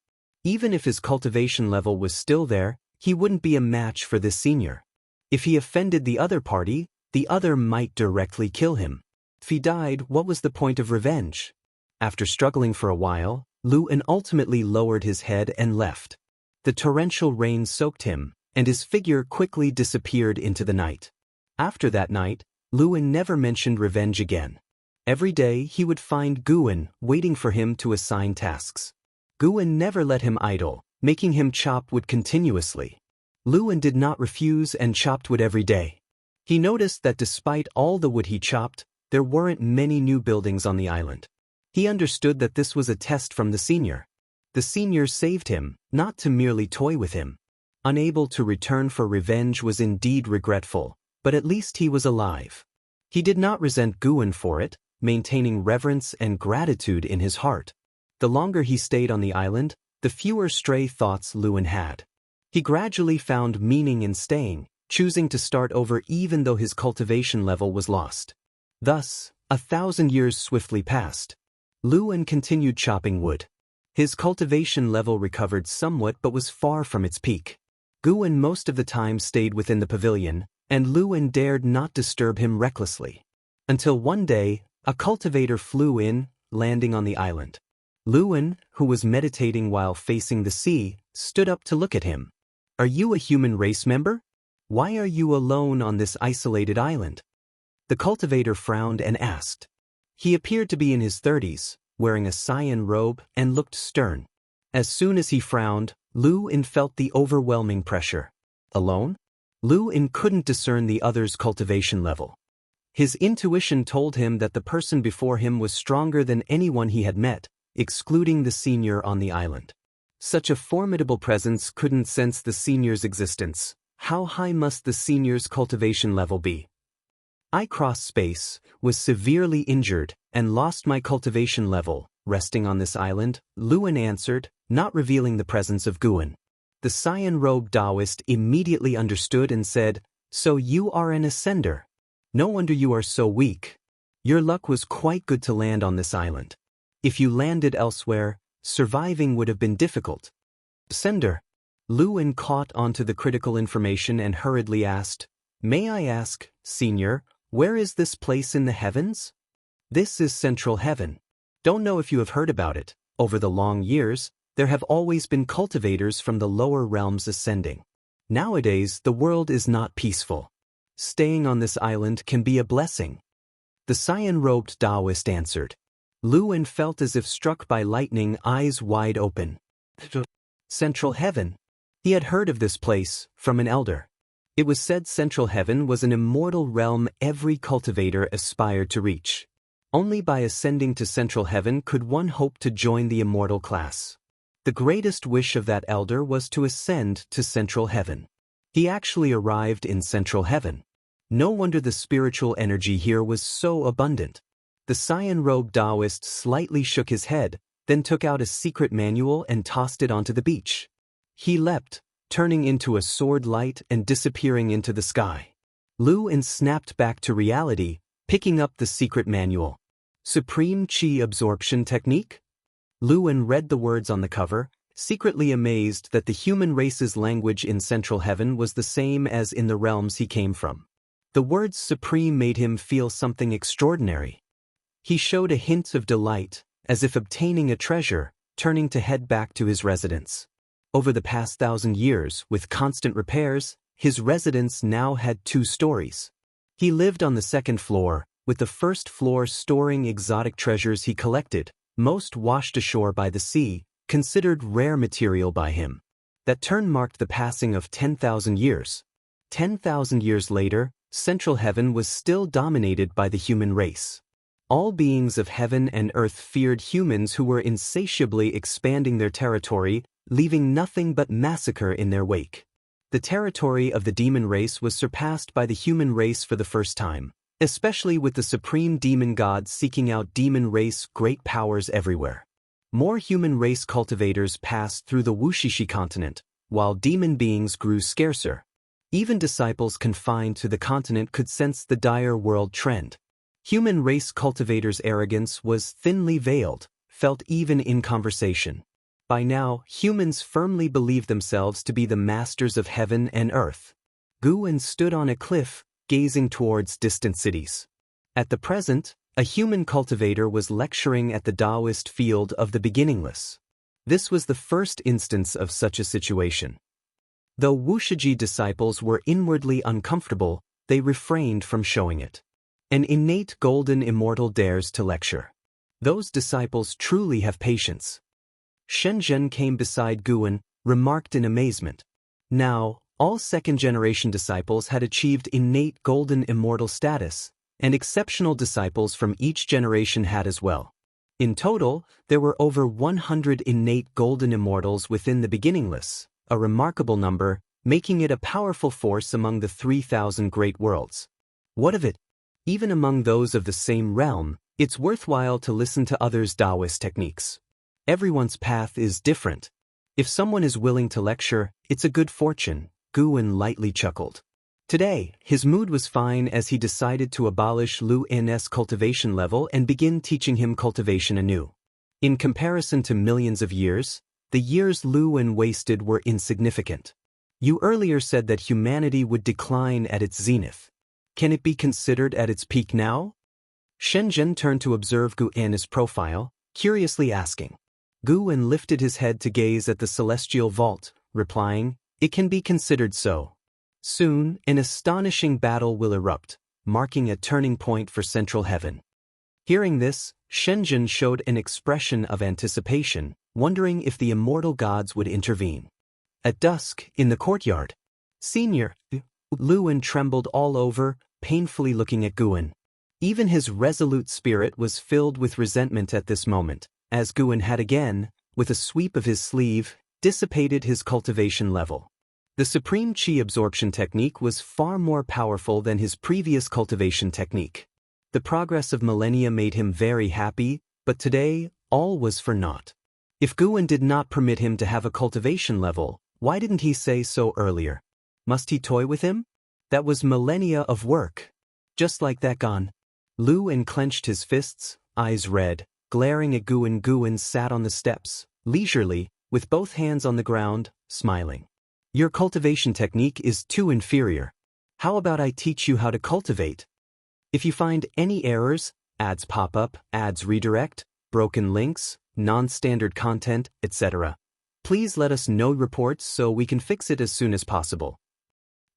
Even if his cultivation level was still there, he wouldn't be a match for this senior. If he offended the other party, the other might directly kill him. If he died, what was the point of revenge? After struggling for a while, Lu An ultimately lowered his head and left. The torrential rain soaked him, and his figure quickly disappeared into the night. After that night, Lu An never mentioned revenge again. Every day he would find Gu An waiting for him to assign tasks. Gu An never let him idle, making him chop wood continuously. Lu An did not refuse and chopped wood every day. He noticed that despite all the wood he chopped, there weren't many new buildings on the island. He understood that this was a test from the senior. The senior saved him, not to merely toy with him. Unable to return for revenge was indeed regretful, but at least he was alive. He did not resent Gu An for it, maintaining reverence and gratitude in his heart. The longer he stayed on the island, the fewer stray thoughts Lu An had. He gradually found meaning in staying, choosing to start over even though his cultivation level was lost. Thus, 1,000 years swiftly passed. Lu An continued chopping wood. His cultivation level recovered somewhat but was far from its peak. Gu An most of the time stayed within the pavilion, and Lu An dared not disturb him recklessly. Until one day, a cultivator flew in, landing on the island. Lu An, who was meditating while facing the sea, stood up to look at him. "Are you a human race member? Why are you alone on this isolated island?" The cultivator frowned and asked. He appeared to be in his 30s, wearing a cyan robe, and looked stern. As soon as he frowned, Lu An felt the overwhelming pressure. Alone? Lu An couldn't discern the other's cultivation level. His intuition told him that the person before him was stronger than anyone he had met, excluding the senior on the island. Such a formidable presence couldn't sense the senior's existence. How high must the senior's cultivation level be? "I crossed space, was severely injured, and lost my cultivation level, resting on this island," Lu An answered, not revealing the presence of Gu An. The cyan-robed Daoist immediately understood and said, "So you are an ascender. No wonder you are so weak. Your luck was quite good to land on this island. If you landed elsewhere, surviving would have been difficult." "Ascender." Lu An caught onto the critical information and hurriedly asked, "May I ask, Senior, where is this place in the heavens?" "This is Central Heaven. Don't know if you have heard about it. Over the long years, there have always been cultivators from the lower realms ascending. Nowadays, the world is not peaceful. Staying on this island can be a blessing." The cyan-robed Daoist answered. Lu An felt as if struck by lightning, eyes wide open. Central Heaven. He had heard of this place, from an elder. It was said Central Heaven was an immortal realm every cultivator aspired to reach. Only by ascending to Central Heaven could one hope to join the immortal class. The greatest wish of that elder was to ascend to Central Heaven. He actually arrived in Central Heaven. No wonder the spiritual energy here was so abundant. The cyan-robed Daoist slightly shook his head, then took out a secret manual and tossed it onto the beach. He leapt, turning into a sword light and disappearing into the sky. Lu An snapped back to reality, picking up the secret manual. Supreme Qi Absorption Technique? Lu An read the words on the cover, secretly amazed that the human race's language in Central Heaven was the same as in the realms he came from. The words supreme made him feel something extraordinary. He showed a hint of delight, as if obtaining a treasure, turning to head back to his residence. Over the past 1,000 years, with constant repairs, his residence now had 2 stories. He lived on the 2nd floor, with the 1st floor storing exotic treasures he collected, most washed ashore by the sea, considered rare material by him. That turn marked the passing of 10,000 years. 10,000 years later, Central Heaven was still dominated by the human race. All beings of heaven and earth feared humans who were insatiably expanding their territory, leaving nothing but massacre in their wake. The territory of the demon race was surpassed by the human race for the first time, especially with the supreme demon god seeking out demon race great powers everywhere. More human race cultivators passed through the Wuxia continent, while demon beings grew scarcer. Even disciples confined to the continent could sense the dire world trend. Human race cultivators' arrogance was thinly veiled, felt even in conversation. By now, humans firmly believed themselves to be the masters of heaven and earth. Guan stood on a cliff, gazing towards distant cities. At the present, a human cultivator was lecturing at the Daoist field of the beginningless. This was the first instance of such a situation. Though Wuxia disciples were inwardly uncomfortable, they refrained from showing it. An innate golden immortal dares to lecture. Those disciples truly have patience. Shenzhen came beside Guan, remarked in amazement. Now, all 2nd-generation disciples had achieved innate golden immortal status, and exceptional disciples from each generation had as well. In total, there were over 100 innate golden immortals within the beginningless, a remarkable number, making it a powerful force among the 3,000 great worlds. What of it? Even among those of the same realm, it's worthwhile to listen to others' Daoist techniques. Everyone's path is different. If someone is willing to lecture, it's a good fortune, Guan lightly chuckled. Today, his mood was fine as he decided to abolish Lu N's cultivation level and begin teaching him cultivation anew. In comparison to millions of years, the years Lu N wasted were insignificant. You earlier said that humanity would decline at its zenith. Can it be considered at its peak now? Shenzhen turned to observe Guan's profile, curiously asking. Guan lifted his head to gaze at the celestial vault, replying, "It can be considered so. Soon, an astonishing battle will erupt, marking a turning point for Central Heaven." Hearing this, Shenzhen showed an expression of anticipation, wondering if the immortal gods would intervene. At dusk, in the courtyard, Senior Luan trembled all over, painfully looking at Guan. Even his resolute spirit was filled with resentment at this moment, as Guan had again, with a sweep of his sleeve, dissipated his cultivation level. The supreme qi absorption technique was far more powerful than his previous cultivation technique. The progress of millennia made him very happy, but today, all was for naught. If Guan did not permit him to have a cultivation level, why didn't he say so earlier? Must he toy with him? That was millennia of work. Just like that gone. Luan clenched his fists, eyes red, glaring at Guan. Guan sat on the steps, leisurely, with both hands on the ground, smiling. Your cultivation technique is too inferior. How about I teach you how to cultivate? If you find any errors, ads pop up, ads redirect, broken links, non-standard content, etc., please let us know reports so we can fix it as soon as possible.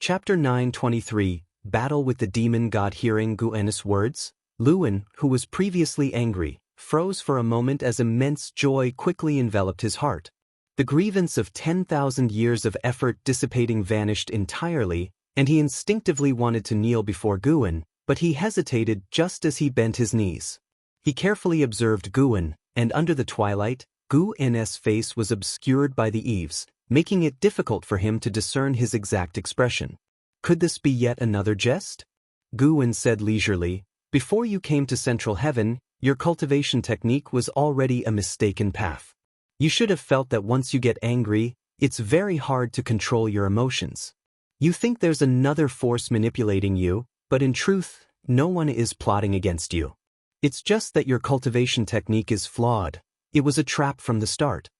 Chapter 923, Battle with the Demon God. Hearing Guan's words, Luan, who was previously angry, froze for a moment as immense joy quickly enveloped his heart. The grievance of 10,000 years of effort dissipating vanished entirely, and he instinctively wanted to kneel before Guan, but he hesitated just as he bent his knees. He carefully observed Guan, and under the twilight, Guan's face was obscured by the eaves, making it difficult for him to discern his exact expression. Could this be yet another jest? Guan said leisurely, "Before you came to Central Heaven, your cultivation technique was already a mistaken path. You should have felt that once you get angry, it's very hard to control your emotions. You think there's another force manipulating you, but in truth, no one is plotting against you. It's just that your cultivation technique is flawed. It was a trap from the start."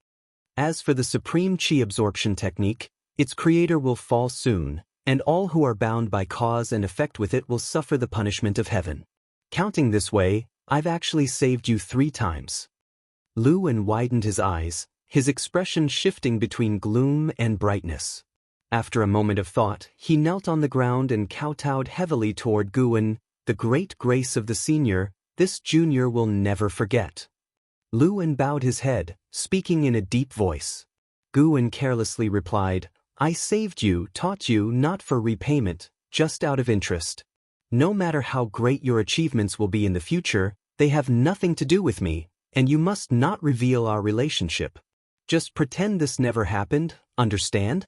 As for the supreme qi absorption technique, its creator will fall soon, and all who are bound by cause and effect with it will suffer the punishment of heaven. Counting this way, I've actually saved you 3 times. Luan widened his eyes, his expression shifting between gloom and brightness. After a moment of thought, he knelt on the ground and kowtowed heavily toward Guan. The great grace of the senior, this junior will never forget. Luan bowed his head, speaking in a deep voice. Guan carelessly replied, I saved you, taught you not for repayment, just out of interest. No matter how great your achievements will be in the future, they have nothing to do with me, and you must not reveal our relationship. Just pretend this never happened, understand?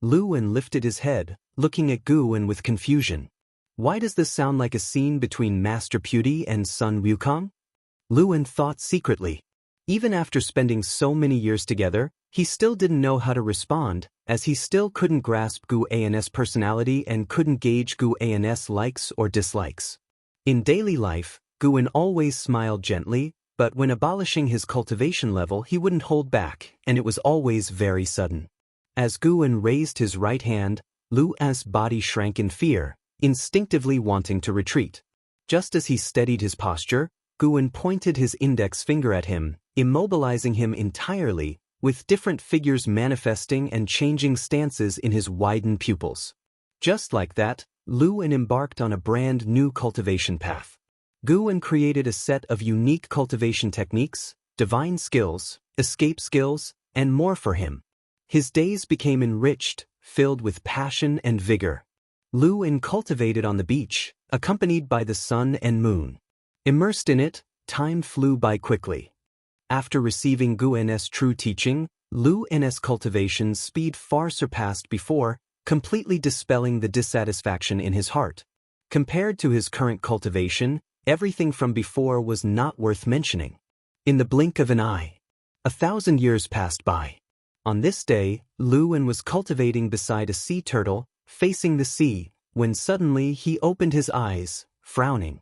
Luan lifted his head, looking at Guan with confusion. Why does this sound like a scene between Master Pudy and Sun Wukong? Luan thought secretly. Even after spending so many years together, he still didn't know how to respond, as he still couldn't grasp Gu An's personality and couldn't gauge Gu An's likes or dislikes. In daily life, Guan always smiled gently, but when abolishing his cultivation level he wouldn't hold back, and it was always very sudden. As Guan raised his right hand, Lu's body shrank in fear, instinctively wanting to retreat. Just as he steadied his posture, Guan pointed his index finger at him, immobilizing him entirely, with different figures manifesting and changing stances in his widened pupils. Just like that, Luan embarked on a brand new cultivation path. Guan created a set of unique cultivation techniques, divine skills, escape skills, and more for him. His days became enriched, filled with passion and vigor. Luan cultivated on the beach, accompanied by the sun and moon. Immersed in it, time flew by quickly. After receiving Guan's true teaching, Lu's cultivation's speed far surpassed before, completely dispelling the dissatisfaction in his heart. Compared to his current cultivation, everything from before was not worth mentioning. In the blink of an eye, 1,000 years passed by. On this day, Luan was cultivating beside a sea turtle, facing the sea, when suddenly he opened his eyes, frowning.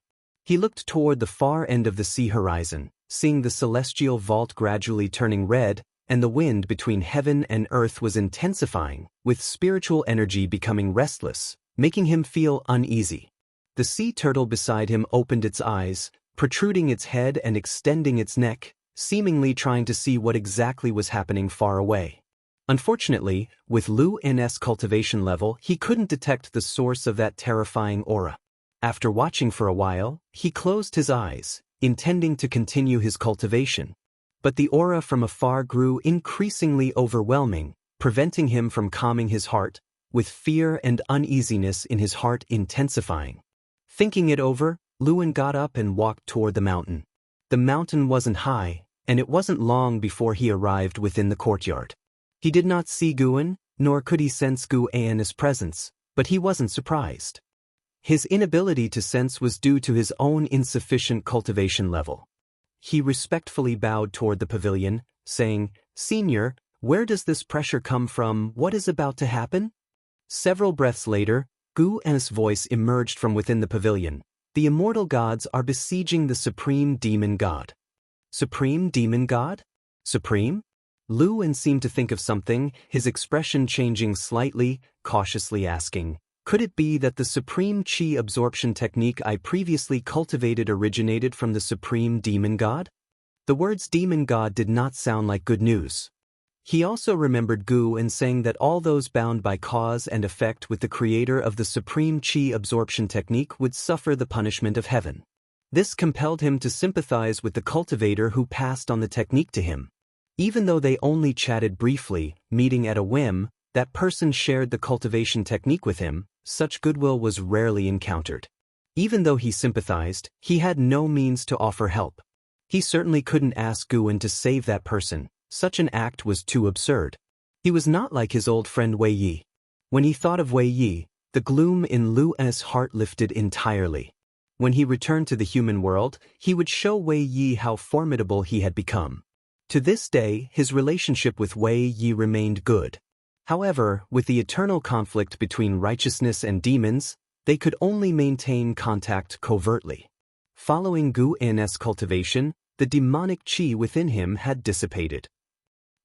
He looked toward the far end of the sea horizon, seeing the celestial vault gradually turning red, and the wind between heaven and earth was intensifying, with spiritual energy becoming restless, making him feel uneasy. The sea turtle beside him opened its eyes, protruding its head and extending its neck, seemingly trying to see what exactly was happening far away. Unfortunately, with Lu's cultivation level, he couldn't detect the source of that terrifying aura. After watching for a while, he closed his eyes, intending to continue his cultivation. But the aura from afar grew increasingly overwhelming, preventing him from calming his heart, with fear and uneasiness in his heart intensifying. Thinking it over, Luan got up and walked toward the mountain. The mountain wasn't high, and it wasn't long before he arrived within the courtyard. He did not see Guan, nor could he sense Guan's presence, but he wasn't surprised. His inability to sense was due to his own insufficient cultivation level. He respectfully bowed toward the pavilion, saying, "Senior, where does this pressure come from? What is about to happen?" Several breaths later, Guan's voice emerged from within the pavilion. "The immortal gods are besieging the supreme demon god." Supreme demon god? Supreme? Luan seemed to think of something, his expression changing slightly, cautiously asking, "Could it be that the supreme qi absorption technique I previously cultivated originated from the supreme demon god?" The words demon god did not sound like good news. He also remembered Guan saying that all those bound by cause and effect with the creator of the supreme qi absorption technique would suffer the punishment of heaven. This compelled him to sympathize with the cultivator who passed on the technique to him. Even though they only chatted briefly, meeting at a whim, that person shared the cultivation technique with him. Such goodwill was rarely encountered. Even though he sympathized, he had no means to offer help. He certainly couldn't ask Guan to save that person. Such an act was too absurd. He was not like his old friend Wei Yi. When he thought of Wei Yi, the gloom in Lu's heart lifted entirely. When he returned to the human world, he would show Wei Yi how formidable he had become. To this day, his relationship with Wei Yi remained good. However, with the eternal conflict between righteousness and demons, they could only maintain contact covertly. Following Guan's cultivation, the demonic qi within him had dissipated.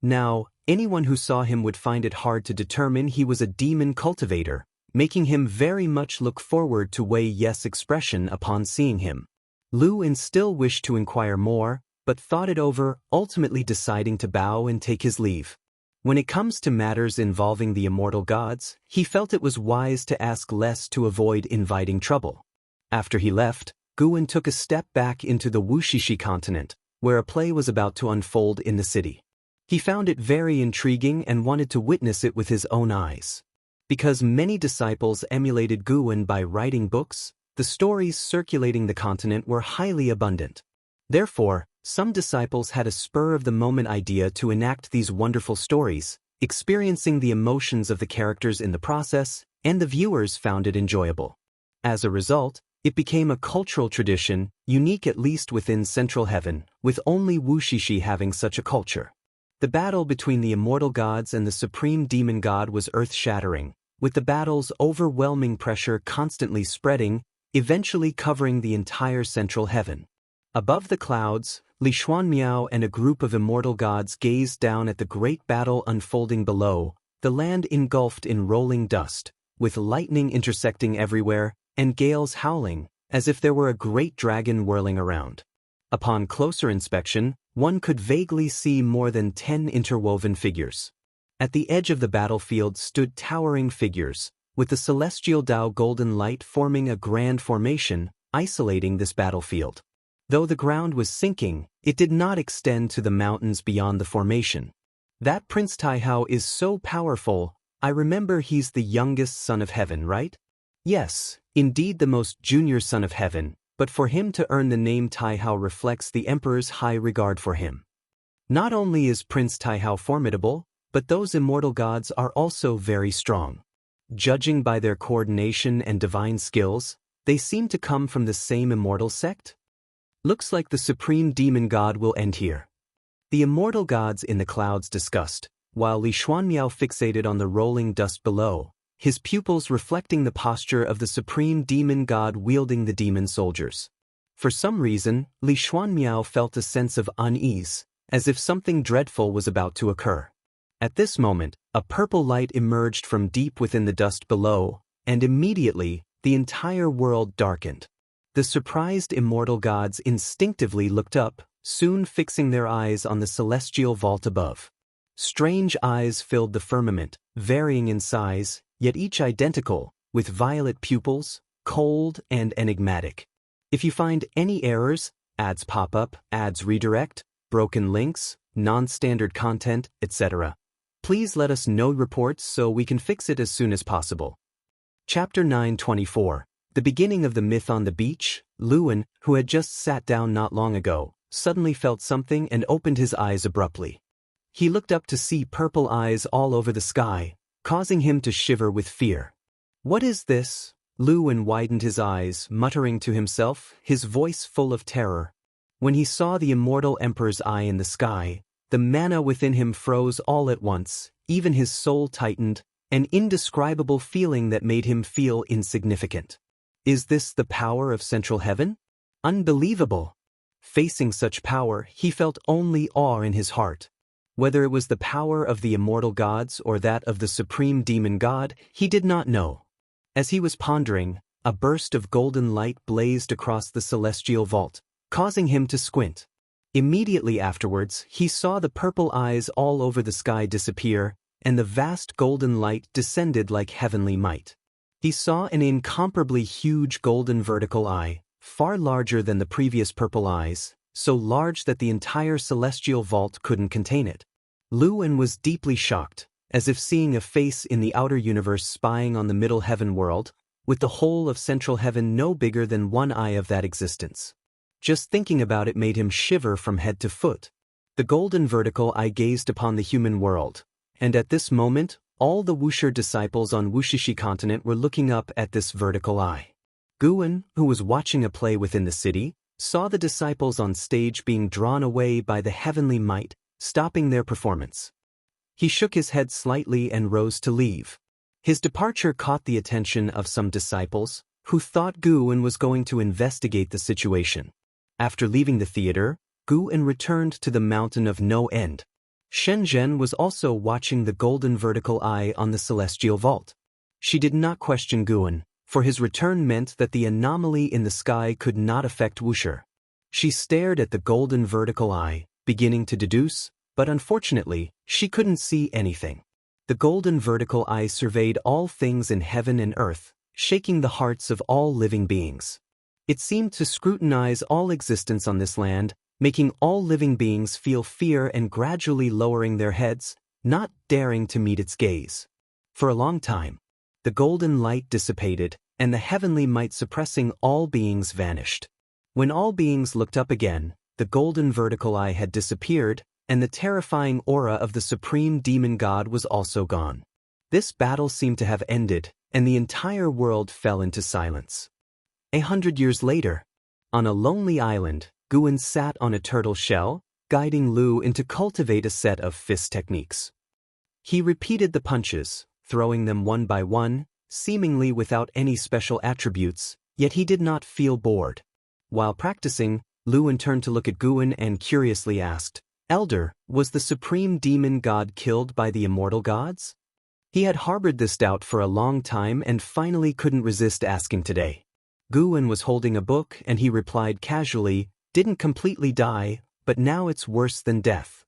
Now, anyone who saw him would find it hard to determine he was a demon cultivator, making him very much look forward to Wei Yes' expression upon seeing him. Lu En still wished to inquire more, but thought it over, ultimately deciding to bow and take his leave. When it comes to matters involving the immortal gods, he felt it was wise to ask less to avoid inviting trouble. After he left, Guan took a step back into the Wuxia continent, where a play was about to unfold in the city. He found it very intriguing and wanted to witness it with his own eyes. Because many disciples emulated Guan by writing books, the stories circulating the continent were highly abundant. Therefore, some disciples had a spur-of-the-moment idea to enact these wonderful stories, experiencing the emotions of the characters in the process, and the viewers found it enjoyable. As a result, it became a cultural tradition, unique at least within Central Heaven, with only Wuxia having such a culture. The battle between the immortal gods and the supreme demon god was earth-shattering, with the battle's overwhelming pressure constantly spreading, eventually covering the entire Central Heaven. Above the clouds, Li Xuanmiao and a group of immortal gods gazed down at the great battle unfolding below, the land engulfed in rolling dust, with lightning intersecting everywhere, and gales howling, as if there were a great dragon whirling around. Upon closer inspection, one could vaguely see more than 10 interwoven figures. At the edge of the battlefield stood towering figures, with the celestial Dao golden light forming a grand formation, isolating this battlefield. Though the ground was sinking, it did not extend to the mountains beyond the formation. That Prince Taihao is so powerful, I remember he's the youngest son of heaven, right? Yes, indeed the most junior son of heaven, but for him to earn the name Taihao reflects the emperor's high regard for him. Not only is Prince Taihao formidable, but those immortal gods are also very strong. Judging by their coordination and divine skills, they seem to come from the same immortal sect? Looks like the supreme demon god will end here. The immortal gods in the clouds discussed, while Li Xuanmiao fixated on the rolling dust below, his pupils reflecting the posture of the supreme demon god wielding the demon soldiers. For some reason, Li Xuanmiao felt a sense of unease, as if something dreadful was about to occur. At this moment, a purple light emerged from deep within the dust below, and immediately, the entire world darkened. The surprised immortal gods instinctively looked up, soon fixing their eyes on the celestial vault above. Strange eyes filled the firmament, varying in size, yet each identical, with violet pupils, cold and enigmatic. If you find any errors, ads pop up, ads redirect, broken links, non-standard content, etc., please let us know reports so we can fix it as soon as possible. Chapter 924. The beginning of the myth on the beach. Lu En, who had just sat down not long ago, suddenly felt something and opened his eyes abruptly. He looked up to see purple eyes all over the sky, causing him to shiver with fear. What is this? Lu En widened his eyes, muttering to himself, his voice full of terror. When he saw the immortal emperor's eye in the sky, the mana within him froze all at once, even his soul tightened, an indescribable feeling that made him feel insignificant. Is this the power of Central Heaven? Unbelievable! Facing such power, he felt only awe in his heart. Whether it was the power of the immortal gods or that of the supreme demon god, he did not know. As he was pondering, a burst of golden light blazed across the celestial vault, causing him to squint. Immediately afterwards, he saw the purple eyes all over the sky disappear, and the vast golden light descended like heavenly might. He saw an incomparably huge golden vertical eye, far larger than the previous purple eyes, so large that the entire celestial vault couldn't contain it. Lu En was deeply shocked, as if seeing a face in the outer universe spying on the middle heaven world, with the whole of Central Heaven no bigger than one eye of that existence. Just thinking about it made him shiver from head to foot. The golden vertical eye gazed upon the human world, and at this moment, all the Wuxia disciples on Wuxia continent were looking up at this vertical eye. Guan, who was watching a play within the city, saw the disciples on stage being drawn away by the heavenly might, stopping their performance. He shook his head slightly and rose to leave. His departure caught the attention of some disciples, who thought Guan was going to investigate the situation. After leaving the theater, Guan returned to the Mountain of No End. Shenzhen was also watching the golden vertical eye on the celestial vault. She did not question Guan, for his return meant that the anomaly in the sky could not affect Wuxia. She stared at the golden vertical eye, beginning to deduce, but unfortunately, she couldn't see anything. The golden vertical eye surveyed all things in heaven and earth, shaking the hearts of all living beings. It seemed to scrutinize all existence on this land, making all living beings feel fear and gradually lowering their heads, not daring to meet its gaze. For a long time, the golden light dissipated, and the heavenly might suppressing all beings vanished. When all beings looked up again, the golden vertical eye had disappeared, and the terrifying aura of the supreme demon god was also gone. This battle seemed to have ended, and the entire world fell into silence. 100 years later, on a lonely island, Guan sat on a turtle shell, guiding Lu into cultivate a set of fist techniques. He repeated the punches, throwing them one by one, seemingly without any special attributes, yet he did not feel bored. While practicing, Lu turned to look at Guan and curiously asked, "Elder, was the supreme demon god killed by the immortal gods?" He had harbored this doubt for a long time and finally couldn't resist asking today. Guan was holding a book and he replied casually, "Didn't completely die, but now it's worse than death."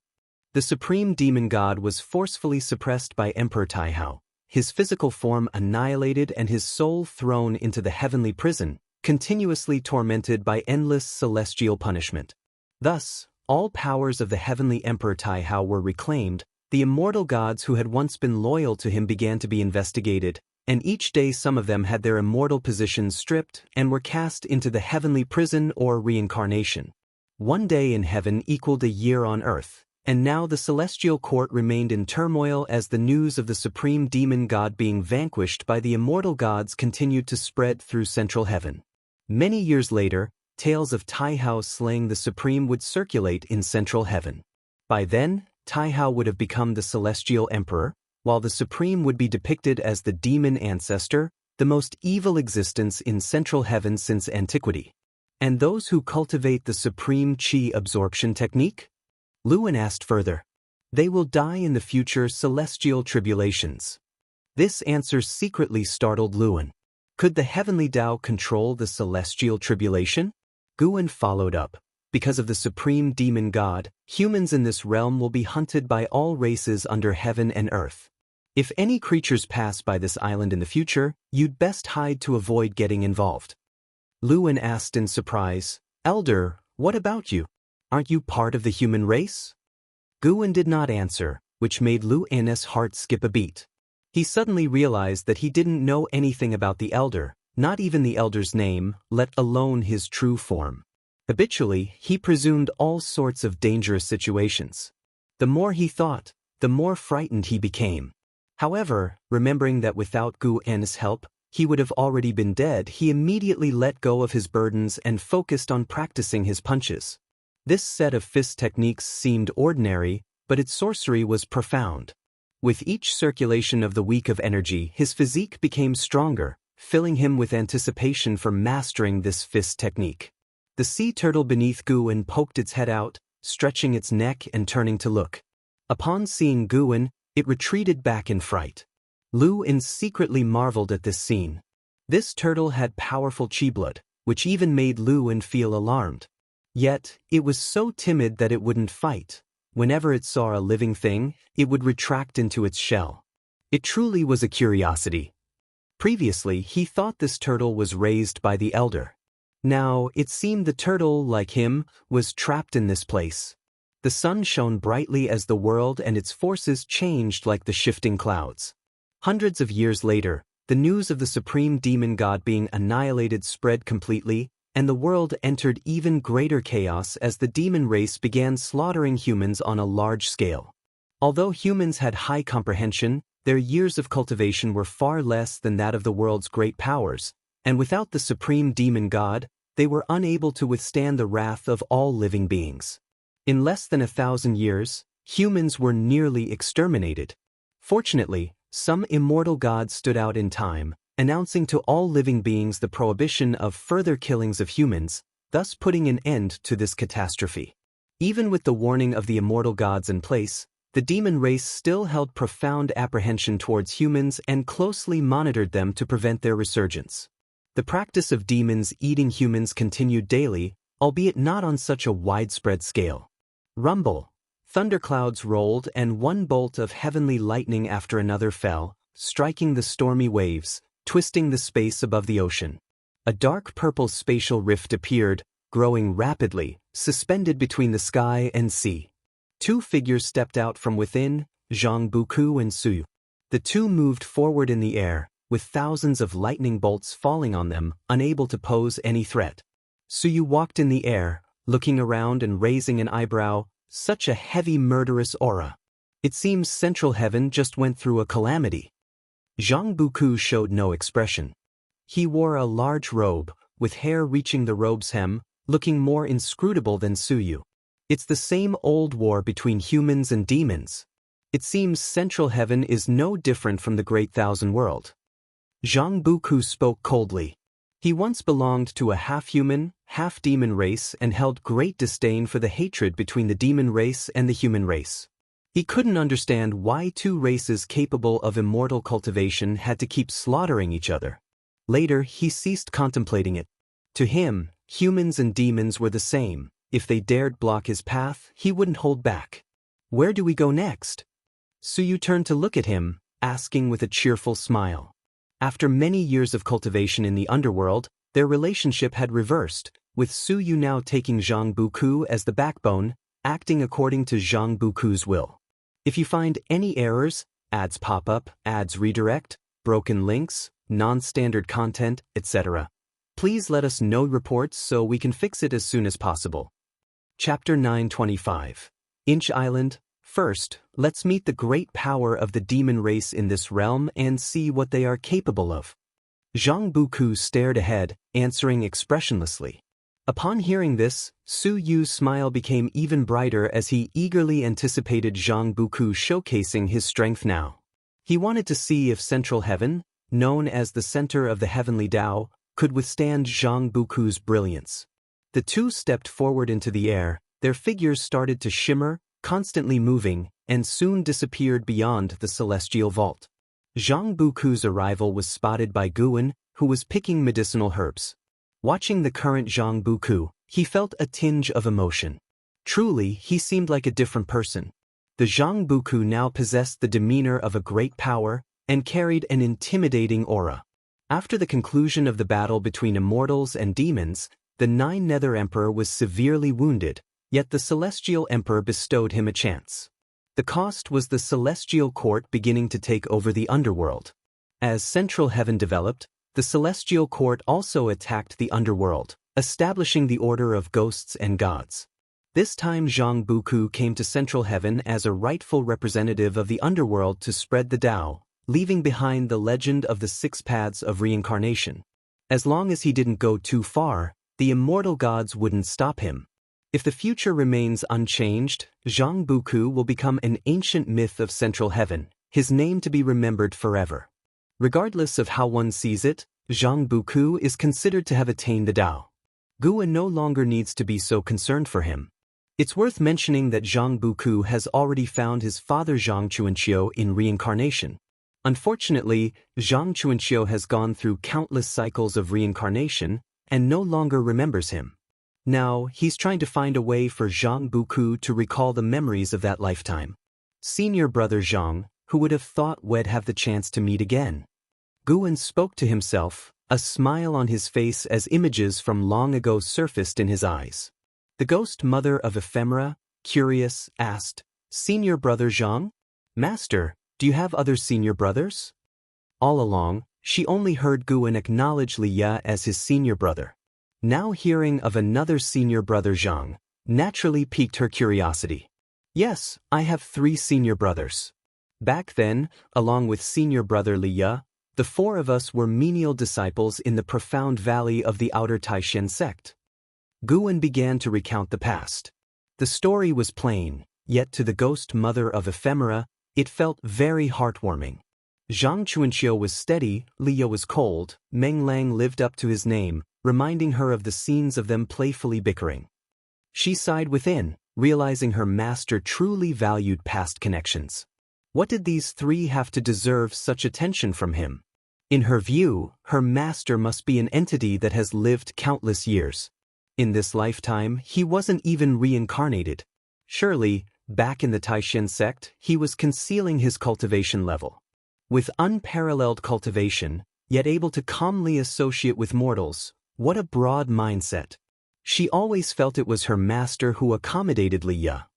The supreme demon god was forcefully suppressed by Emperor Taihao, his physical form annihilated and his soul thrown into the heavenly prison, continuously tormented by endless celestial punishment. Thus, all powers of the heavenly Emperor Taihao were reclaimed, the immortal gods who had once been loyal to him began to be investigated, and each day some of them had their immortal positions stripped and were cast into the heavenly prison or reincarnation. One day in heaven equaled a year on earth, and now the celestial court remained in turmoil as the news of the supreme demon god being vanquished by the immortal gods continued to spread through central heaven. Many years later, tales of Taihao slaying the supreme would circulate in central heaven. By then, Taihao would have become the celestial emperor, while the supreme would be depicted as the demon ancestor, the most evil existence in central heaven since antiquity. And those who cultivate the supreme chi absorption technique? Luan asked further. They will die in the future celestial tribulations. This answer secretly startled Luan. Could the heavenly Tao control the celestial tribulation? Guan followed up. Because of the supreme demon god, humans in this realm will be hunted by all races under heaven and earth. If any creatures pass by this island in the future, you'd best hide to avoid getting involved. Luan asked in surprise, "Elder, what about you? Aren't you part of the human race?" Guan did not answer, which made Luan's heart skip a beat. He suddenly realized that he didn't know anything about the elder, not even the elder's name, let alone his true form. Habitually, he presumed all sorts of dangerous situations. The more he thought, the more frightened he became. However, remembering that without Guan's help, he would have already been dead, he immediately let go of his burdens and focused on practicing his punches. This set of fist techniques seemed ordinary, but its sorcery was profound. With each circulation of the week of energy, his physique became stronger, filling him with anticipation for mastering this fist technique. The sea turtle beneath Guan poked its head out, stretching its neck and turning to look. Upon seeing Guan, it retreated back in fright. Luan secretly marveled at this scene. This turtle had powerful chi blood, which even made Luan feel alarmed. Yet, it was so timid that it wouldn't fight. Whenever it saw a living thing, it would retract into its shell. It truly was a curiosity. Previously, he thought this turtle was raised by the elder. Now, it seemed the turtle, like him, was trapped in this place. The sun shone brightly as the world and its forces changed like the shifting clouds. Hundreds of years later, the news of the supreme demon god being annihilated spread completely, and the world entered even greater chaos as the demon race began slaughtering humans on a large scale. Although humans had high comprehension, their years of cultivation were far less than that of the world's great powers, and without the supreme demon god, they were unable to withstand the wrath of all living beings. In less than 1,000 years, humans were nearly exterminated. Fortunately, some immortal gods stood out in time, announcing to all living beings the prohibition of further killings of humans, thus putting an end to this catastrophe. Even with the warning of the immortal gods in place, The demon race still held profound apprehension towards humans and closely monitored them to prevent their resurgence. The practice of demons eating humans continued daily, albeit not on such a widespread scale. Rumble. Thunderclouds rolled and one bolt of heavenly lightning after another fell, striking the stormy waves, twisting the space above the ocean. A dark purple spatial rift appeared, growing rapidly, suspended between the sky and sea. Two figures stepped out from within, Zhang Buku and Suyu. The two moved forward in the air, with thousands of lightning bolts falling on them, unable to pose any threat. Suyu walked in the air, looking around and raising an eyebrow, such a heavy murderous aura. It seems Central Heaven just went through a calamity. Zhang Buku showed no expression. He wore a large robe, with hair reaching the robe's hem, looking more inscrutable than Suyu. It's the same old war between humans and demons. It seems Central Heaven is no different from the Great Thousand World. Zhang Buku spoke coldly. He once belonged to a half-human, half-demon race and held great disdain for the hatred between the demon race and the human race. He couldn't understand why two races capable of immortal cultivation had to keep slaughtering each other. Later, he ceased contemplating it. To him, humans and demons were the same. If they dared block his path, he wouldn't hold back. Where do we go next? Suyu turned to look at him, asking with a cheerful smile. After many years of cultivation in the underworld, their relationship had reversed, with Suyu now taking Zhang Buku as the backbone, acting according to Zhang Buku's will. If you find any errors, ads pop up, ads redirect, broken links, non-standard content, etc., please let us know reports so we can fix it as soon as possible. Chapter 925. Inch Island. First, let's meet the great power of the demon race in this realm and see what they are capable of. Zhang Buku stared ahead, answering expressionlessly. Upon hearing this, Suyu's smile became even brighter as he eagerly anticipated Zhang Buku showcasing his strength now. He wanted to see if Central Heaven, known as the center of the heavenly Tao, could withstand Zhang Buku's brilliance. The two stepped forward into the air, their figures started to shimmer, constantly moving, and soon disappeared beyond the celestial vault. Zhang Buku's arrival was spotted by Guan, who was picking medicinal herbs. Watching the current Zhang Buku, he felt a tinge of emotion. Truly, he seemed like a different person. The Zhang Buku now possessed the demeanor of a great power and carried an intimidating aura. After the conclusion of the battle between immortals and demons, the Nine Nether Emperor was severely wounded, yet the Celestial Emperor bestowed him a chance. The cost was the Celestial Court beginning to take over the underworld. As Central Heaven developed, the Celestial Court also attacked the underworld, establishing the order of ghosts and gods. This time Zhang Buku came to Central Heaven as a rightful representative of the underworld to spread the Tao, leaving behind the legend of the 6 paths of reincarnation. As long as he didn't go too far, the immortal gods wouldn't stop him. If the future remains unchanged, Zhang Buku will become an ancient myth of Central Heaven, his name to be remembered forever. Regardless of how one sees it, Zhang Buku is considered to have attained the Tao. Guan no longer needs to be so concerned for him. It's worth mentioning that Zhang Buku has already found his father Zhang Chuanqiu in reincarnation. Unfortunately, Zhang Chuanqiu has gone through countless cycles of reincarnation and no longer remembers him. Now, he's trying to find a way for Zhang Buku to recall the memories of that lifetime. Senior brother Zhang, who would have thought we'd have the chance to meet again? Guan spoke to himself, a smile on his face as images from long ago surfaced in his eyes. The ghost mother of ephemera, curious, asked, "Senior brother Zhang? Master, do you have other senior brothers?" All along, she only heard Guan acknowledge Liya as his senior brother. Now hearing of another senior brother Zhang, naturally piqued her curiosity. "Yes, I have 3 senior brothers. Back then, along with senior brother Liya, the 4 of us were menial disciples in the profound valley of the outer Taishan sect." Guan began to recount the past. The story was plain, yet to the ghost mother of ephemera, it felt very heartwarming. Zhang Chuanqiu was steady, Liya was cold, Meng Lang lived up to his name, reminding her of the scenes of them playfully bickering. She sighed within, realizing her master truly valued past connections. What did these three have to deserve such attention from him? In her view, her master must be an entity that has lived countless years. In this lifetime, he wasn't even reincarnated. Surely, back in the Taishan sect, he was concealing his cultivation level. With unparalleled cultivation, yet able to calmly associate with mortals, what a broad mindset. She always felt it was her master who accommodated Liya.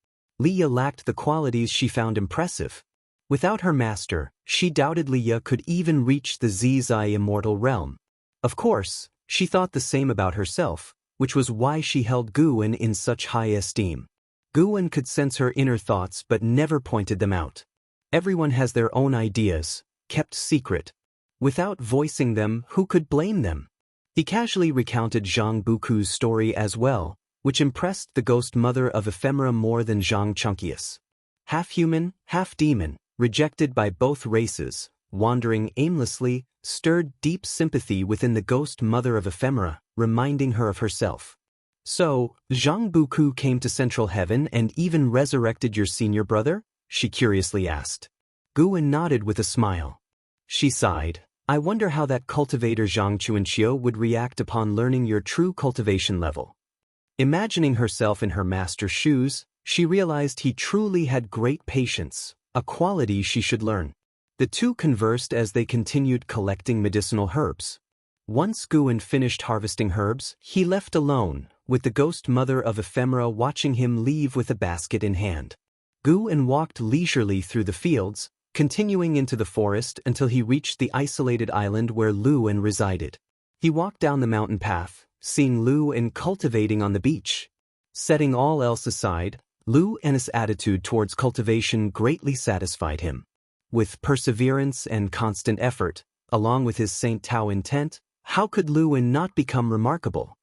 Liya lacked the qualities she found impressive. Without her master, she doubted Liya could even reach the Zizai immortal realm. Of course, she thought the same about herself, which was why she held Guwen in such high esteem. Guwen could sense her inner thoughts but never pointed them out. Everyone has their own ideas, kept secret. Without voicing them, who could blame them? He casually recounted Zhang Buku's story as well, which impressed the ghost mother of ephemera more than Zhang Chunkius. Half human, half demon, rejected by both races, wandering aimlessly, stirred deep sympathy within the ghost mother of ephemera, reminding her of herself. So, Zhang Buku came to Central Heaven and even resurrected your senior brother? She curiously asked. Guwen nodded with a smile. She sighed. I wonder how that cultivator Zhang Xianxia would react upon learning your true cultivation level. Imagining herself in her master's shoes, she realized he truly had great patience, a quality she should learn. The two conversed as they continued collecting medicinal herbs. Once Guwen finished harvesting herbs, he left alone, with the ghost mother of ephemera watching him leave with a basket in hand. Guwen walked leisurely through the fields, continuing into the forest until he reached the isolated island where Luan resided. He walked down the mountain path, seeing Luan cultivating on the beach. Setting all else aside, Luan's attitude towards cultivation greatly satisfied him. With perseverance and constant effort, along with his Saint Tao intent, how could Luan not become remarkable?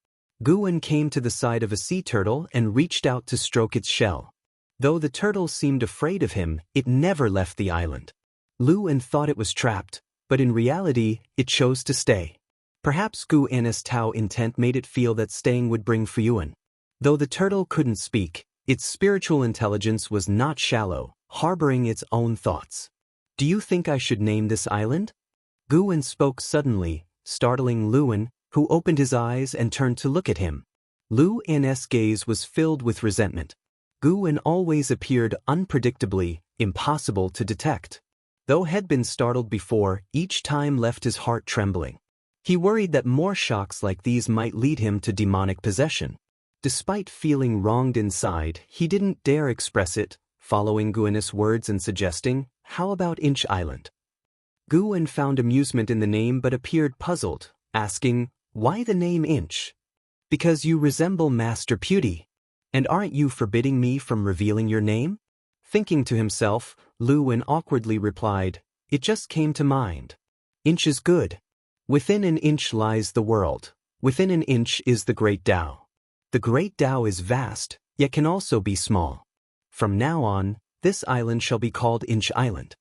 Guwen came to the side of a sea turtle and reached out to stroke its shell. Though the turtle seemed afraid of him, it never left the island. Luan thought it was trapped, but in reality, it chose to stay. Perhaps Guwen's Tao intent made it feel that staying would bring Fuyuan. Though the turtle couldn't speak, its spiritual intelligence was not shallow, harboring its own thoughts. Do you think I should name this island? Guwen spoke suddenly, startling Luan, who opened his eyes and turned to look at him. Luan's gaze was filled with resentment. Guwen always appeared unpredictably, impossible to detect. Though had been startled before, each time left his heart trembling. He worried that more shocks like these might lead him to demonic possession. Despite feeling wronged inside, he didn't dare express it, following Guwen's words and suggesting, "How about Inch Island?" Guwen found amusement in the name but appeared puzzled, asking, "Why the name Inch?" "Because you resemble Master Pewdie. And aren't you forbidding me from revealing your name?" Thinking to himself, Luan awkwardly replied, "It just came to mind. Inch is good. Within an inch lies the world. Within an inch is the great Tao. The great Tao is vast, yet can also be small. From now on, this island shall be called Inch Island."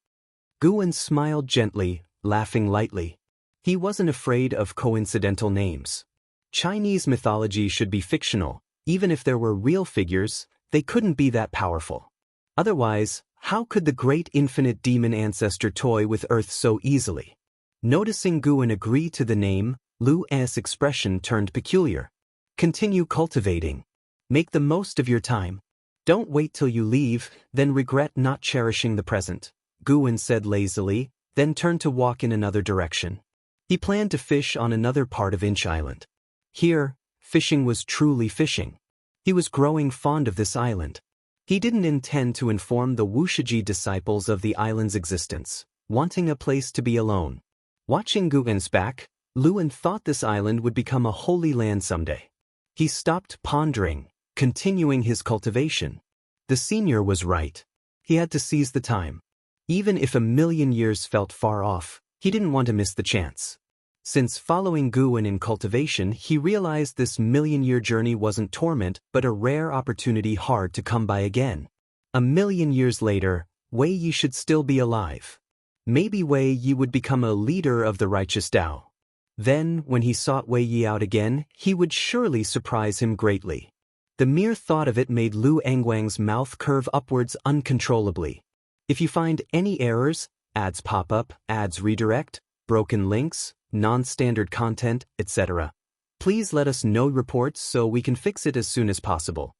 Guwen smiled gently, laughing lightly. He wasn't afraid of coincidental names. Chinese mythology should be fictional. Even if there were real figures, they couldn't be that powerful. Otherwise, how could the great infinite demon ancestor toy with Earth so easily? Noticing Guwen agree to the name, Lu's expression turned peculiar. "Continue cultivating. Make the most of your time. Don't wait till you leave, then regret not cherishing the present," Guwen said lazily, then turned to walk in another direction. He planned to fish on another part of Inch Island. Here, fishing was truly fishing. He was growing fond of this island. He didn't intend to inform the Wushiji disciples of the island's existence, wanting a place to be alone. Watching Guwen's back, Luan thought this island would become a holy land someday. He stopped pondering, continuing his cultivation. The senior was right. He had to seize the time. Even if a million years felt far off, he didn't want to miss the chance. Since following Guwen in cultivation, he realized this million-year journey wasn't torment but a rare opportunity hard to come by again. A million years later, Wei Yi should still be alive. Maybe Wei Yi would become a leader of the righteous Tao. Then, when he sought Wei Yi out again, he would surely surprise him greatly. The mere thought of it made Lu Angwang's mouth curve upwards uncontrollably. If you find any errors, ads pop up, ads redirect, broken links, non-standard content, etc., please let us know reports so we can fix it as soon as possible.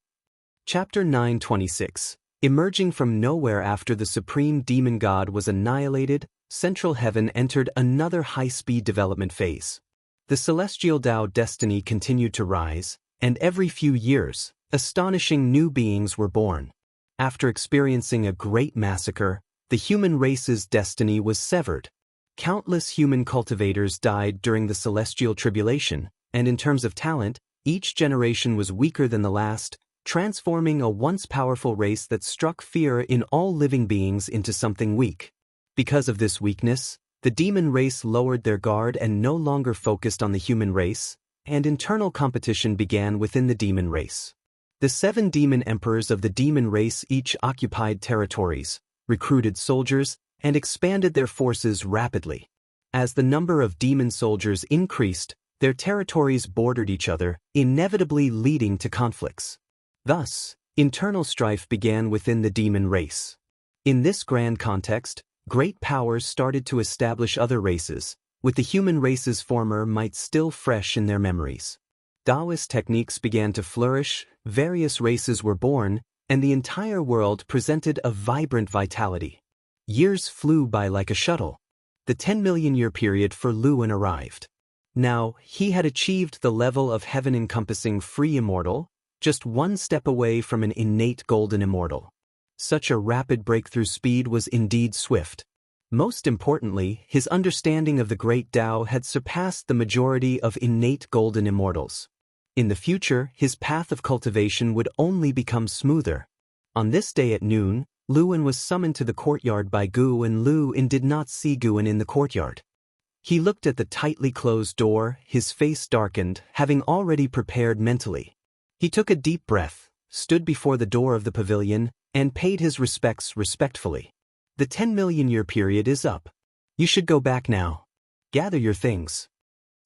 Chapter 926. Emerging from nowhere after the supreme demon god was annihilated, Central Heaven entered another high-speed development phase. The celestial Dao destiny continued to rise, and every few years, astonishing new beings were born. After experiencing a great massacre, the human race's destiny was severed. Countless human cultivators died during the celestial tribulation, and in terms of talent, each generation was weaker than the last, transforming a once powerful race that struck fear in all living beings into something weak. Because of this weakness, the demon race lowered their guard and no longer focused on the human race, and internal competition began within the demon race. The 7 demon emperors of the demon race each occupied territories, recruited soldiers, and expanded their forces rapidly. As the number of demon soldiers increased, their territories bordered each other, inevitably leading to conflicts. Thus, internal strife began within the demon race. In this grand context, great powers started to establish other races, with the human race's former might still fresh in their memories. Daoist techniques began to flourish, various races were born, and the entire world presented a vibrant vitality. Years flew by like a shuttle. The 10-million-year period for Luin arrived. Now, he had achieved the level of heaven-encompassing free immortal, just one step away from an innate golden immortal. Such a rapid breakthrough speed was indeed swift. Most importantly, his understanding of the great Tao had surpassed the majority of innate golden immortals. In the future, his path of cultivation would only become smoother. On this day at noon, Luin was summoned to the courtyard by Gu, and Luin did not see Guin in the courtyard. He looked at the tightly closed door, his face darkened, having already prepared mentally. He took a deep breath, stood before the door of the pavilion, and paid his respects respectfully. The 10-million-year period is up. You should go back now. Gather your things.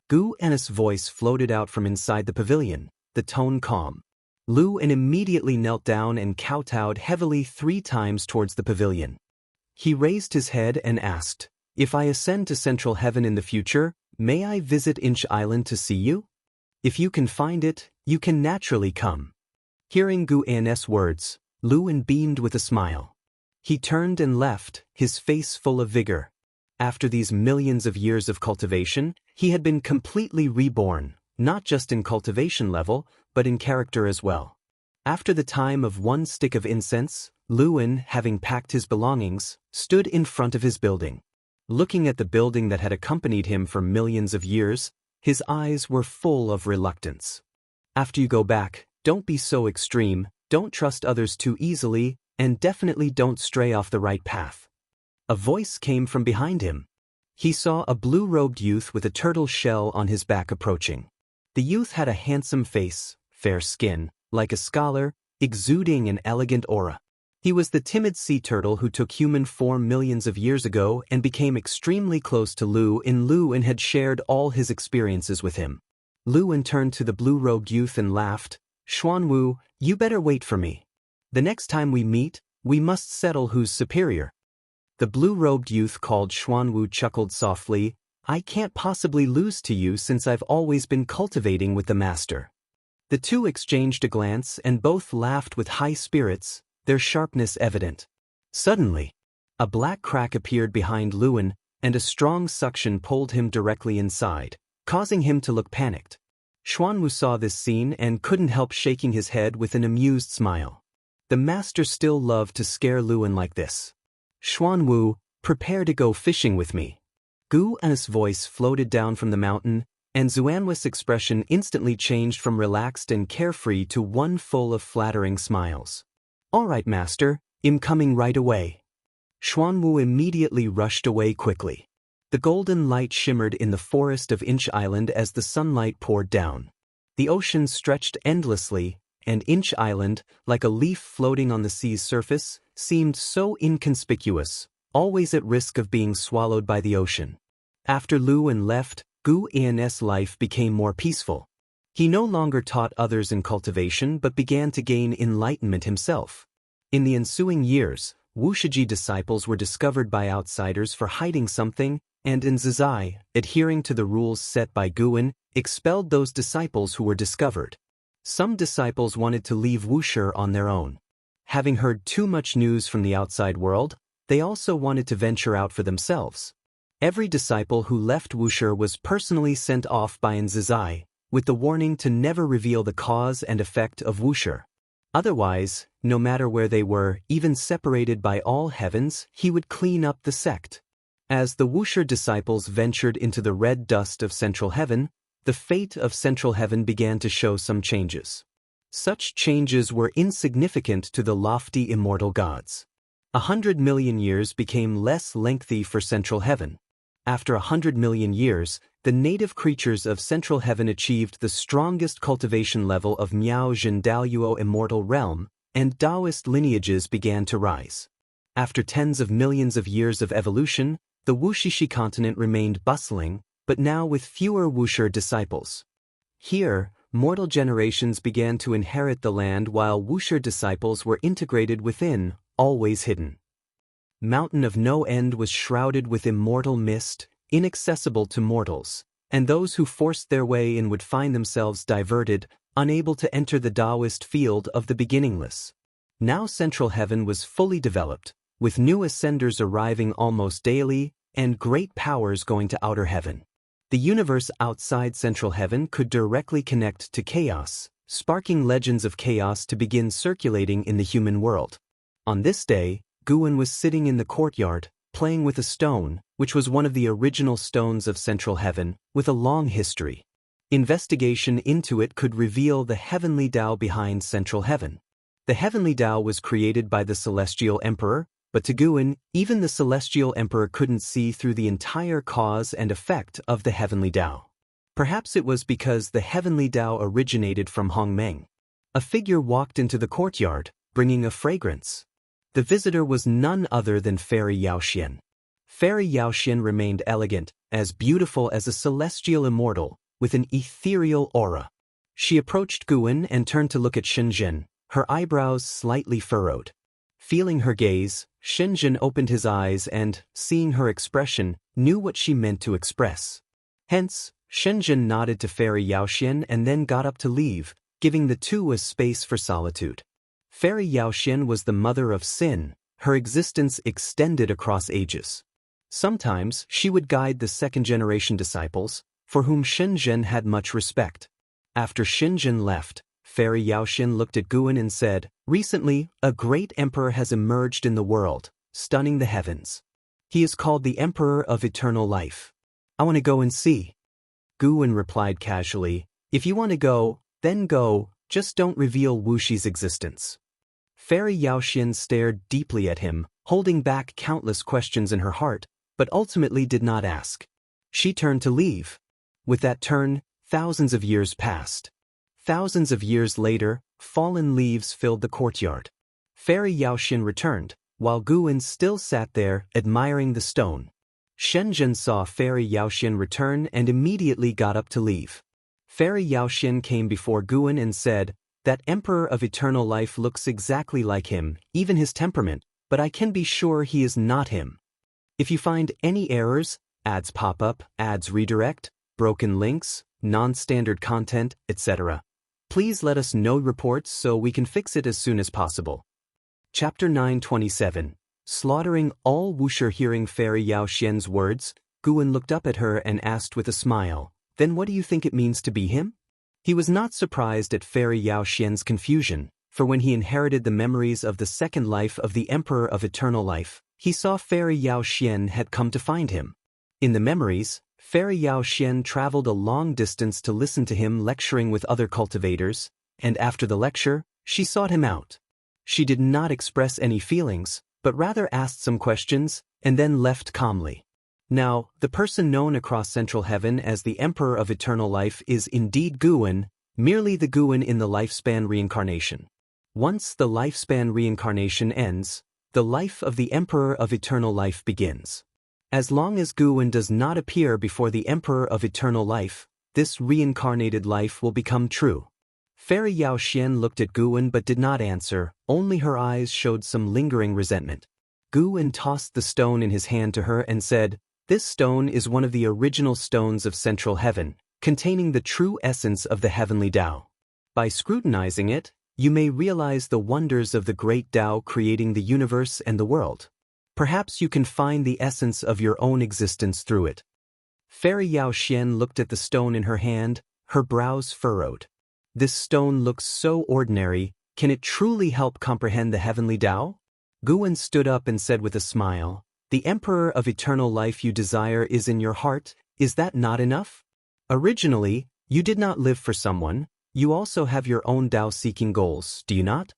Gu's voice floated out from inside the pavilion, the tone calm. Luin immediately knelt down and kowtowed heavily 3 times towards the pavilion. He raised his head and asked, "If I ascend to Central Heaven in the future, may I visit Inch Island to see you? If you can find it, you can naturally come." Hearing Gu's words, Luin beamed with a smile. He turned and left, his face full of vigor. After these millions of years of cultivation, he had been completely reborn, not just in cultivation level, but in character as well. After the time of 1 stick of incense, Luin, having packed his belongings, stood in front of his building. Looking at the building that had accompanied him for millions of years, his eyes were full of reluctance. After you go back, don't be so extreme, don't trust others too easily, and definitely don't stray off the right path. A voice came from behind him. He saw a blue-robed youth with a turtle shell on his back approaching. The youth had a handsome face, fair skin, like a scholar, exuding an elegant aura. He was the timid sea turtle who took human form millions of years ago and became extremely close to Luin had shared all his experiences with him. Luin turned to the blue-robed youth and laughed, "Xuanwu, you better wait for me. The next time we meet, we must settle who's superior." The blue-robed youth called Xuanwu chuckled softly, "I can't possibly lose to you since I've always been cultivating with the master." The two exchanged a glance and both laughed with high spirits, their sharpness evident. Suddenly, a black crack appeared behind Luin, and a strong suction pulled him directly inside, causing him to look panicked. Xuanwu saw this scene and couldn't help shaking his head with an amused smile. The master still loved to scare Luin like this. "Xuanwu, prepare to go fishing with me." Gu's voice floated down from the mountain, and Xuanwu's expression instantly changed from relaxed and carefree to one full of flattering smiles. "All right, master, I'm coming right away." Xuanwu immediately rushed away quickly. The golden light shimmered in the forest of Inch Island as the sunlight poured down. The ocean stretched endlessly, and Inch Island, like a leaf floating on the sea's surface, seemed so inconspicuous, always at risk of being swallowed by the ocean. After Luin left, Gu's life became more peaceful. He no longer taught others in cultivation but began to gain enlightenment himself. In the ensuing years, Wuxia disciples were discovered by outsiders for hiding something, and in Zizai, adhering to the rules set by Guan, expelled those disciples who were discovered. Some disciples wanted to leave Wuxia on their own. Having heard too much news from the outside world, they also wanted to venture out for themselves. Every disciple who left Wuxia was personally sent off by Zizai, with the warning to never reveal the cause and effect of Wuxia. Otherwise, no matter where they were, even separated by all heavens, he would clean up the sect. As the Wuxia disciples ventured into the red dust of Central Heaven, the fate of Central Heaven began to show some changes. Such changes were insignificant to the lofty immortal gods. 100 million years became less lengthy for Central Heaven. After 100 million years, the native creatures of Central Heaven achieved the strongest cultivation level of Miao Jin Daoyuo Immortal Realm, and Daoist lineages began to rise. After tens of millions of years of evolution, the Wuxia continent remained bustling, but now with fewer Wuxia disciples. Here, mortal generations began to inherit the land while Wuxia disciples were integrated within, always hidden. Mountain of No End was shrouded with immortal mist, inaccessible to mortals, and those who forced their way in would find themselves diverted, unable to enter the Daoist field of the beginningless. Now Central Heaven was fully developed, with new ascenders arriving almost daily, and great powers going to outer heaven. The universe outside Central Heaven could directly connect to chaos, sparking legends of chaos to begin circulating in the human world. On this day, Guan was sitting in the courtyard, playing with a stone, which was one of the original stones of Central Heaven, with a long history. Investigation into it could reveal the heavenly Tao behind Central Heaven. The heavenly Tao was created by the Celestial Emperor, but to Guan, even the Celestial Emperor couldn't see through the entire cause and effect of the heavenly Tao. Perhaps it was because the heavenly Tao originated from Hongmeng. A figure walked into the courtyard, bringing a fragrance. The visitor was none other than Fairy Yaoxian. Fairy Yaoxian remained elegant, as beautiful as a celestial immortal, with an ethereal aura. She approached Guan and turned to look at Shenzhen, her eyebrows slightly furrowed. Feeling her gaze, Shenzhen opened his eyes and, seeing her expression, knew what she meant to express. Hence, Shenzhen nodded to Fairy Yaoxian and then got up to leave, giving the two a space for solitude. Fairy Yaoxian was the mother of sin, her existence extended across ages. Sometimes she would guide the second-generation disciples, for whom Shenzhen had much respect. After Shenzhen left, Fairy Yaoxian looked at Guan and said, "Recently, a great emperor has emerged in the world, stunning the heavens. He is called the Emperor of Eternal Life. I want to go and see." Guan replied casually, "If you want to go, then go, just don't reveal Wuxi's existence." Fairy Yaoxian stared deeply at him, holding back countless questions in her heart, but ultimately did not ask. She turned to leave. With that turn, thousands of years passed. Thousands of years later, fallen leaves filled the courtyard. Fairy Yaoxian returned, while Guan still sat there, admiring the stone. Shenzhen saw Fairy Yaoxian return and immediately got up to leave. Fairy Yaoxian came before Guan and said, "That Emperor of Eternal Life looks exactly like him, even his temperament, but I can be sure he is not him. If you find any errors, ads pop up, ads redirect, broken links, non-standard content, etc., please let us know reports so we can fix it as soon as possible." Chapter 927. Slaughtering all Wuxia. Hearing Fairy Yaoxian's words, Guan looked up at her and asked with a smile, "Then what do you think it means to be him?" He was not surprised at Fairy Yaoxian's confusion, for when he inherited the memories of the second life of the Emperor of Eternal Life, he saw Fairy Yaoxian had come to find him. In the memories, Fairy Yaoxian traveled a long distance to listen to him lecturing with other cultivators, and after the lecture, she sought him out. She did not express any feelings, but rather asked some questions, and then left calmly. Now, the person known across Central Heaven as the Emperor of Eternal Life is indeed Guan, merely the Guan in the lifespan reincarnation. Once the lifespan reincarnation ends, the life of the Emperor of Eternal Life begins. As long as Guan does not appear before the Emperor of Eternal Life, this reincarnated life will become true. Fairy Yao Xian looked at Guwen but did not answer, only her eyes showed some lingering resentment. Guwen tossed the stone in his hand to her and said, "This stone is one of the original stones of Central Heaven, containing the true essence of the heavenly Tao. By scrutinizing it, you may realize the wonders of the great Tao creating the universe and the world. Perhaps you can find the essence of your own existence through it." Fairy Yao Xian looked at the stone in her hand, her brows furrowed. This stone looks so ordinary, can it truly help comprehend the heavenly Tao? Guwen stood up and said with a smile, "The Emperor of eternal life you desire is in your heart, is that not enough? Originally, you did not live for someone, you also have your own Tao-seeking goals, do you not?"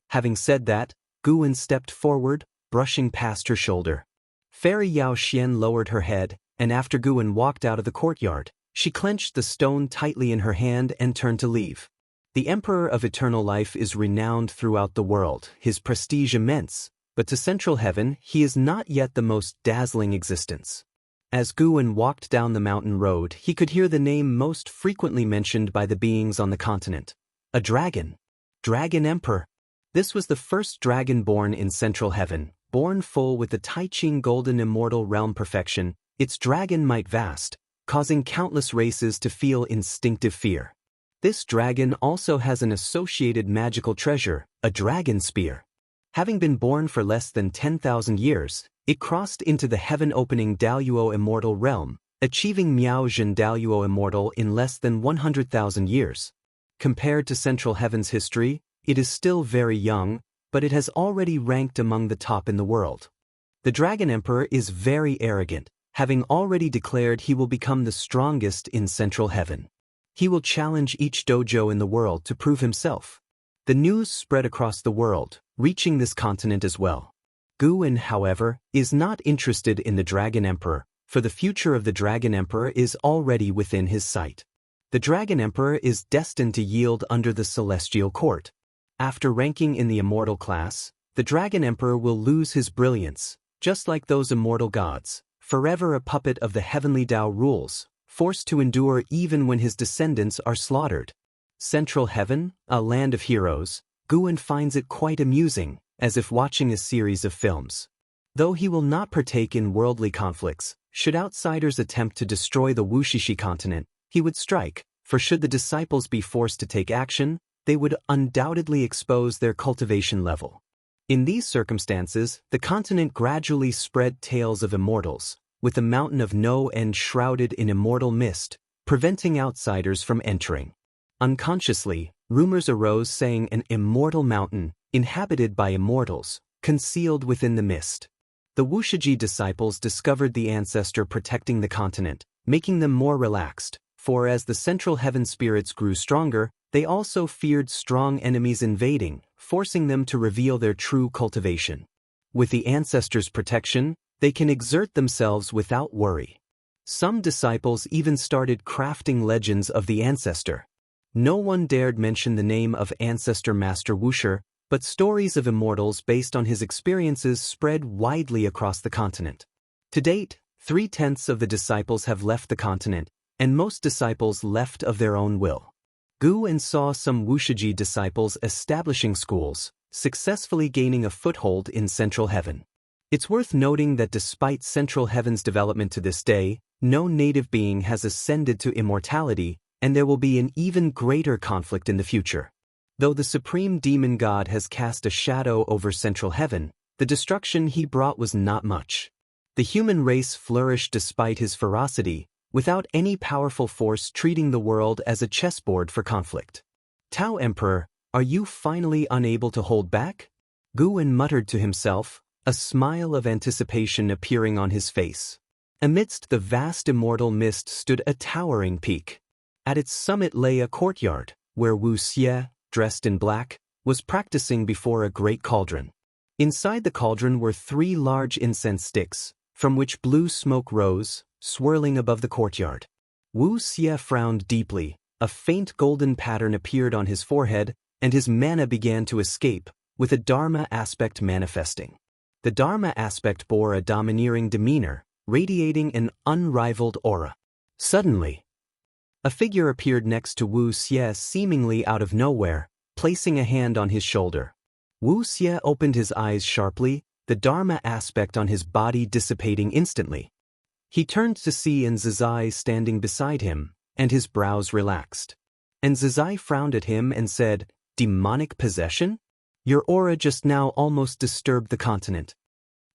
Having said that, Guwen stepped forward, brushing past her shoulder. Fairy Yao Xian lowered her head, and after Guwen walked out of the courtyard, she clenched the stone tightly in her hand and turned to leave. The Emperor of Eternal Life is renowned throughout the world, his prestige immense, but to Central Heaven he is not yet the most dazzling existence. As Guwen walked down the mountain road, he could hear the name most frequently mentioned by the beings on the continent. A dragon. Dragon Emperor. This was the first dragon born in Central Heaven, born full with the Tai Ching golden immortal realm perfection, its dragon might vast, causing countless races to feel instinctive fear. This dragon also has an associated magical treasure, a dragon spear. Having been born for less than 10,000 years, it crossed into the heaven-opening Daoist immortal realm, achieving Miaozhen Daoist immortal in less than 100,000 years. Compared to Central Heaven's history, it is still very young, but it has already ranked among the top in the world. The Dragon Emperor is very arrogant, having already declared he will become the strongest in Central Heaven. He will challenge each dojo in the world to prove himself. The news spread across the world, reaching this continent as well. Guwen, however, is not interested in the Dragon Emperor, for the future of the Dragon Emperor is already within his sight. The Dragon Emperor is destined to yield under the Celestial Court. After ranking in the Immortal class, the Dragon Emperor will lose his brilliance, just like those immortal gods, forever a puppet of the heavenly Tao rules, forced to endure even when his descendants are slaughtered. Central Heaven, a land of heroes, Guwen finds it quite amusing, as if watching a series of films. Though he will not partake in worldly conflicts, should outsiders attempt to destroy the Wuxia continent, he would strike, for should the disciples be forced to take action, they would undoubtedly expose their cultivation level. In these circumstances, the continent gradually spread tales of immortals, with the mountain of no end shrouded in immortal mist, preventing outsiders from entering. Unconsciously, rumors arose saying an immortal mountain, inhabited by immortals, concealed within the mist. The Wuxia disciples discovered the ancestor protecting the continent, making them more relaxed, for as the Central Heaven spirits grew stronger, they also feared strong enemies invading, forcing them to reveal their true cultivation. With the ancestors' protection, they can exert themselves without worry. Some disciples even started crafting legends of the ancestor. No one dared mention the name of ancestor Master Wuxia, but stories of immortals based on his experiences spread widely across the continent. To date, 3/10 of the disciples have left the continent, and most disciples left of their own will. Guwen saw some Wuxia disciples establishing schools, successfully gaining a foothold in Central Heaven. It's worth noting that despite Central Heaven's development to this day, no native being has ascended to immortality, and there will be an even greater conflict in the future. Though the supreme demon god has cast a shadow over Central Heaven, the destruction he brought was not much. The human race flourished despite his ferocity, without any powerful force treating the world as a chessboard for conflict. Tao Emperor, are you finally unable to hold back? Guwen muttered to himself, a smile of anticipation appearing on his face. Amidst the vast immortal mist stood a towering peak. At its summit lay a courtyard, where Wuxia, dressed in black, was practicing before a great cauldron. Inside the cauldron were 3 large incense sticks, from which blue smoke rose, swirling above the courtyard. Wuxia frowned deeply, a faint golden pattern appeared on his forehead, and his mana began to escape, with a Dharma aspect manifesting. The Dharma aspect bore a domineering demeanor, radiating an unrivaled aura. Suddenly, A figure appeared next to Wuxia seemingly out of nowhere, placing a hand on his shoulder. Wuxia opened his eyes sharply, the Dharma aspect on his body dissipating instantly. He turned to see Enzizai standing beside him, and his brows relaxed. Enzizai frowned at him and said, "Demonic possession? Your aura just now almost disturbed the continent."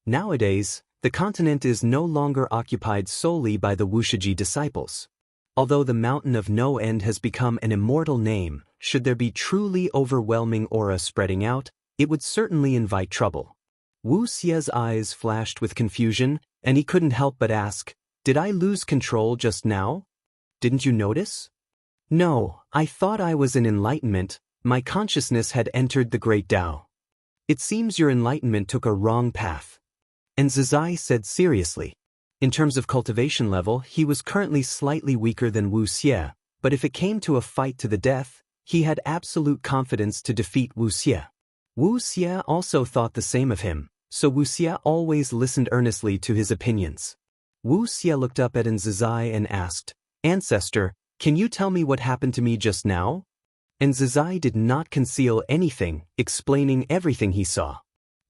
Nowadays, the continent is no longer occupied solely by the Wuxiji disciples. Although the Mountain of No End has become an immortal name, should there be truly overwhelming aura spreading out, it would certainly invite trouble. Wuxia's eyes flashed with confusion, and he couldn't help but ask, "Did I lose control just now? Didn't you notice?" "No, I thought I was in enlightenment. My consciousness had entered the great Tao." "It seems your enlightenment took a wrong path," Enzizai said seriously. In terms of cultivation level, he was currently slightly weaker than Wuxia, but if it came to a fight to the death, he had absolute confidence to defeat Wuxia. Wuxia also thought the same of him, so Wuxia always listened earnestly to his opinions. Wuxia looked up at Enzizai and asked, "Ancestor, can you tell me what happened to me just now?" Enzizai did not conceal anything, explaining everything he saw.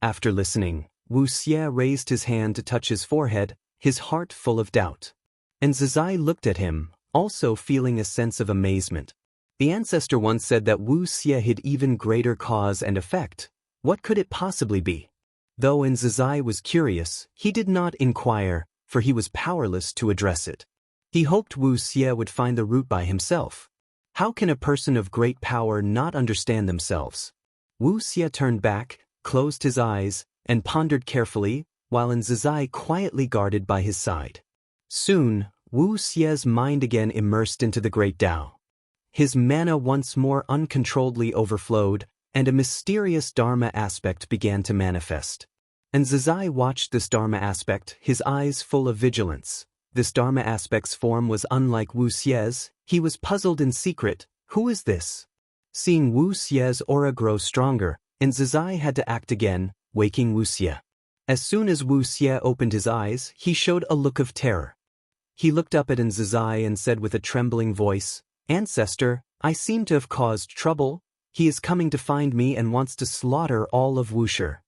After listening, Wuxia raised his hand to touch his forehead, his heart full of doubt. Enzizai looked at him, also feeling a sense of amazement. The ancestor once said that Wuxia hid even greater cause and effect. What could it possibly be? Though Enzizai was curious, he did not inquire, for he was powerless to address it. He hoped Wuxia would find the root by himself. How can a person of great power not understand themselves? Wuxia turned back, closed his eyes, and pondered carefully, while Enzizai quietly guarded by his side. Soon, Wuxia's mind again immersed into the great Tao. His mana once more uncontrolledly overflowed, and a mysterious Dharma aspect began to manifest. Enzizai watched this Dharma aspect, his eyes full of vigilance. This Dharma aspect's form was unlike Wuxia's. He was puzzled in secret. Who is this? Seeing Wuxia's aura grow stronger, Enzizai had to act again, waking Wuxia. As soon as Wuxia opened his eyes, he showed a look of terror. He looked up at Enzizai and said with a trembling voice, "Ancestor, I seem to have caused trouble. He is coming to find me and wants to slaughter all of Wuxia.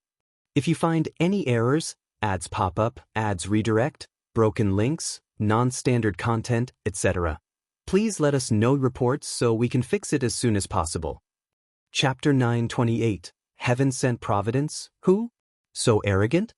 If you find any errors, ads pop up, ads redirect, broken links, non-standard content, etc., please let us know reports so we can fix it as soon as possible." Chapter 928, Heaven Sent Providence? Who? So arrogant?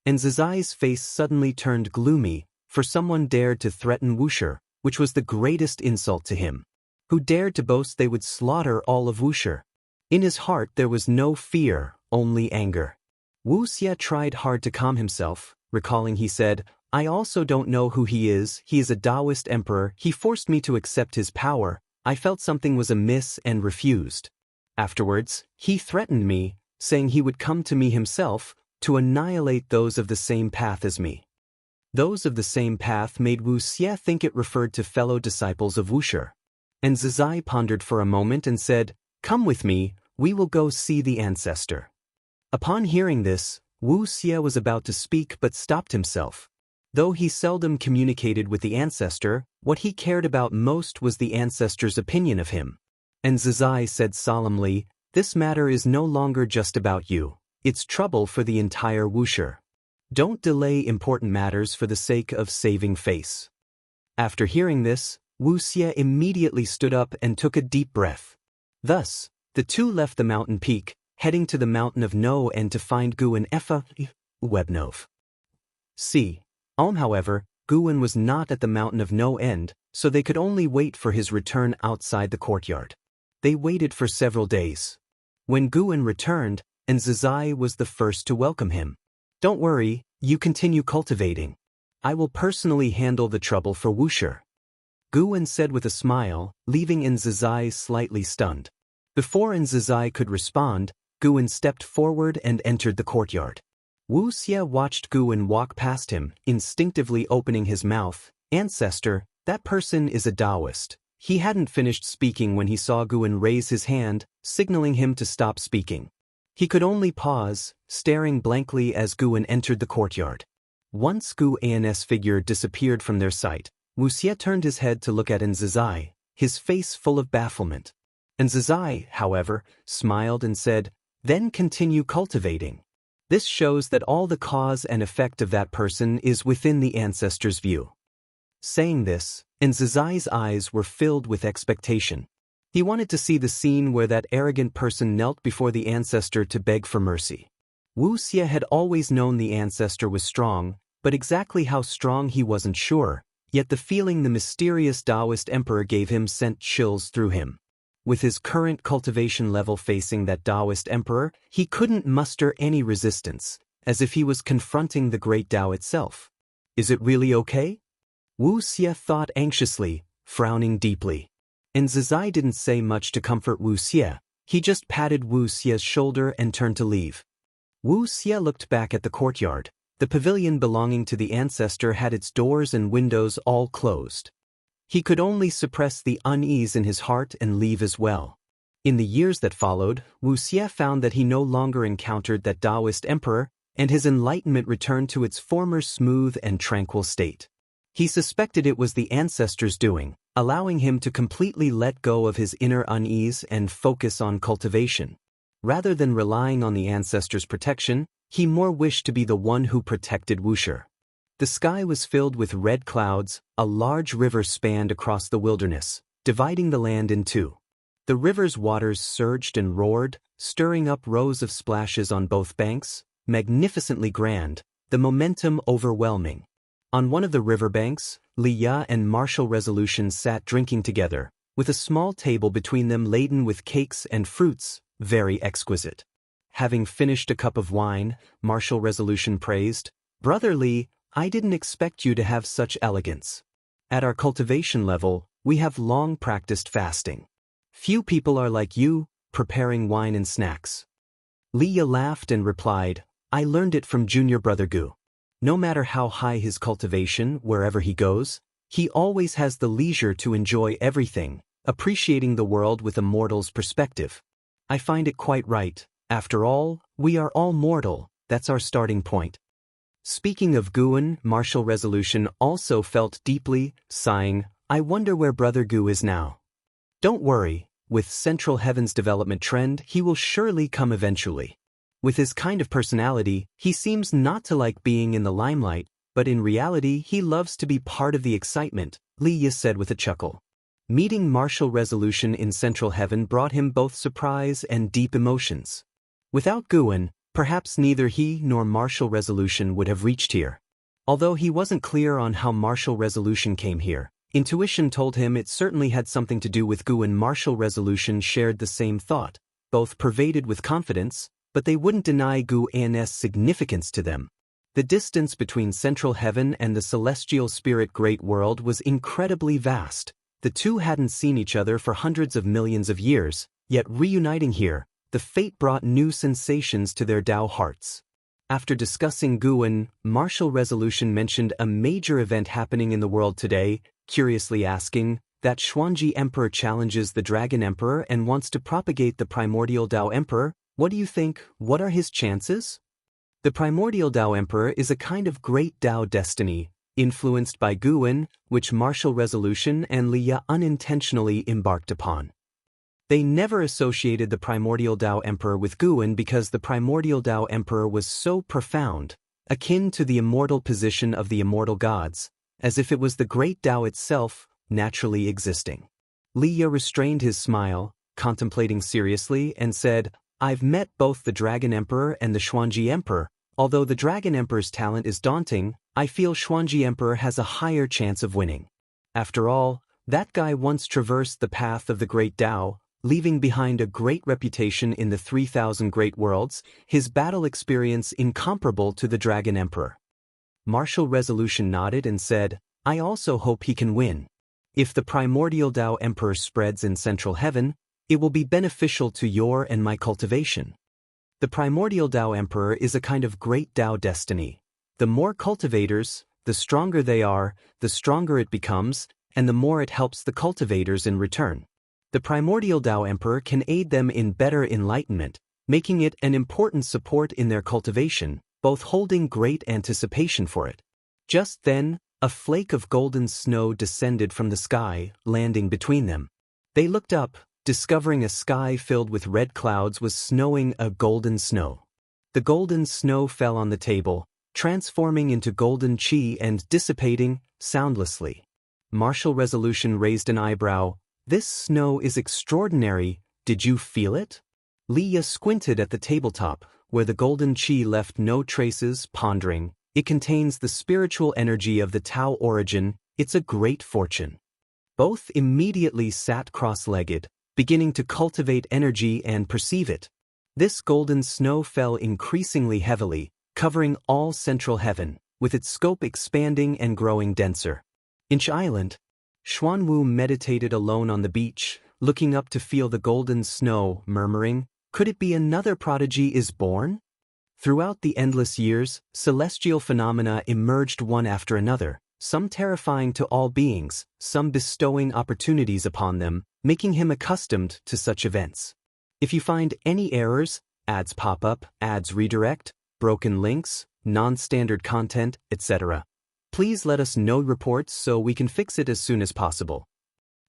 Enzizai's face suddenly turned gloomy, for someone dared to threaten Wuxia, which was the greatest insult to him. Who dared to boast they would slaughter all of Wuxia? In his heart there was no fear, only anger. Wuxia tried hard to calm himself, recalling he said, "I also don't know who he is a Daoist emperor, he forced me to accept his power, I felt something was amiss and refused. Afterwards, he threatened me, saying he would come to me himself, to annihilate those of the same path as me." Those of the same path made Wuxia think it referred to fellow disciples of Wuxia. Enzizai pondered for a moment and said, "Come with me, we will go see the ancestor." Upon hearing this, Wuxia was about to speak but stopped himself. Though he seldom communicated with the ancestor, what he cared about most was the ancestor's opinion of him. Enzizai said solemnly, "This matter is no longer just about you. It's trouble for the entire Wuxia. Don't delay important matters for the sake of saving face." After hearing this, Wuxia immediately stood up and took a deep breath. Thus, the two left the mountain peak, heading to the Mountain of No End to find Guan Efa Webnov. However, Guan was not at the Mountain of No End, so they could only wait for his return outside the courtyard. They waited for several days. When Guan returned, Enzizai was the first to welcome him. "Don't worry, you continue cultivating. I will personally handle the trouble for Wuxia," Guan said with a smile, leaving Enzizai slightly stunned. Before Enzizai could respond, Guan stepped forward and entered the courtyard. Wuxia watched Guan walk past him, instinctively opening his mouth. "Ancestor, that person is a Daoist." He hadn't finished speaking when he saw Guan raise his hand, signaling him to stop speaking. He could only pause, staring blankly as Guan entered the courtyard. Once Guan's figure disappeared from their sight, Wuxia turned his head to look at Nzizai, his face full of bafflement. Nzizai, however, smiled and said, "Then continue cultivating. This shows that all the cause and effect of that person is within the ancestor's view." Saying this, Nzizai's eyes were filled with expectation. He wanted to see the scene where that arrogant person knelt before the ancestor to beg for mercy. Wuxia had always known the ancestor was strong, but exactly how strong he wasn't sure, yet the feeling the mysterious Daoist emperor gave him sent chills through him. With his current cultivation level facing that Daoist emperor, he couldn't muster any resistance, as if he was confronting the great Dao itself. "Is it really okay?" Wuxia thought anxiously, frowning deeply. Nzizai didn't say much to comfort Wuxia. He just patted Wuxia's shoulder and turned to leave. Wuxia looked back at the courtyard. The pavilion belonging to the ancestor had its doors and windows all closed. He could only suppress the unease in his heart and leave as well. In the years that followed, Wuxia found that he no longer encountered that Daoist emperor, and his enlightenment returned to its former smooth and tranquil state. He suspected it was the ancestor's doing, allowing him to completely let go of his inner unease and focus on cultivation. Rather than relying on the ancestor's protection, he more wished to be the one who protected Wuxia. The sky was filled with red clouds. A large river spanned across the wilderness, dividing the land in two. The river's waters surged and roared, stirring up rows of splashes on both banks, magnificently grand, the momentum overwhelming. On one of the riverbanks, Liya and Martial Resolution sat drinking together, with a small table between them laden with cakes and fruits, very exquisite. Having finished a cup of wine, Martial Resolution praised, "Brother Li, I didn't expect you to have such elegance. At our cultivation level, we have long practiced fasting. Few people are like you, preparing wine and snacks." Liya laughed and replied, "I learned it from junior brother Gu. No matter how high his cultivation, wherever he goes, he always has the leisure to enjoy everything, appreciating the world with a mortal's perspective. I find it quite right. After all, we are all mortal, that's our starting point." Speaking of Guan, Martial Resolution also felt deeply, sighing, "I wonder where Brother Gu is now." "Don't worry, with Central Heaven's development trend, he will surely come eventually. With his kind of personality, he seems not to like being in the limelight, but in reality he loves to be part of the excitement," Liya said with a chuckle. Meeting Martial Resolution in Central Heaven brought him both surprise and deep emotions. Without Guan, perhaps neither he nor Martial Resolution would have reached here. Although he wasn't clear on how Martial Resolution came here, intuition told him it certainly had something to do with Gu, and Martial Resolution shared the same thought, both pervaded with confidence, but they wouldn't deny Guan's significance to them. The distance between Central Heaven and the celestial spirit great world was incredibly vast. The two hadn't seen each other for hundreds of millions of years, yet reuniting here, the fate brought new sensations to their Dao hearts. After discussing Guan, Martial Resolution mentioned a major event happening in the world today, curiously asking, "That Xuanji Emperor challenges the Dragon Emperor and wants to propagate the Primordial Dao Emperor. What do you think? What are his chances?" The Primordial Dao Emperor is a kind of great Dao destiny, influenced by Guan, which Martial Resolution and Liya unintentionally embarked upon. They never associated the Primordial Dao Emperor with Guan because the Primordial Dao Emperor was so profound, akin to the immortal position of the immortal gods, as if it was the great Dao itself, naturally existing. Liya restrained his smile, contemplating seriously, and said, "I've met both the Dragon Emperor and the Xuanji Emperor. Although the Dragon Emperor's talent is daunting, I feel Xuanji Emperor has a higher chance of winning. After all, that guy once traversed the path of the great Dao, leaving behind a great reputation in the 3,000 great worlds, his battle experience incomparable to the Dragon Emperor." Martial Resolution nodded and said, "I also hope he can win. If the Primordial Dao Emperor spreads in Central Heaven, it will be beneficial to your and my cultivation. The Primordial Dao Emperor is a kind of great Dao destiny. The more cultivators, the stronger they are, the stronger it becomes, and the more it helps the cultivators in return. The Primordial Dao Emperor can aid them in better enlightenment, making it an important support in their cultivation, both holding great anticipation for it." Just then, A flake of golden snow descended from the sky, landing between them. They looked up, discovering a sky filled with red clouds was snowing a golden snow. The golden snow fell on the table, transforming into golden chi and dissipating soundlessly. Martial Resolution raised an eyebrow. "This snow is extraordinary, did you feel it?" Liya squinted at the tabletop, where the golden chi left no traces, pondering. "It contains the spiritual energy of the Tao origin, it's a great fortune." Both immediately sat cross-legged, beginning to cultivate energy and perceive it. This golden snow fell increasingly heavily, covering all central heaven, with its scope expanding and growing denser. Inch Island. Xuanwu meditated alone on the beach, looking up to feel the golden snow, murmuring, "Could it be another prodigy is born?" Throughout the endless years, celestial phenomena emerged one after another, some terrifying to all beings, some bestowing opportunities upon them, making him accustomed to such events. If you find any errors, ads pop up, ads redirect, broken links, non-standard content, etc., please let us know reports so we can fix it as soon as possible.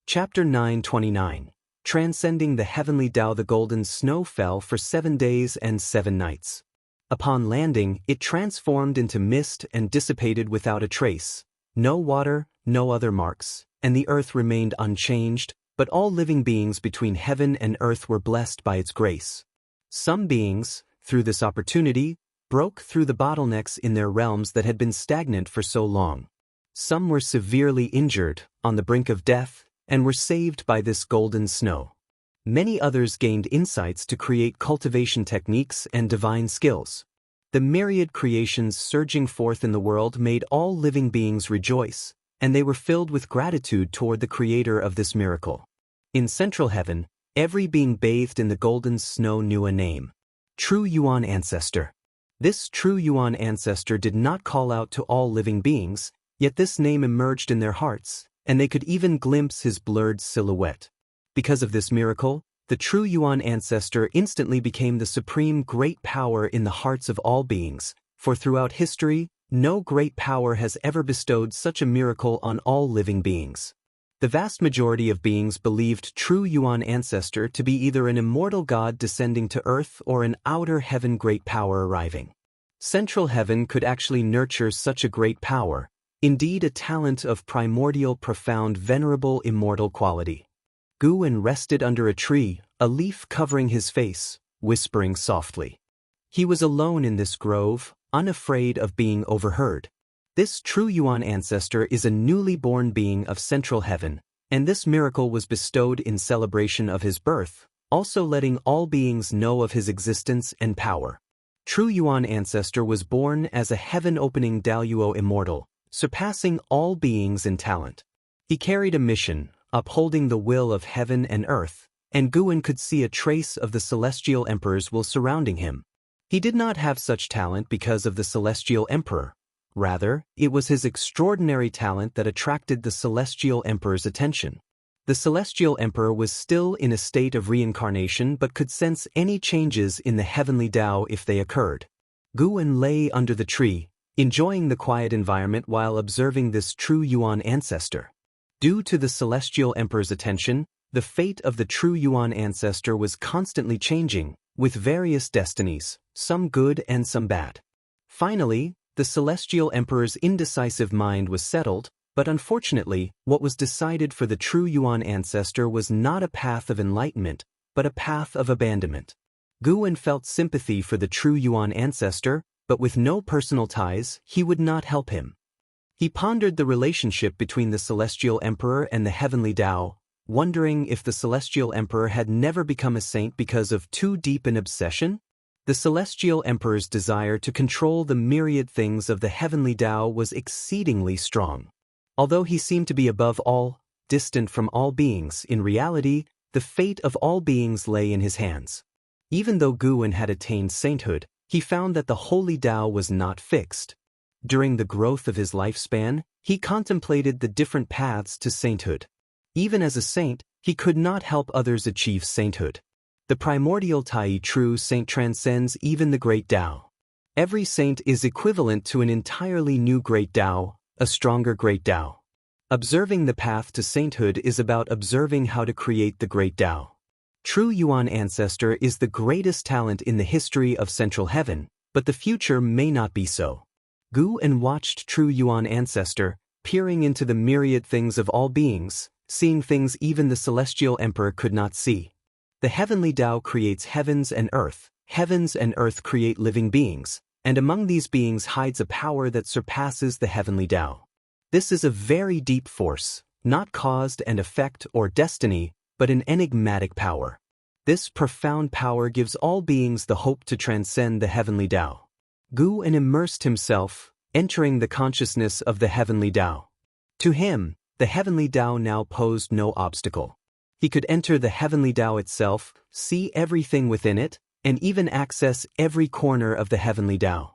Chapter 929. Transcending the Heavenly Tao. The golden snow fell for 7 days and 7 nights. Upon landing, it transformed into mist and dissipated without a trace. No water, no other marks, and the earth remained unchanged, but all living beings between heaven and earth were blessed by its grace. Some beings, through this opportunity, broke through the bottlenecks in their realms that had been stagnant for so long. Some were severely injured, on the brink of death, and were saved by this golden snow. Many others gained insights to create cultivation techniques and divine skills. The myriad creations surging forth in the world made all living beings rejoice, and they were filled with gratitude toward the creator of this miracle. In central heaven, every being bathed in the golden snow knew a name: True Yuan Ancestor. This true Yuan Ancestor did not call out to all living beings, yet this name emerged in their hearts, and they could even glimpse his blurred silhouette. Because of this miracle, the true Yuan Ancestor instantly became the supreme great power in the hearts of all beings, for throughout history, no great power has ever bestowed such a miracle on all living beings. The vast majority of beings believed true Yuan Ancestor to be either an immortal god descending to earth or an outer heaven great power arriving. Central heaven could actually nurture such a great power, indeed a talent of primordial, profound, venerable, immortal quality. Guwen rested under a tree, a leaf covering his face, whispering softly. He was alone in this grove, unafraid of being overheard. This true Yuan Ancestor is a newly born being of central heaven, and this miracle was bestowed in celebration of his birth, also letting all beings know of his existence and power. True Yuan Ancestor was born as a heaven-opening Daoist immortal, surpassing all beings in talent. He carried a mission, upholding the will of heaven and earth, and Guwen could see a trace of the celestial emperor's will surrounding him. He did not have such talent because of the celestial emperor. Rather, it was his extraordinary talent that attracted the celestial emperor's attention. The celestial emperor was still in a state of reincarnation but could sense any changes in the heavenly Tao if they occurred. Guwen lay under the tree, enjoying the quiet environment while observing this true Yuan Ancestor. Due to the celestial emperor's attention, the fate of the true Yuan Ancestor was constantly changing, with various destinies, some good and some bad. Finally, the celestial emperor's indecisive mind was settled, but unfortunately, what was decided for the true Yuan Ancestor was not a path of enlightenment, but a path of abandonment. Guwen felt sympathy for the true Yuan Ancestor, but with no personal ties, he would not help him. He pondered the relationship between the celestial emperor and the heavenly Tao, wondering if the celestial emperor had never become a saint because of too deep an obsession. The celestial emperor's desire to control the myriad things of the heavenly Tao was exceedingly strong. Although he seemed to be above all, distant from all beings, in reality, the fate of all beings lay in his hands. Even though Guwen had attained sainthood, he found that the holy Tao was not fixed. During the growth of his lifespan, he contemplated the different paths to sainthood. Even as a saint, he could not help others achieve sainthood. The primordial Tai true saint transcends even the great Tao. Every saint is equivalent to an entirely new great Tao, a stronger great Tao. Observing the path to sainthood is about observing how to create the great Tao. True Yuan ancestor is the greatest talent in the history of Central Heaven, but the future may not be so. Gu En watched True Yuan ancestor, peering into the myriad things of all beings, seeing things even the celestial emperor could not see. The heavenly Tao creates heavens and earth create living beings, and among these beings hides a power that surpasses the heavenly Tao. This is a very deep force, not cause and effect or destiny, but an enigmatic power. This profound power gives all beings the hope to transcend the heavenly Tao. Gu En immersed himself, entering the consciousness of the heavenly Tao. To him, the heavenly Tao now posed no obstacle. He could enter the heavenly Tao itself, see everything within it, and even access every corner of the heavenly Tao.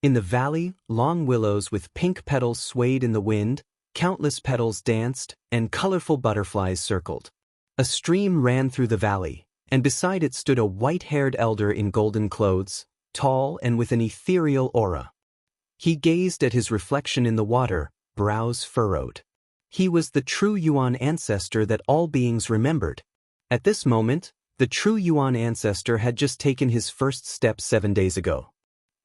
In the valley, long willows with pink petals swayed in the wind, countless petals danced, and colorful butterflies circled. A stream ran through the valley, and beside it stood a white-haired elder in golden clothes, tall and with an ethereal aura. He gazed at his reflection in the water, brows furrowed. He was the true Yuan ancestor that all beings remembered. At this moment, the true Yuan ancestor had just taken his first step 7 days ago.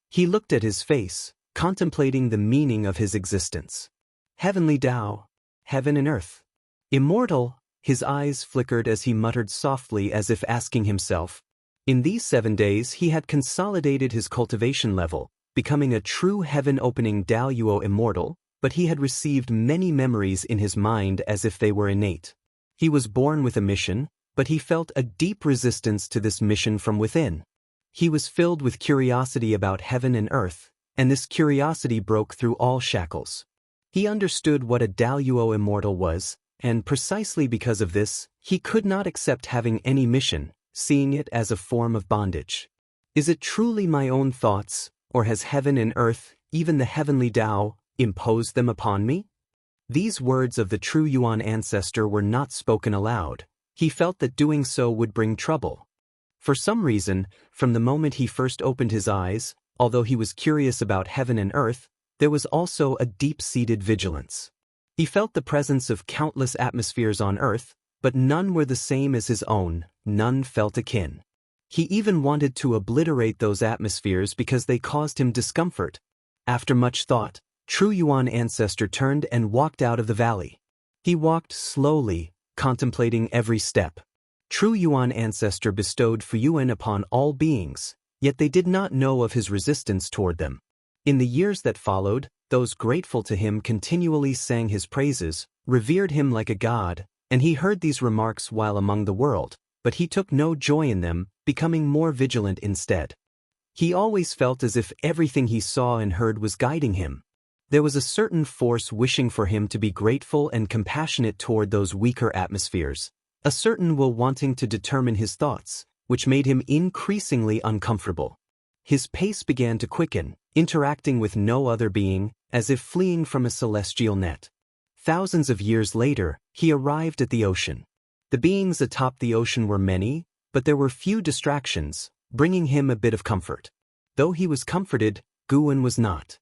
He looked at his face, contemplating the meaning of his existence. Heavenly Tao, heaven and earth. Immortal, his eyes flickered as he muttered softly as if asking himself. In these 7 days he had consolidated his cultivation level, becoming a true heaven-opening Daoist immortal, but he had received many memories in his mind as if they were innate. He was born with a mission, but he felt a deep resistance to this mission from within. He was filled with curiosity about heaven and earth, and this curiosity broke through all shackles. He understood what a Daoist immortal was, and precisely because of this, he could not accept having any mission, seeing it as a form of bondage. Is it truly my own thoughts, or has heaven and earth, even the heavenly Tao, imposed them upon me? These words of the true Yuan ancestor were not spoken aloud. He felt that doing so would bring trouble. For some reason, from the moment he first opened his eyes, although he was curious about heaven and earth, there was also a deep-seated vigilance. He felt the presence of countless atmospheres on earth, but none were the same as his own, none felt akin. He even wanted to obliterate those atmospheres because they caused him discomfort. After much thought, True Yuan ancestor turned and walked out of the valley. He walked slowly, contemplating every step. True Yuan ancestor bestowed Fuyuan upon all beings, yet they did not know of his resistance toward them. In the years that followed, those grateful to him continually sang his praises, revered him like a god, and he heard these remarks while among the world, but he took no joy in them, becoming more vigilant instead. He always felt as if everything he saw and heard was guiding him. There was a certain force wishing for him to be grateful and compassionate toward those weaker atmospheres, a certain will wanting to determine his thoughts, which made him increasingly uncomfortable. His pace began to quicken, interacting with no other being, as if fleeing from a celestial net. Thousands of years later, he arrived at the ocean. The beings atop the ocean were many, but there were few distractions, bringing him a bit of comfort. Though he was comforted, Gu En was not.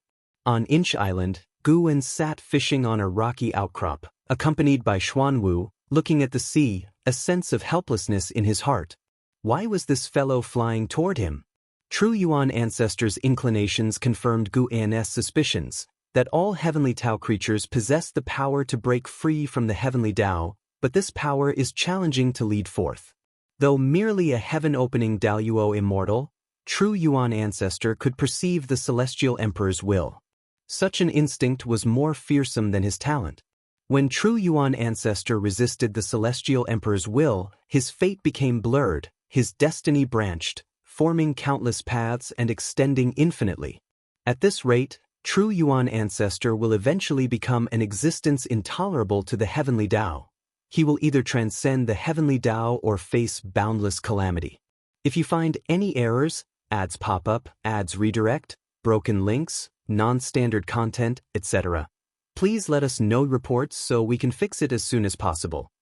On Inch Island, Gu En sat fishing on a rocky outcrop, accompanied by Xuanwu, looking at the sea, a sense of helplessness in his heart. Why was this fellow flying toward him? True Yuan ancestors' inclinations confirmed Gu En's suspicions, that all heavenly Tao creatures possess the power to break free from the heavenly Tao, but this power is challenging to lead forth. Though merely a heaven-opening Daoist immortal, True Yuan ancestor could perceive the celestial emperor's will. Such an instinct was more fearsome than his talent. When True Yuan ancestor resisted the celestial emperor's will, his fate became blurred, his destiny branched, forming countless paths and extending infinitely. At this rate, True Yuan ancestor will eventually become an existence intolerable to the heavenly Tao. He will either transcend the heavenly Tao or face boundless calamity. If you find any errors, ads pop up, ads redirect, broken links, non-standard content, etc., please let us know reports so we can fix it as soon as possible.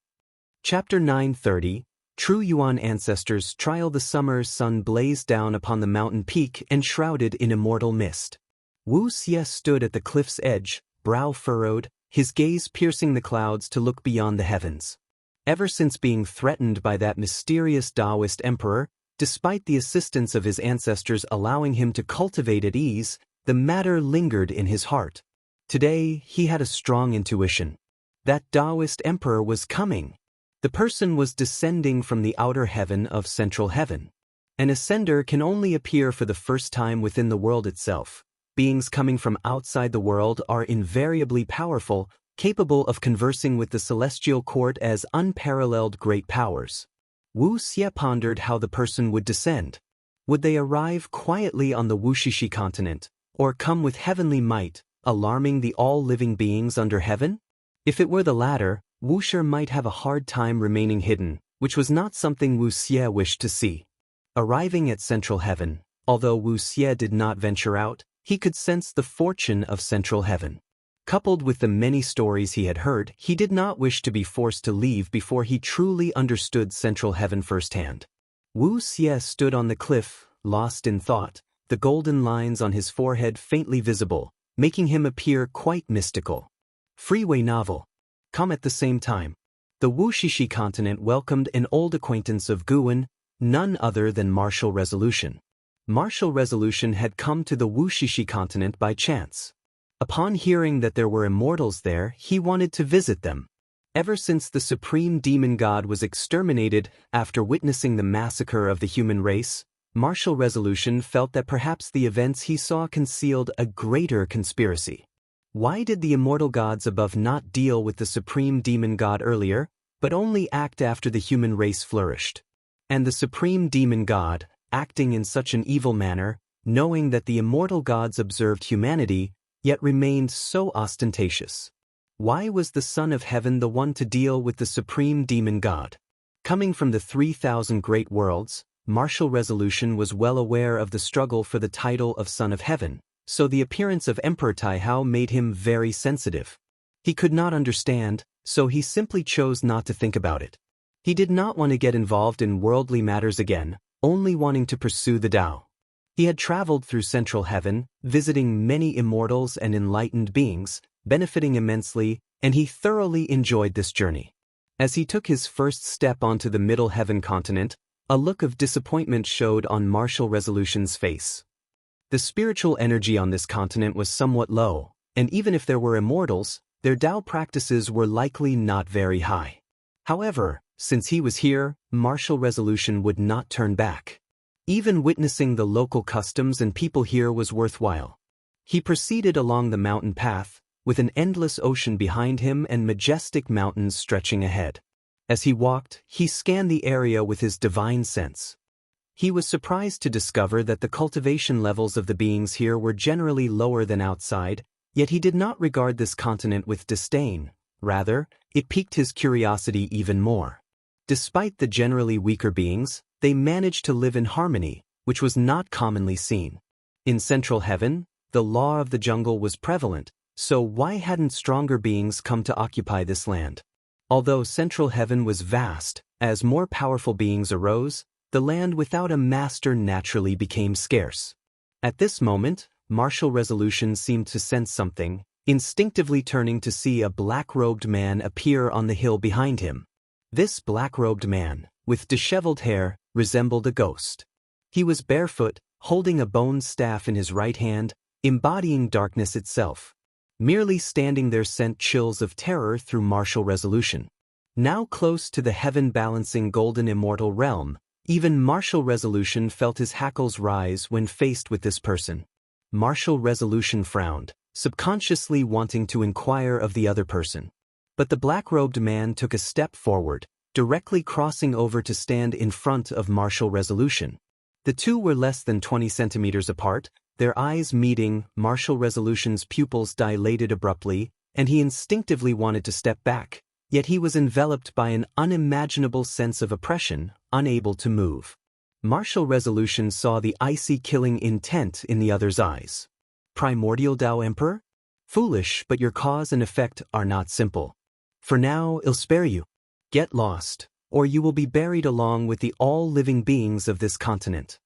Chapter 930, True Yuan Ancestors Trial. The summer sun blazed down upon the mountain peak enshrouded in immortal mist. Wuxia stood at the cliff's edge, brow furrowed, his gaze piercing the clouds to look beyond the heavens. Ever since being threatened by that mysterious Daoist emperor, despite the assistance of his ancestors allowing him to cultivate at ease, the matter lingered in his heart. Today, he had a strong intuition. That Daoist emperor was coming. The person was descending from the outer heaven of central heaven. An ascender can only appear for the first time within the world itself. Beings coming from outside the world are invariably powerful, capable of conversing with the celestial court as unparalleled great powers. Wuxia pondered how the person would descend. Would they arrive quietly on the Wuxia continent, or come with heavenly might, alarming the all-living beings under heaven? If it were the latter, Wuxia might have a hard time remaining hidden, which was not something Wuxia wished to see. Arriving at central heaven, although Wuxia did not venture out, he could sense the fortune of central heaven. Coupled with the many stories he had heard, he did not wish to be forced to leave before he truly understood central heaven firsthand. Wuxia stood on the cliff, lost in thought, the golden lines on his forehead faintly visible, making him appear quite mystical. Freeway novel. Come at the same time. The Wuxia continent welcomed an old acquaintance of Guan, none other than Martial Resolution. Martial Resolution had come to the Wuxia continent by chance. Upon hearing that there were immortals there, he wanted to visit them. Ever since the supreme demon god was exterminated after witnessing the massacre of the human race, Martial Resolution felt that perhaps the events he saw concealed a greater conspiracy. Why did the immortal gods above not deal with the supreme demon god earlier, but only act after the human race flourished? And the supreme demon god, acting in such an evil manner, knowing that the immortal gods observed humanity, yet remained so ostentatious. Why was the Son of Heaven the one to deal with the supreme demon god? Coming from the 3,000 great worlds, Martial Resolution was well aware of the struggle for the title of Son of Heaven, so the appearance of Emperor Taihao made him very sensitive. He could not understand, so he simply chose not to think about it. He did not want to get involved in worldly matters again, only wanting to pursue the Tao. He had traveled through central heaven, visiting many immortals and enlightened beings, benefiting immensely, and he thoroughly enjoyed this journey. As he took his first step onto the middle heaven continent, a look of disappointment showed on Martial Resolution's face. The spiritual energy on this continent was somewhat low, and even if there were immortals, their Tao practices were likely not very high. However, since he was here, Martial Resolution would not turn back. Even witnessing the local customs and people here was worthwhile. He proceeded along the mountain path, with an endless ocean behind him and majestic mountains stretching ahead. As he walked, he scanned the area with his divine sense. He was surprised to discover that the cultivation levels of the beings here were generally lower than outside, yet he did not regard this continent with disdain. Rather, it piqued his curiosity even more. Despite the generally weaker beings, they managed to live in harmony, which was not commonly seen. In central heaven, the law of the jungle was prevalent, so why hadn't stronger beings come to occupy this land? Although central heaven was vast, as more powerful beings arose, the land without a master naturally became scarce. At this moment, Martial Resolution seemed to sense something, instinctively turning to see a black-robed man appear on the hill behind him. This black-robed man, with disheveled hair, resembled a ghost. He was barefoot, holding a bone staff in his right hand, embodying darkness itself. Merely standing there sent chills of terror through Martial Resolution. Now close to the heaven-balancing golden immortal realm, even Martial Resolution felt his hackles rise when faced with this person. Martial Resolution frowned, subconsciously wanting to inquire of the other person. But the black-robed man took a step forward, directly crossing over to stand in front of Martial Resolution. The two were less than 20 centimeters apart, their eyes meeting. Martial Resolution's pupils dilated abruptly, and he instinctively wanted to step back, yet he was enveloped by an unimaginable sense of oppression, unable to move. Martial Resolution saw the icy killing intent in the other's eyes. Primordial Tao Emperor? Foolish, but your cause and effect are not simple. For now, I'll spare you. Get lost, or you will be buried along with the all-living beings of this continent.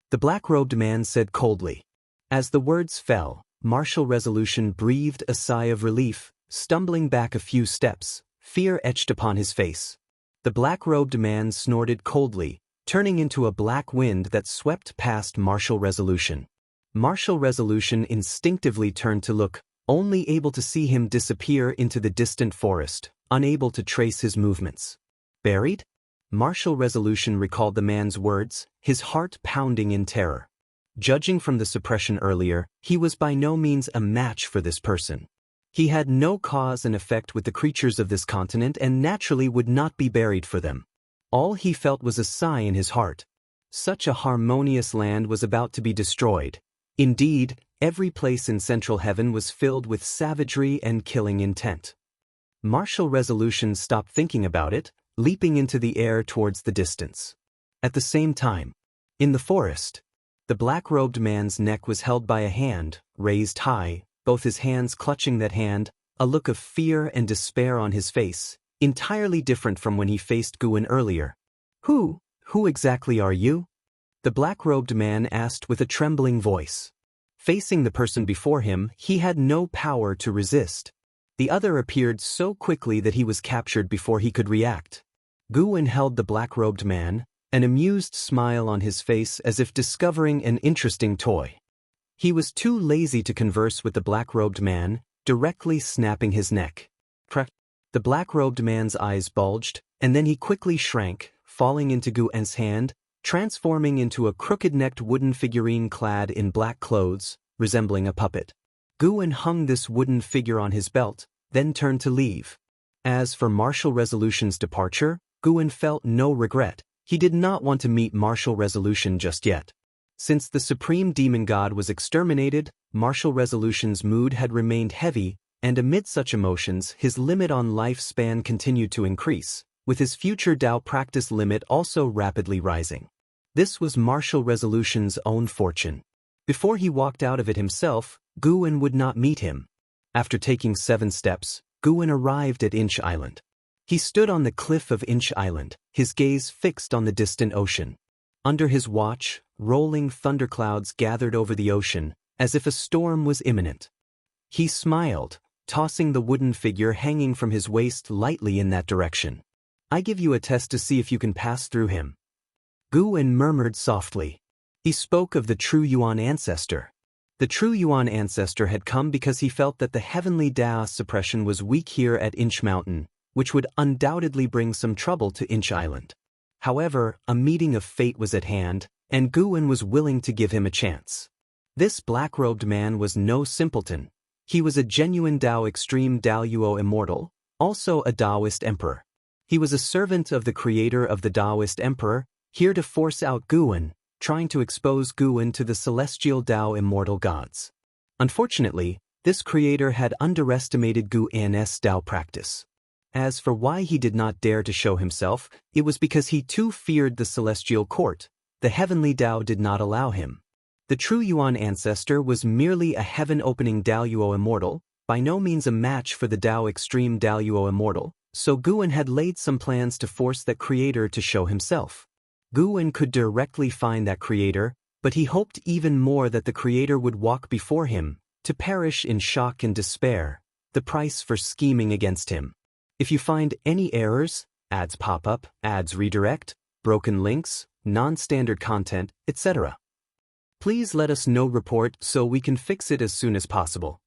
The black-robed man said coldly. As the words fell, Martial Resolution breathed a sigh of relief, stumbling back a few steps, fear etched upon his face. The black-robed man snorted coldly, turning into a black wind that swept past Martial Resolution. Martial Resolution instinctively turned to look, only able to see him disappear into the distant forest, unable to trace his movements. Buried? Martial Resolution recalled the man's words, his heart pounding in terror. Judging from the suppression earlier, he was by no means a match for this person. He had no cause and effect with the creatures of this continent and naturally would not be buried for them. All he felt was a sigh in his heart. Such a harmonious land was about to be destroyed. Indeed, every place in Central Heaven was filled with savagery and killing intent. Martial Resolution stopped thinking about it, leaping into the air towards the distance. At the same time, in the forest, the black-robed man's neck was held by a hand, raised high, both his hands clutching that hand, a look of fear and despair on his face, entirely different from when he faced Guan earlier. Who exactly are you? The black-robed man asked with a trembling voice. Facing the person before him, he had no power to resist. The other appeared so quickly that he was captured before he could react. Guan held the black-robed man, an amused smile on his face as if discovering an interesting toy. He was too lazy to converse with the black-robed man, directly snapping his neck. The black-robed man's eyes bulged, and then he quickly shrank, falling into Guan's hand, transforming into a crooked-necked wooden figurine clad in black clothes, resembling a puppet. Guan hung this wooden figure on his belt, then turned to leave. As for Martial Resolution's departure, Guan felt no regret. He did not want to meet Martial Resolution just yet. Since the supreme demon god was exterminated, Martial Resolution's mood had remained heavy, and amid such emotions, his limit on lifespan continued to increase, with his future Dao practice limit also rapidly rising. This was Martial Resolution's own fortune. Before he walked out of it himself, Guan would not meet him. After taking 7 steps, Guan arrived at Inch Island. He stood on the cliff of Inch Island, his gaze fixed on the distant ocean. Under his watch, rolling thunderclouds gathered over the ocean, as if a storm was imminent. He smiled, tossing the wooden figure hanging from his waist lightly in that direction. I give you a test to see if you can pass through him. Guan murmured softly. He spoke of the true Yuan ancestor. The true Yuan ancestor had come because he felt that the heavenly Daoist suppression was weak here at Inch Mountain, which would undoubtedly bring some trouble to Inch Island. However, a meeting of fate was at hand, and Guan was willing to give him a chance. This black-robed man was no simpleton. He was a genuine Dao extreme Daoyuo Immortal, also a Daoist emperor. He was a servant of the creator of the Daoist emperor, here to force out Guan, trying to expose Guan to the celestial Dao immortal gods. Unfortunately, this creator had underestimated Guan's Dao practice. As for why he did not dare to show himself, it was because he too feared the celestial court. The heavenly Dao did not allow him. The true Yuan ancestor was merely a heaven-opening Daoyuo Immortal, by no means a match for the Dao extreme Daoyuo Immortal, so Guan had laid some plans to force that creator to show himself. Guan could directly find that creator, but he hoped even more that the creator would walk before him, to perish in shock and despair, the price for scheming against him. If you find any errors, ads pop up, ads redirect, broken links, non-standard content, etc., please let us know report so we can fix it as soon as possible.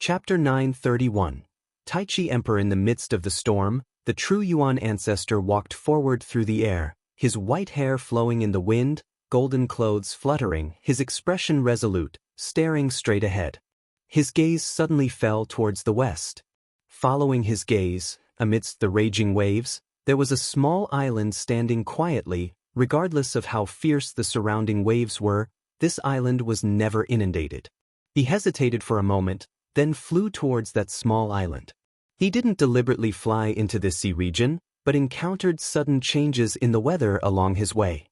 Chapter 931. Tai Chi Emperor. In the midst of the storm, the true Yuan ancestor walked forward through the air, his white hair flowing in the wind, golden clothes fluttering, his expression resolute, staring straight ahead. His gaze suddenly fell towards the west. Following his gaze, amidst the raging waves, there was a small island standing quietly, regardless of how fierce the surrounding waves were. This island was never inundated. He hesitated for a moment, then flew towards that small island. He didn't deliberately fly into this sea region, but encountered sudden changes in the weather along his way.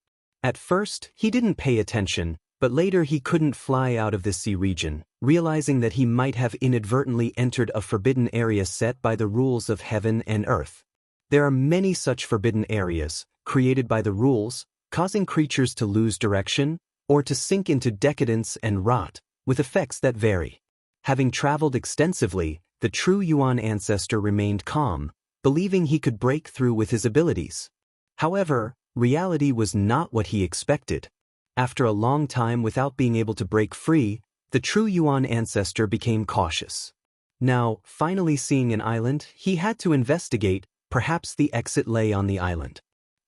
At first, he didn't pay attention, but later he couldn't fly out of this sea region, realizing that he might have inadvertently entered a forbidden area set by the rules of heaven and earth. There are many such forbidden areas, created by the rules, causing creatures to lose direction, or to sink into decadence and rot, with effects that vary. Having traveled extensively, the true Yuan ancestor remained calm, believing he could break through with his abilities. However, reality was not what he expected. After a long time without being able to break free, the true Yuan ancestor became cautious. Now, finally seeing an island, he had to investigate. Perhaps the exit lay on the island.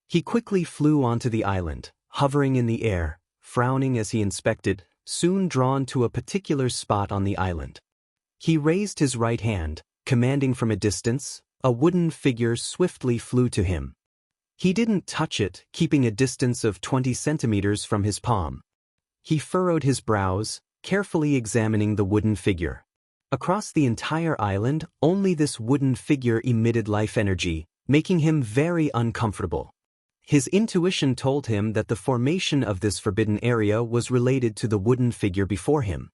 He quickly flew onto the island, hovering in the air, frowning as he inspected, soon drawn to a particular spot on the island. He raised his right hand, commanding from a distance. A wooden figure swiftly flew to him. He didn't touch it, keeping a distance of 20 centimeters from his palm. He furrowed his brows, carefully examining the wooden figure. Across the entire island, only this wooden figure emitted life energy, making him very uncomfortable. His intuition told him that the formation of this forbidden area was related to the wooden figure before him.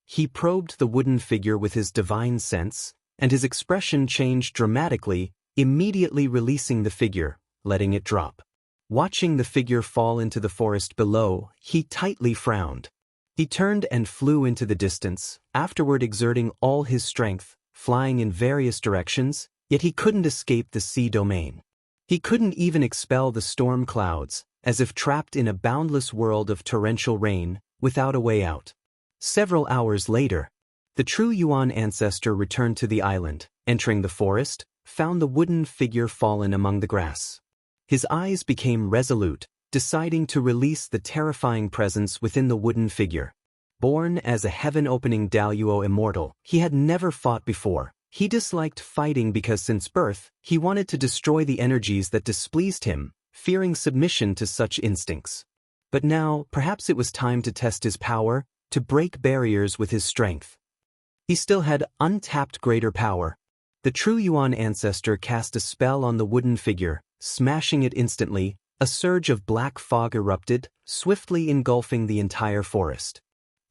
He probed the wooden figure with his divine sense, and his expression changed dramatically, immediately releasing the figure, letting it drop. Watching the figure fall into the forest below, he tightly frowned. He turned and flew into the distance, afterward exerting all his strength, flying in various directions, yet he couldn't escape the sea domain. He couldn't even expel the storm clouds, as if trapped in a boundless world of torrential rain, without a way out. Several hours later, the true Yuan ancestor returned to the island, entering the forest, found the wooden figure fallen among the grass. His eyes became resolute, deciding to release the terrifying presence within the wooden figure. Born as a heaven-opening Daoist immortal, he had never fought before. He disliked fighting because since birth, he wanted to destroy the energies that displeased him, fearing submission to such instincts. But now, perhaps it was time to test his power, to break barriers with his strength. He still had untapped greater power. The true Yuan ancestor cast a spell on the wooden figure, smashing it instantly. A surge of black fog erupted, swiftly engulfing the entire forest.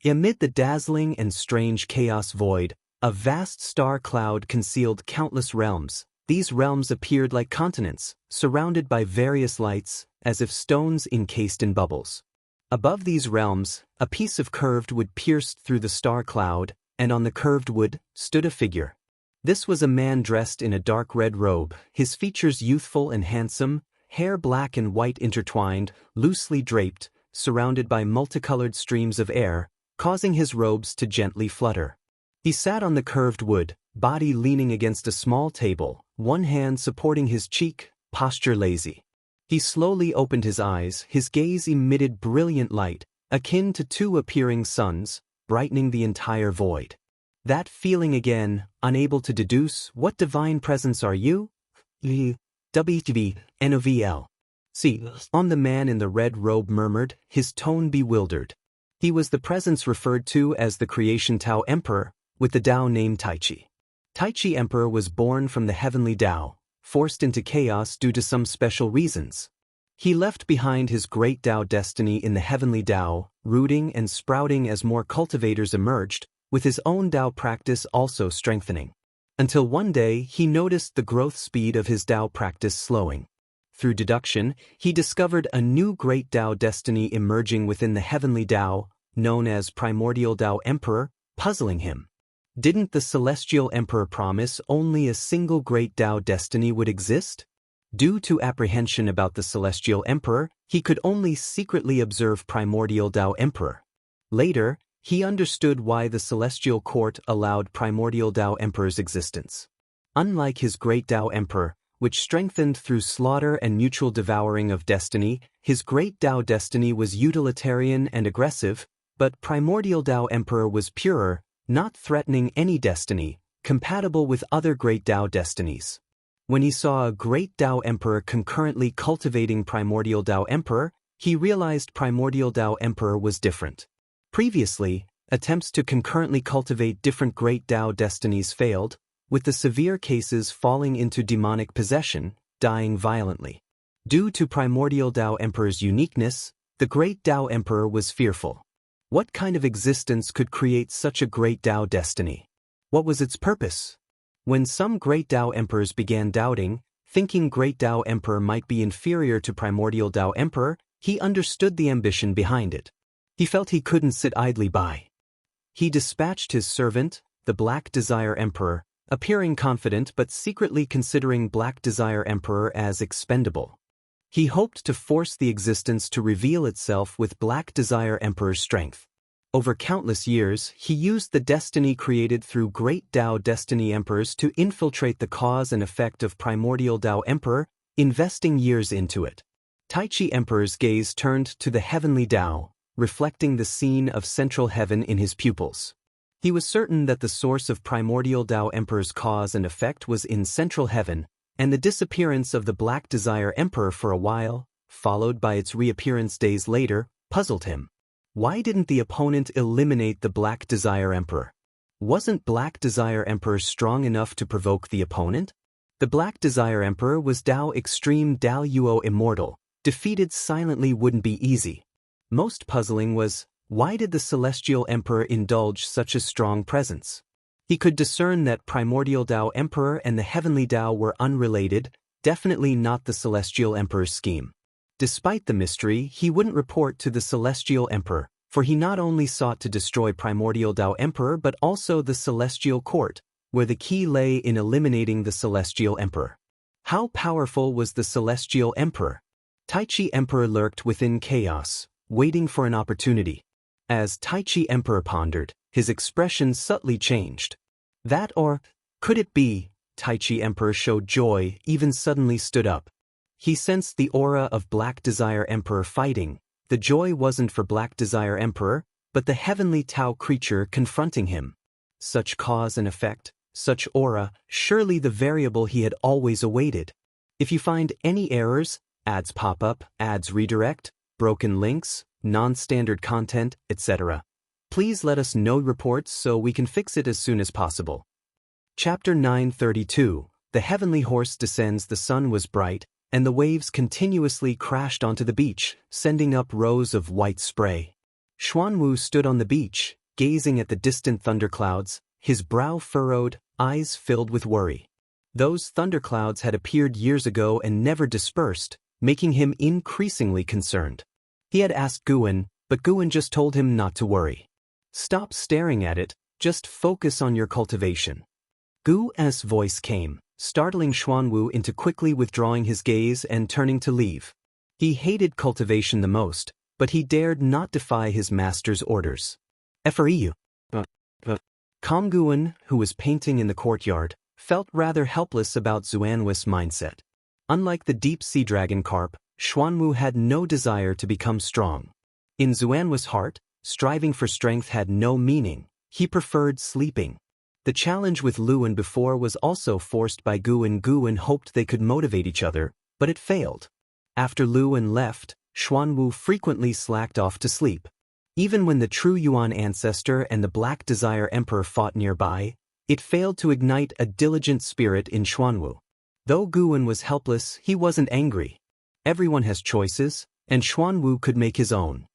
Amid the dazzling and strange chaos void, a vast star cloud concealed countless realms. These realms appeared like continents, surrounded by various lights, as if stones encased in bubbles. Above these realms, a piece of curved wood pierced through the star cloud, and on the curved wood stood a figure. This was a man dressed in a dark red robe, his features youthful and handsome, hair black and white intertwined, loosely draped, surrounded by multicolored streams of air, causing his robes to gently flutter. He sat on the curved wood, body leaning against a small table, one hand supporting his cheek, posture lazy. He slowly opened his eyes, his gaze emitted brilliant light, akin to two appearing suns, brightening the entire void. That feeling again, unable to deduce, what divine presence are you? WTV, NOVL. See, on the man in the red robe murmured, his tone bewildered. He was the presence referred to as the creation Tao Emperor, with the Tao name Taichi. Taichi Emperor was born from the heavenly Tao, forced into chaos due to some special reasons. He left behind his great Tao destiny in the heavenly Tao, rooting and sprouting as more cultivators emerged, with his own Tao practice also strengthening. Until one day he noticed the growth speed of his Tao practice slowing. Through deduction, he discovered a new great Tao destiny emerging within the heavenly Tao, known as Primordial Tao Emperor, puzzling him. Didn't the Celestial Emperor promise only a single great Tao destiny would exist? Due to apprehension about the Celestial Emperor, he could only secretly observe Primordial Tao Emperor. Later, he understood why the Celestial Court allowed Primordial Tao Emperor's existence. Unlike his great Tao Emperor, which strengthened through slaughter and mutual devouring of destiny, his great Tao destiny was utilitarian and aggressive, but Primordial Tao Emperor was purer, not threatening any destiny, compatible with other great Tao destinies. When he saw a great Tao Emperor concurrently cultivating Primordial Tao Emperor, he realized Primordial Tao Emperor was different. Previously, attempts to concurrently cultivate different great Tao destinies failed, with the severe cases falling into demonic possession, dying violently. Due to Primordial Tao Emperor's uniqueness, the great Tao Emperor was fearful. What kind of existence could create such a great Tao destiny? What was its purpose? When some great Tao Emperors began doubting, thinking great Tao Emperor might be inferior to Primordial Tao Emperor, he understood the ambition behind it. He felt he couldn't sit idly by. He dispatched his servant, the Black Desire Emperor, appearing confident but secretly considering Black Desire Emperor as expendable. He hoped to force the existence to reveal itself with Black Desire Emperor's strength. Over countless years, he used the destiny created through great Dao Destiny Emperors to infiltrate the cause and effect of primordial Dao Emperor, investing years into it. Tai Chi Emperor's gaze turned to the heavenly Dao, reflecting the scene of central heaven in his pupils. He was certain that the source of primordial Dao Emperor's cause and effect was in central heaven, and the disappearance of the Black Desire Emperor for a while, followed by its reappearance days later, puzzled him. Why didn't the opponent eliminate the Black Desire Emperor? Wasn't Black Desire Emperor strong enough to provoke the opponent? The Black Desire Emperor was Dao Extreme Dao Yuo Immortal. Defeated silently wouldn't be easy. Most puzzling was, why did the Celestial Emperor indulge such a strong presence? He could discern that primordial Dao Emperor and the heavenly Dao were unrelated, definitely not the Celestial Emperor's scheme. Despite the mystery, he wouldn't report to the Celestial Emperor, for he not only sought to destroy primordial Dao Emperor but also the Celestial Court, where the key lay in eliminating the Celestial Emperor. How powerful was the Celestial Emperor? Tai Chi Emperor lurked within chaos, waiting for an opportunity. As Tai Chi Emperor pondered, his expression subtly changed. That or, could it be, Tai Chi Emperor showed joy, even suddenly stood up. He sensed the aura of Black Desire Emperor fighting. The joy wasn't for Black Desire Emperor, but the heavenly Tao creature confronting him. Such cause and effect, such aura, surely the variable he had always awaited. If you find any errors, ads pop up, ads redirect, broken links, non-standard content, etc., please let us know reports so we can fix it as soon as possible. Chapter 932. The heavenly horse descends. The sun was bright, and the waves continuously crashed onto the beach, sending up rows of white spray. Xuanwu stood on the beach, gazing at the distant thunderclouds, his brow furrowed, eyes filled with worry. Those thunderclouds had appeared years ago and never dispersed, making him increasingly concerned. He had asked Guan, but Guan just told him not to worry. Stop staring at it, just focus on your cultivation. Gu's voice came, startling Xuanwu into quickly withdrawing his gaze and turning to leave. He hated cultivation the most, but he dared not defy his master's orders. Friu. Calm Guan, who was painting in the courtyard, felt rather helpless about Xuanwu's mindset. Unlike the deep-sea dragon carp, Xuanwu had no desire to become strong. In Xuanwu's heart, striving for strength had no meaning. He preferred sleeping. The challenge with Luan before was also forced by Guan. Guan hoped they could motivate each other, but it failed. After Luan left, Xuanwu frequently slacked off to sleep. Even when the true Yuan ancestor and the Black Desire Emperor fought nearby, it failed to ignite a diligent spirit in Xuanwu. Though Guan was helpless, he wasn't angry. Everyone has choices, and Xuanwu could make his own.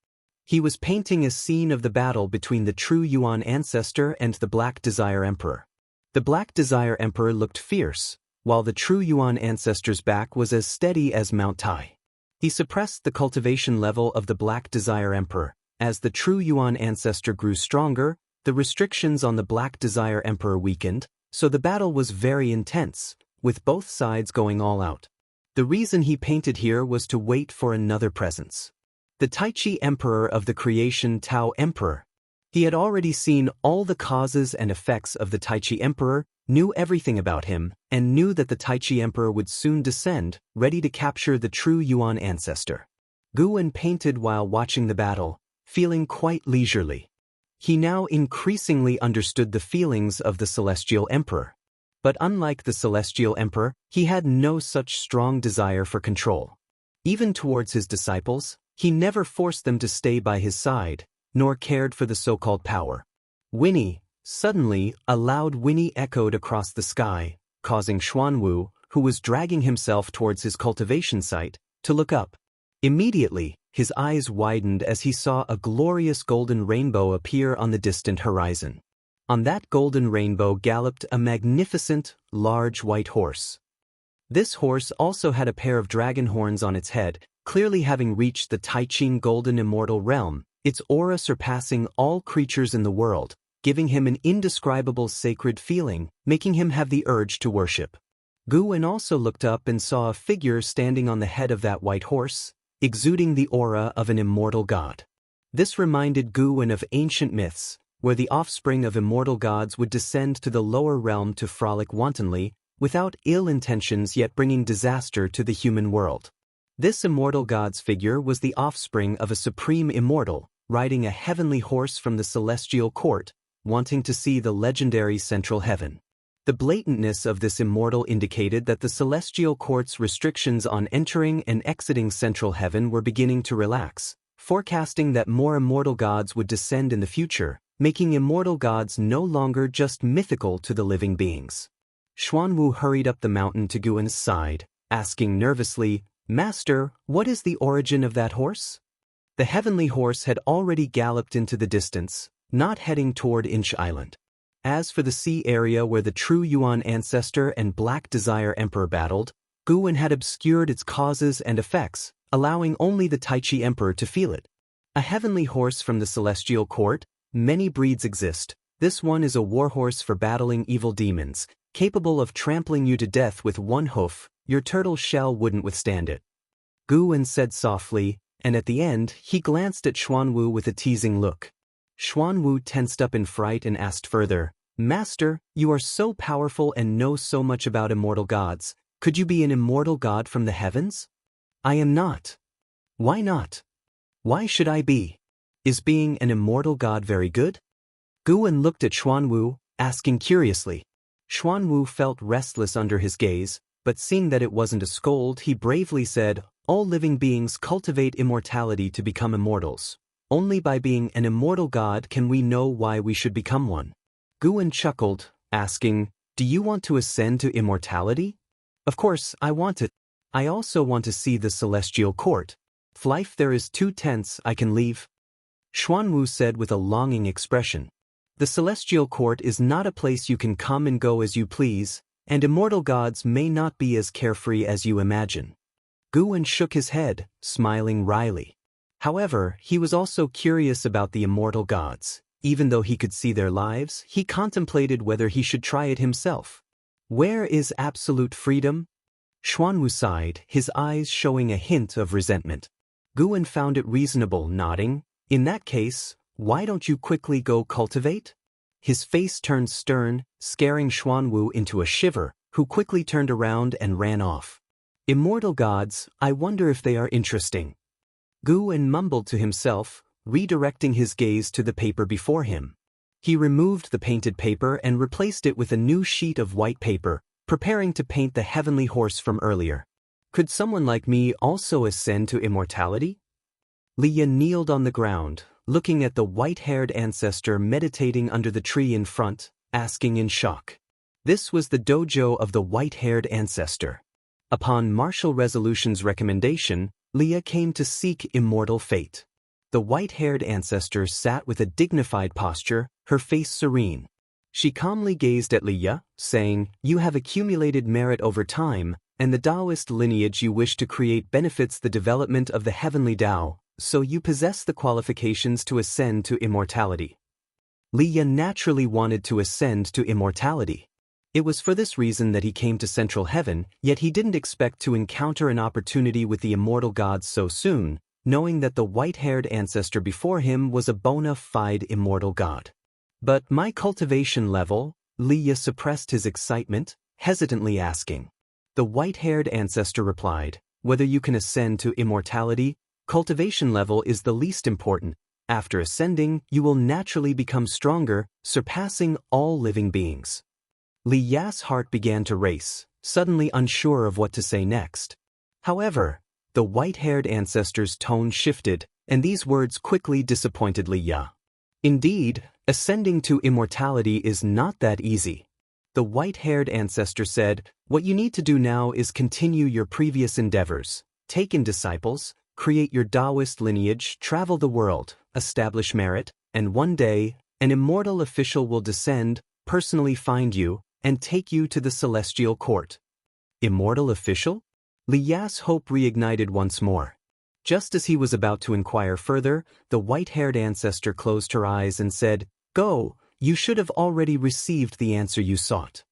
He was painting a scene of the battle between the true Yuan ancestor and the Black Desire Emperor. The Black Desire Emperor looked fierce, while the true Yuan ancestor's back was as steady as Mount Tai. He suppressed the cultivation level of the Black Desire Emperor. As the true Yuan ancestor grew stronger, the restrictions on the Black Desire Emperor weakened, so the battle was very intense, with both sides going all out. The reason he painted here was to wait for another presence. The Tai Chi Emperor of the creation Tao Emperor. He had already seen all the causes and effects of the Tai Chi Emperor, knew everything about him, and knew that the Tai Chi Emperor would soon descend, ready to capture the true Yuan ancestor. Guan painted while watching the battle, feeling quite leisurely. He now increasingly understood the feelings of the Celestial Emperor. But unlike the Celestial Emperor, he had no such strong desire for control. Even towards his disciples, he never forced them to stay by his side, nor cared for the so-called power. Whinny. Suddenly, a loud whinny echoed across the sky, causing Xuanwu, who was dragging himself towards his cultivation site, to look up. Immediately, his eyes widened as he saw a glorious golden rainbow appear on the distant horizon. On that golden rainbow galloped a magnificent, large white horse. This horse also had a pair of dragon horns on its head, clearly having reached the Tai Ching golden immortal realm, its aura surpassing all creatures in the world, giving him an indescribable sacred feeling, making him have the urge to worship. Gu Wen also looked up and saw a figure standing on the head of that white horse, exuding the aura of an immortal god. This reminded Gu Wen of ancient myths, where the offspring of immortal gods would descend to the lower realm to frolic wantonly, without ill intentions yet bringing disaster to the human world. This immortal god's figure was the offspring of a supreme immortal, riding a heavenly horse from the celestial court, wanting to see the legendary central heaven. The blatantness of this immortal indicated that the celestial court's restrictions on entering and exiting central heaven were beginning to relax, forecasting that more immortal gods would descend in the future, making immortal gods no longer just mythical to the living beings. Xuanwu hurried up the mountain to Gu Wen's side, asking nervously, "Master, what is the origin of that horse?" The heavenly horse had already galloped into the distance, not heading toward Inch Island. As for the sea area where the true Yuan ancestor and Black Desire Emperor battled, Gu Wen had obscured its causes and effects, allowing only the Taichi Emperor to feel it. A heavenly horse from the celestial court? Many breeds exist. This one is a warhorse for battling evil demons, capable of trampling you to death with one hoof. Your turtle shell wouldn't withstand it. Gu Wen said softly, and at the end, he glanced at Xuanwu with a teasing look. Xuanwu tensed up in fright and asked further, "Master, you are so powerful and know so much about immortal gods. Could you be an immortal god from the heavens?" "I am not." "Why not?" "Why should I be? Is being an immortal god very good?" Gu Wen looked at Xuanwu, asking curiously. Xuanwu felt restless under his gaze, but seeing that it wasn't a scold, he bravely said, "All living beings cultivate immortality to become immortals. Only by being an immortal god can we know why we should become one." Gu Wen chuckled, asking, "Do you want to ascend to immortality?" "Of course, I want it. I also want to see the celestial court. If there is 2 tenths, I can leave." Xuanwu said with a longing expression, "The celestial court is not a place you can come and go as you please, and immortal gods may not be as carefree as you imagine." Gu Wen shook his head, smiling wryly. However, he was also curious about the immortal gods. Even though he could see their lives, he contemplated whether he should try it himself. Where is absolute freedom? Xuanwu sighed, his eyes showing a hint of resentment. Gu Wen found it reasonable, nodding. "In that case, why don't you quickly go cultivate?" His face turned stern, scaring Xuanwu into a shiver, who quickly turned around and ran off. "Immortal gods, I wonder if they are interesting." Gu Wen mumbled to himself, redirecting his gaze to the paper before him. He removed the painted paper and replaced it with a new sheet of white paper, preparing to paint the heavenly horse from earlier. Could someone like me also ascend to immortality? Liya kneeled on the ground, looking at the white-haired ancestor meditating under the tree in front, asking in shock. This was the dojo of the white-haired ancestor. Upon Martial Resolution's recommendation, Liya came to seek immortal fate. The white-haired ancestor sat with a dignified posture, her face serene. She calmly gazed at Liya, saying, "You have accumulated merit over time, and the Daoist lineage you wish to create benefits the development of the heavenly Dao, so you possess the qualifications to ascend to immortality." Liya naturally wanted to ascend to immortality. It was for this reason that he came to Central Heaven, yet he didn't expect to encounter an opportunity with the immortal gods so soon, knowing that the white-haired ancestor before him was a bona fide immortal god. "But my cultivation level?" Liya suppressed his excitement, hesitantly asking. The white-haired ancestor replied, "Whether you can ascend to immortality, cultivation level is the least important. After ascending, you will naturally become stronger, surpassing all living beings." Liya's heart began to race, suddenly unsure of what to say next. However, the white-haired ancestor's tone shifted, and these words quickly disappointed Liya. "Indeed, ascending to immortality is not that easy." The white-haired ancestor said, "What you need to do now is continue your previous endeavors, take in disciples, create your Daoist lineage, travel the world, establish merit, and one day, an immortal official will descend, personally find you, and take you to the celestial court." Immortal official? Liya's hope reignited once more. Just as he was about to inquire further, the white-haired ancestor closed her eyes and said, "Go, You should have already received the answer you sought.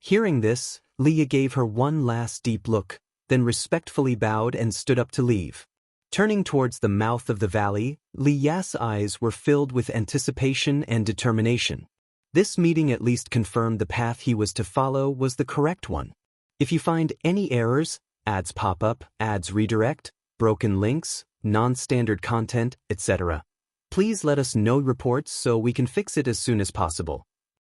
Hearing this, Leah gave her one last deep look, then respectfully bowed and stood up to leave. Turning towards the mouth of the valley, Li Ya's eyes were filled with anticipation and determination. This meeting at least confirmed the path he was to follow was the correct one. If you find any errors, ads pop up, ads redirect, broken links, non-standard content, etc., please let us know reports so we can fix it as soon as possible.